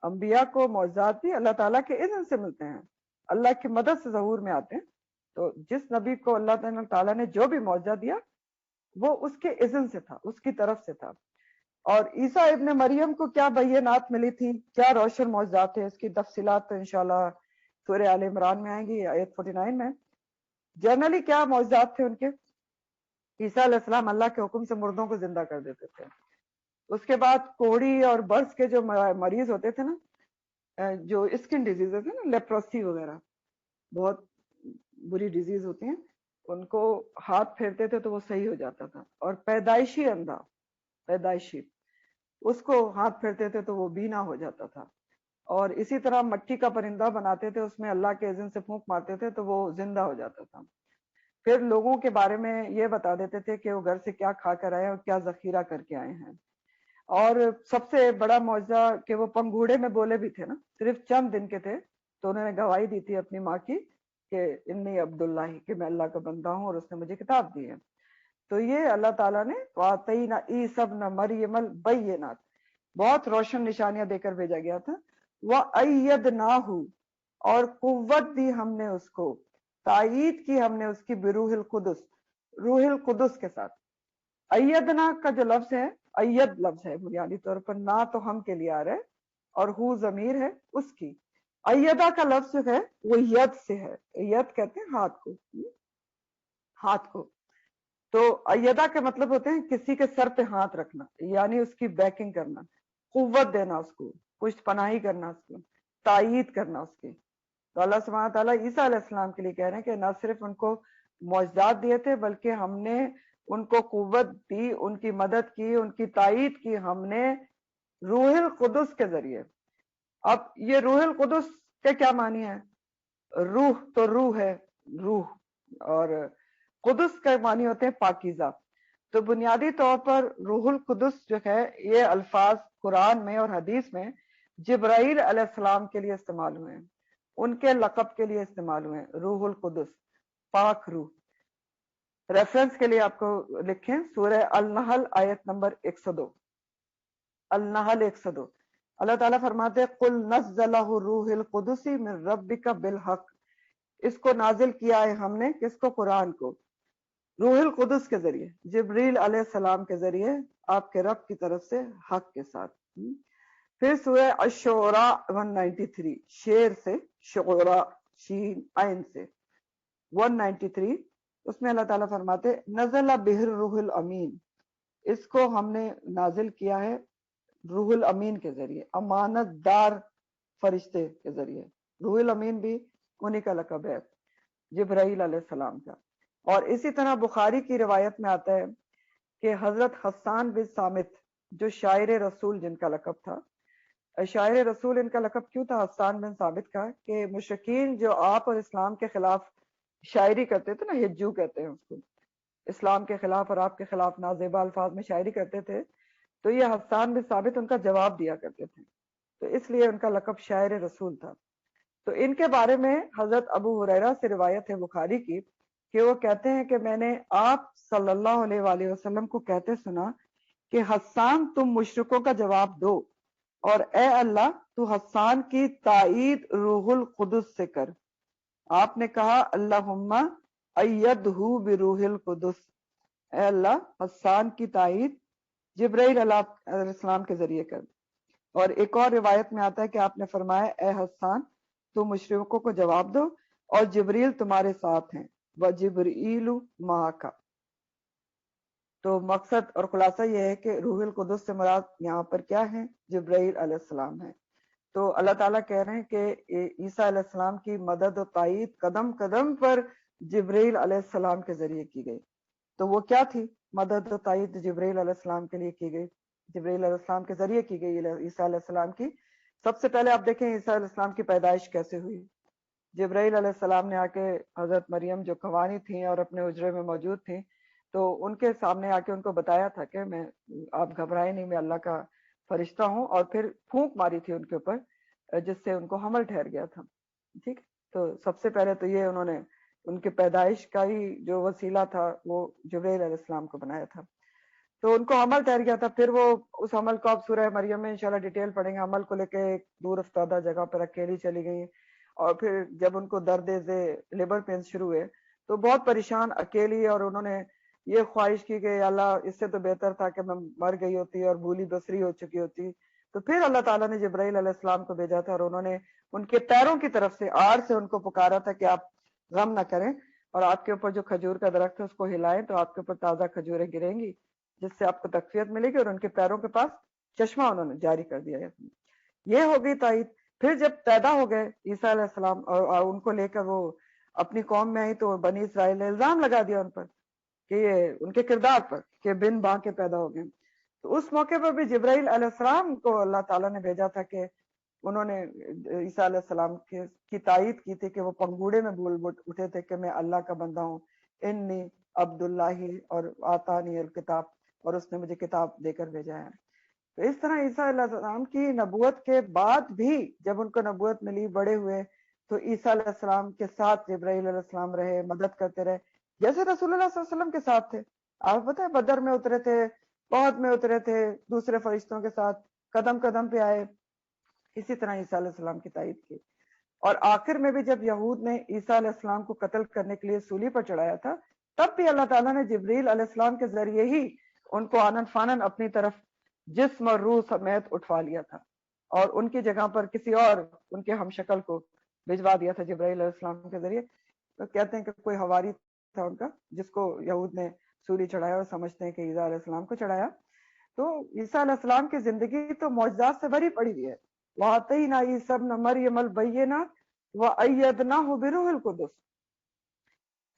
انبیاء کو معجزات بھی اللہ تعالیٰ کے اذن سے ملتے ہیں، اللہ کی مدد سے ظہور میں آتے ہیں. تو جس نبی کو اللہ تعالیٰ نے جو بھی معجزہ دیا وہ اس کے اذن سے تھا، اس کی طرف سے تھا. اور عیسیٰ ابن مریم کو کیا بینات ملی تھی، کیا روشن معجزات تھے، اس کی تفصیلات تو انشاءاللہ سورہ آل عمران میں آئیں گی، آیت 49 میں. جنرلی کیا معجزات تھے ان کے؟ عیسیٰ علیہ السلام اللہ کے حکم سے مردوں کو زندہ کر دیتے تھے. اس کے بعد کوڑی اور برس کے جو مریض ہوتے تھے نا، جو اسکن ڈیزیز ہوتے ہیں نا، لیپروسی وغیرہ، بہت بری ڈیزیز ہوتی ہیں، ان کو ہاتھ پھیرتے تھے تو وہ صحیح ہو جاتا تھا. اور پیدائشی اندھا، پیدائشی، اس کو ہاتھ پھیرتے تھے تو وہ بینا ہو جاتا تھا. اور اسی طرح مٹی کا پرندہ بناتے تھے، اس میں اللہ کے اذن سے پھونک مارتے تھے تو وہ زندہ ہو جاتا تھا. پھر لوگوں کے بارے میں یہ بتا دیتے تھے کہ وہ گھر سے کیا کھا کر آئے اور کیا ذخیرہ کر کے آئے ہیں. اور سب سے بڑا معجزہ کہ وہ پنگوڑے میں بولے بھی تھے نا، صرف چند دن کے تھے تو انہوں نے گواہی دی تھی اپنی ماں کی کہ انی عبداللہ، کہ میں اللہ کا بندہ ہوں اور اس نے مجھے کتاب دی ہے. تو یہ اللہ تعالیٰ نے وَآتَيْنَا عِيسَى ابْنَ مَرْيَمَ الْبَيِّنَاتِ، بہت روشن نشانیاں دے کر بھیجا گیا تھا. وَأَيَّدْنَاهُ، اور قوت دی ہم نے اس کو، تائید کی ہم نے اس کی بروح القدس، روح القدس کے ساتھ. ایدنا کا جو لفظ ہے، اید لفظ ہے بنیادی طور پر، نہ تو ہم کے لیے آ رہا ہے اور ہو ضمیر ہے اس کی. ایدہ کا لفظ جو ہے وہ ید سے ہے، ید کہتے ہیں ہاتھ کو، ہاتھ کو. تو ایدہ کے مطلب ہوتے ہیں کسی کے سر پہ ہاتھ رکھنا، یعنی اس کی بیکنگ کرنا، قوت دینا اس کو، پشت پناہی کرنا اس کو، تائید کرنا اس کی. تو اللہ سبحانہ تعالیٰ عیسیٰ علیہ السلام کے لیے کہہ رہے ہیں کہ نہ صرف ان کو معجزات دیے تھے بلکہ ہم نے ان کو قوت دی، ان کی مدد کی، ان کی تائید کی ہم نے روح القدس کے ذریعے. اب یہ روح القدس کے کیا معنی ہے؟ روح تو روح ہے، روح، اور قدس کے معنی ہوتے ہیں پاکیزہ. تو بنیادی طور پر روح القدس جو ہے، یہ الفاظ قرآن میں اور حدیث میں جبرائیل علیہ السلام کے لیے استعمال ہوئے ہیں، ان کے لقب کے لیے استعمال ہوئے ہیں، روح القدس، پاک روح. ریفرنس کے لیے آپ کو لکھیں سورہ النحل آیت نمبر 102، النحل 102. اللہ تعالیٰ فرماتے ہیں قل نزلہ روح القدس من ربک بالحق، اس کو نازل کیا ہے ہم نے، کس کو؟ قرآن کو، روح القدس کے ذریعے، جبریل علیہ السلام کے ذریعے، آپ کے رب کی طرف سے حق کے ساتھ. پھر سورہ الشعراء 193، شیر سے، شعراء، شین عین سے، 193، اس میں اللہ تعالیٰ فرماتے نزل بہ الروح الامین، اس کو ہم نے نازل کیا ہے روح الامین کے ذریعے، امانت دار فرشتے کے ذریعے. روح الامین بھی انہی کا لقب ہے، جبرائیل علیہ السلام کا. اور اسی طرح بخاری کی روایت میں آتا ہے کہ حضرت حسان بن ثابت، جو شاعر رسول جن کا لقب تھا، شاعر رسول ان کا لقب کیوں تھا حسان بن ثابت کا؟ کہ مشرکین جو آپ اور اسلام کے خلاف شاعری کرتے تھے نا، ہجو کہتے ہیں اس کو، اسلام کے خلاف اور آپ کے خلاف نازیبا الفاظ میں شاعری کرتے تھے، تو یہ حسان بن ثابت ان کا جواب دیا کرتے تھے، تو اس لیے ان کا لقب شاعر رسول تھا. تو ان کے بارے میں حضرت ابو ہریرہ سے روایت ہے بخاری کی کہ وہ کہتے ہیں کہ میں نے آپ صلی اللہ علیہ وآلہ وسلم کو کہتے سنا کہ حسان تم مشرکوں کا جواب دو، اور اے اللہ تو حسان کی تائید روح القدس سے کر. آپ نے کہا اللہم ایدہ بروح القدس، اے اللہ حسان کی تائید جبرائیل علیہ السلام کے ذریعے کر. اور ایک اور روایت میں آتا ہے کہ آپ نے فرمایا اے حسان تو مشرکوں کو جواب دو اور جبریل تمہارے ساتھ ہیں، وجبرئیل معک. تو مقصد اور خلاصہ یہ ہے کہ روح القدس سے مراد یہاں پر کیا ہے؟ جبرائیل علیہ السلام ہے. تو اللہ تعالیٰ کہہ رہے ہیں کہ عیسیٰ علیہ السلام کی مدد و تائید قدم قدم پر جبرائیل علیہ السلام کے ذریعے کی گئی. تو وہ کیا تھی؟ مدد و تائید جبرائیل علیہ السلام کے لیے کی گئی، جبرائیل علیہ السلام کے ذریعے کی گئی عیسیٰ علیہ السلام کی. سب سے پہلے آپ دیکھیں عیسیٰ علیہ السلام کی پیدائش کیسے ہوئی. جبرائیل علیہ السلام نے آ کے حضرت مریم جو خوانی تھیں اور اپنے حجرے میں موجود تھیں، تو ان کے سامنے آ کے ان کو بتایا تھا کہ آپ گھبرائے نہیں، میں اللہ کا فرشتہ ہوں، اور پھر پھونک ماری تھی ان کے اوپر جس سے ان کو حمل ٹھہر گیا تھا. ٹھیک. تو سب سے پہلے تو یہ انہوں نے ان کے پیدائش کا ہی جو وسیلہ تھا وہ جبرائیل علیہ السلام کو بنایا تھا. تو ان کو حمل ٹھہر گیا تھا. پھر وہ اس حمل کو آپ سورہ مریم میں انشاءاللہ ڈیٹیل پڑھیں گے. حمل کو لے کے ایک دور افتادہ جگہ پر اکیلی چلی گئی، اور پھر جب ان کو درد لیبر پینس شروع ہوئے تو بہت پریشان اکیلی، اور انہوں نے یہ خواہش کی کہ اللہ اس سے تو بہتر تھا کہ میں مر گئی ہوتی اور بھولی بصری ہو چکی ہوتی. تو پھر اللہ تعالیٰ نے جبرائیل علیہ السلام کو بھیجا تھا، اور انہوں نے ان کے پیروں کی طرف سے آڑ سے ان کو پکارا تھا کہ آپ غم نہ کریں، اور آپ کے اوپر جو کھجور کا درخت ہے اس کو ہلائیں تو آپ کے اوپر تازہ کھجوریں گریں گی جس سے آپ کو تقویت ملے گی. اور ان کے پیروں کے پاس چشمہ انہوں نے جاری کر دیا. یہ ہو گئی تائید. پھر جب پیدا ہو گئے عیسیٰ علیہ السلام اور ان کو لے کر وہ اپنی قوم میں آئی، تو بنی اسرائیل نے الزام لگا دیا ان پر کہ یہ ان کے کردار پر کہ بن باں کے پیدا ہو گئے. تو اس موقع پر بھی جبرائیل علیہ السلام کو اللہ تعالیٰ نے بھیجا تھا کہ انہوں نے عیسیٰ علیہ السلام کی تائید کی تھی کہ وہ پنگوڑے میں بول اٹھے تھے کہ میں اللہ کا بندہ ہوں، انی عبد اللہ اور آتانی الکتاب، اور اس نے مجھے کتاب دے کر بھیجا ہے. تو اس طرح عیسیٰ علیہ السلام کی نبوت کے بعد بھی جب ان کو نبوت ملی، بڑے ہوئے، تو عیسیٰ علیہ السلام کے ساتھ جبرائیل علیہ السلام رہے، مدد کرتے رہے، جیسے رسول اللہ صلی اللہ علیہ وسلم کے ساتھ تھے. آپ پتہ ہے بدر میں اترے تھے، بہت میں اترے تھے دوسرے فرشتوں کے ساتھ، قدم قدم پہ آئے. اسی طرح عیسیٰ علیہ السلام کی تائید کی. اور آخر میں بھی جب یہود نے عیسیٰ علیہ السلام کو قتل کرنے کے لیے سولی پر چڑھایا تھا، تب بھی اللہ تعالیٰ نے جبریل علیہ السلام کے ذریعے ہی ان کو آنن فانن اپنی طرف جسم اور روح سمیت اٹھوا لیا تھا، اور ان کی جگہ پر کسی اور ان کے ہم شکل کو بھجوا دیا تھا جبرائیل علیہ السلام کے ذریعے. تو کہتے ہیں کہ کوئی حواری تھا ان کا جس کو یہود نے سولی چڑھایا، اور سمجھتے ہیں کہ عیسیٰ علیہ السلام کو چڑھایا. تو عیسیٰ علیہ السلام کی زندگی تو معجزات سے بھری پڑی ہوئی ہے. وَآتَيْنَا عِيسَى ابْنَ مَرْيَمَ الْبَيِّنَاتِ وَأَيَّدْنَاهُ بِرُوحِ الْقُدُسِ.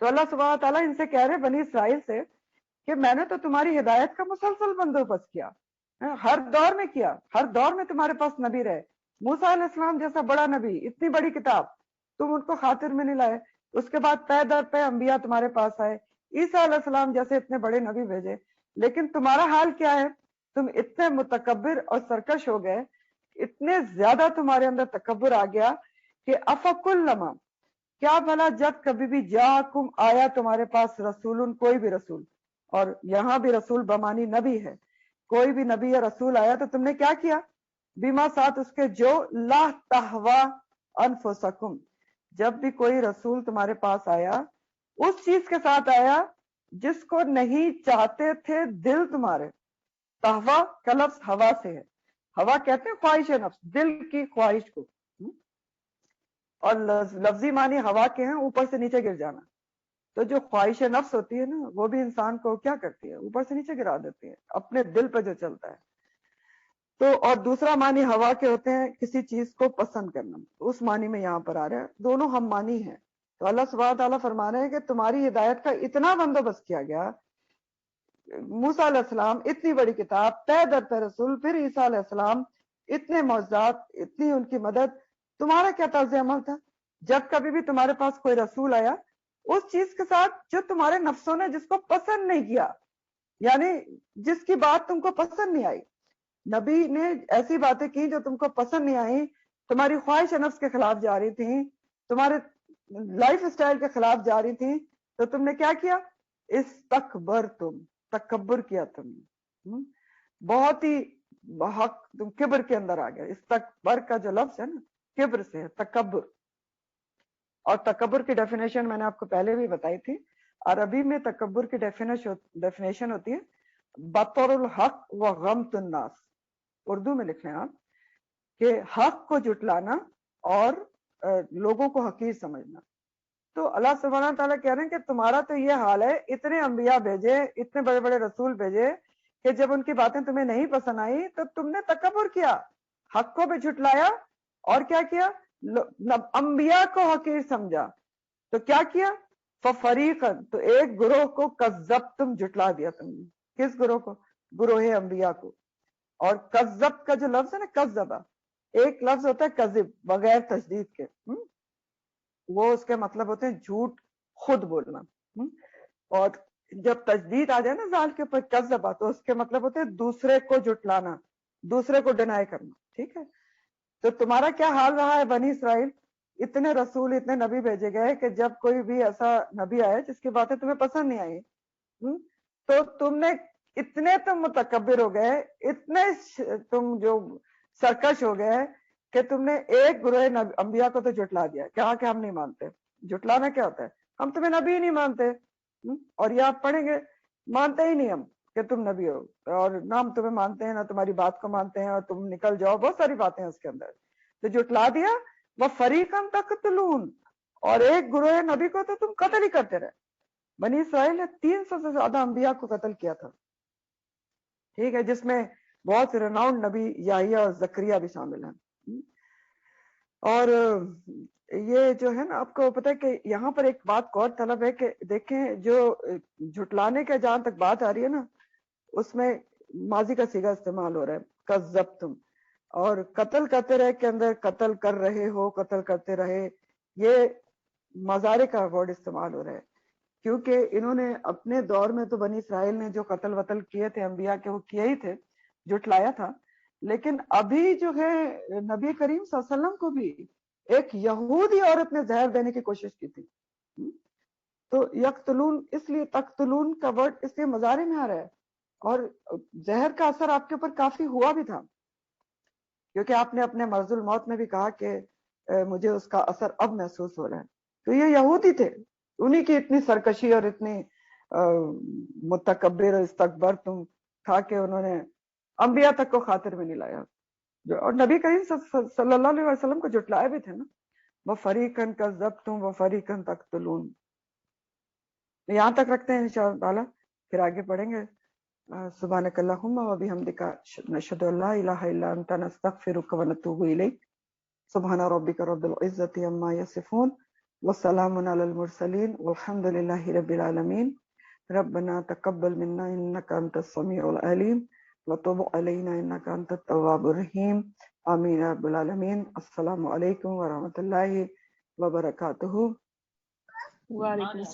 تو اللہ سبحانہ تعالیٰ ان سے کہہ رہے بنی اسرائیل سے کہ میں نے تو تمہاری ہدایت کا مسلسل بندوبست کیا، ہر دور میں کیا، ہر دور میں تمہارے پاس نبی رہے. موسیٰ علیہ السلام جیسا بڑا نبی، اتنی بڑی کتاب، تم ان کو خاطر میں نہیں لائے. اس کے بعد پے در پے انبیاء تمہارے پاس آئے، عیسیٰ علیہ السلام جیسے اتنے بڑے نبی بھیجے، لیکن تمہارا حال کیا ہے؟ تم اتنے متکبر اور سرکش ہو گئے، اتنے زیادہ تمہارے اندر تکبر آ گیا کہ افکلما، کیا بھلا جب کبھی بھی جاکم آیا تمہارے پاس رسول، کوئی بھی رسول، اور یہاں بھی رسول بمانی نبی ہے، کوئی بھی نبی یا رسول آیا تو تم نے کیا کیا؟ بیما ساتھ اس کے جو لا تہوا انفسکم، جب بھی کوئی رسول تمہارے پاس آیا اس چیز کے ساتھ آیا جس کو نہیں چاہتے تھے دل تمہارے. تہوا کا لفظ ہوا سے ہے، ہوا کہتے ہیں خواہش نفس، دل کی خواہش کو، اور لفظی معنی ہوا کے ہیں اوپر سے نیچے گر جانا. تو جو خواہش نفس ہوتی ہے نا وہ بھی انسان کو کیا کرتی ہے؟ اوپر سے نیچے گرا دیتی ہے، اپنے دل پہ جو چلتا ہے. تو اور دوسرا معنی ہوا کے ہوتے ہیں کسی چیز کو پسند کرنا، اس معنی میں یہاں پر آ رہا ہے، دونوں ہم معنی ہیں. تو اللہ سبحانہ تعالیٰ فرما رہے ہیں کہ تمہاری ہدایت کا اتنا بندوبست کیا گیا، موسیٰ علیہ السلام اتنی بڑی کتاب، پے در پے رسول، پھر عیسیٰ علیہ السلام، اتنے معجزات، اتنی ان کی مدد. تمہارا کیا طرز عمل تھا؟ جب کبھی بھی تمہارے پاس کوئی رسول آیا اس چیز کے ساتھ جو تمہارے نفسوں نے جس کو پسند نہیں کیا، یعنی جس کی بات تم کو پسند نہیں آئی، نبی نے ایسی باتیں کی جو تم کو پسند نہیں آئی، تمہاری خواہش نفس کے خلاف جا رہی تھیں، تمہارے لائف اسٹائل کے خلاف جا رہی تھیں، تو تم نے کیا کیا؟ استکبرتم، تکبر کیا تم نے، بہت ہی حق، تم کبر کے اندر آ گئے. استکبر کا جو لفظ ہے نا کبر سے ہے، تکبر. اور تکبر کی ڈیفینیشن میں نے آپ کو پہلے بھی بتائی تھی، عربی میں تکبر کی ڈیفینیشن ہوتی ہے بطر الحق و غمت الناس. اردو میں لکھ لیں آپ کہ حق کو جھٹلانا اور لوگوں کو حقیر سمجھنا. تو اللہ سبحانہ تعالیٰ کہہ رہے ہیں کہ تمہارا تو یہ حال ہے، اتنے انبیاء بھیجے، اتنے بڑے بڑے رسول بھیجے، کہ جب ان کی باتیں تمہیں نہیں پسند آئی تو تم نے تکبر کیا، حق کو بھی جھٹلایا اور کیا کیا؟ انبیاء کو حقیر سمجھا تو کیا کیا؟ ففریقن، تو ایک گروہ کو کذبتم، جھٹلا دیا تم نے. کس گروہ کو؟ گروہ انبیاء کو. اور کذب کا جو لفظ ہے نا، کذبا، ایک لفظ ہوتا ہے کذب بغیر تشدید کے، وہ اس کے مطلب ہوتے ہیں جھوٹ خود بولنا. اور جب تشدید آ جائے نا زال کے اوپر، کذبا، تو اس کے مطلب ہوتے ہیں دوسرے کو جھٹلانا، دوسرے کو ڈینائی کرنا. ٹھیک ہے؟ تو تمہارا کیا حال رہا ہے بنی اسرائیل؟ اتنے رسول، اتنے نبی بھیجے گئے کہ جب کوئی بھی ایسا نبی آئے جس کی باتیں تمہیں پسند نہیں آئی، تو تم نے اتنے تم متکبر ہو گئے، اتنے تم جو سرکش ہو گئے کہ تم نے ایک گروہ انبیاء کو تو جھٹلا دیا. کہا کہ ہم نہیں مانتے. جھٹلانا کیا ہوتا ہے؟ ہم تمہیں نبی ہی نہیں مانتے. اور یہ آپ پڑھیں گے، مانتے ہی نہیں ہم کہ تم نبی ہو، اور نہ ہم تمہیں مانتے ہیں، نہ تمہاری بات کو مانتے ہیں، اور تم نکل جاؤ. بہت ساری باتیں ہیں اس کے اندر. تو جھٹلا دیا. وہ فریقاً تقتلون، اور ایک گروہ نبی کو تو تم قتل ہی کرتے رہے. بنی اسرائیل نے 300 سے زیادہ انبیاء کو قتل کیا تھا. ٹھیک ہے؟ جس میں بہت رناؤنڈ نبی یحییٰ اور زکریا بھی شامل ہیں. اور یہ جو ہے نا، آپ کو پتہ ہے کہ یہاں پر ایک بات غور طلب ہے کہ دیکھیں، جو جھٹلانے کے جہاں تک بات آ رہی ہے نا، اس میں ماضی کا صیغہ استعمال ہو رہا ہے، کذبتم. اور قتل کرتے رہے کے اندر قتل کر رہے ہو، قتل کرتے رہے، یہ مضارع کا ورڈ استعمال ہو رہا ہے. کیونکہ انہوں نے اپنے دور میں تو بنی اسرائیل نے جو قتل وتل کیے تھے انبیاء کے، وہ کیے ہی تھے، جھٹلایا تھا. لیکن ابھی جو ہے نبی کریم صلی اللہ علیہ وسلم کو بھی ایک یہودی عورت نے زہر دینے کی کوشش کی تھی. تو یقتلون، اس لیے تقتلون کا ورڈ اس لیے مضارع میں آ رہا ہے. اور زہر کا اثر آپ کے اوپر کافی ہوا بھی تھا، کیونکہ آپ نے اپنے مرض الموت میں بھی کہا کہ مجھے اس کا اثر اب محسوس ہو رہا ہے. تو یہ یہودی تھے، انہی کی اتنی سرکشی اور اتنی متکبر اور استکبر تم تھا کہ انہوں نے انبیاء تک کو خاطر میں نہیں لایا. اور نبی کریم صلی اللہ علیہ وسلم کو جھٹلایا بھی تھے نا. وَفَرِيقًا كَذَّبْتُمْ وَفَرِيقًا تَقْتُلُونَ. یہاں تک رکھتے ہیں انشاءاللہ تعالی، پھر آگے پڑھیں گے. سبحانک اللہم وبحمدک، نشہد ان لا الہ الا انت، نستغفرک ونتوب الیک. سبحان ربک رب العزۃ عما یصفون، وسلام علی المرسلین، والحمد للہ رب العالمین. ربنا تقبل منا انک انت السمیع العلیم، وتب علینا انک انت التواب الرحیم. آمین رب العالمین. السلام علیکم ورحمۃ اللہ وبرکاتہ. وعلیکم السلام.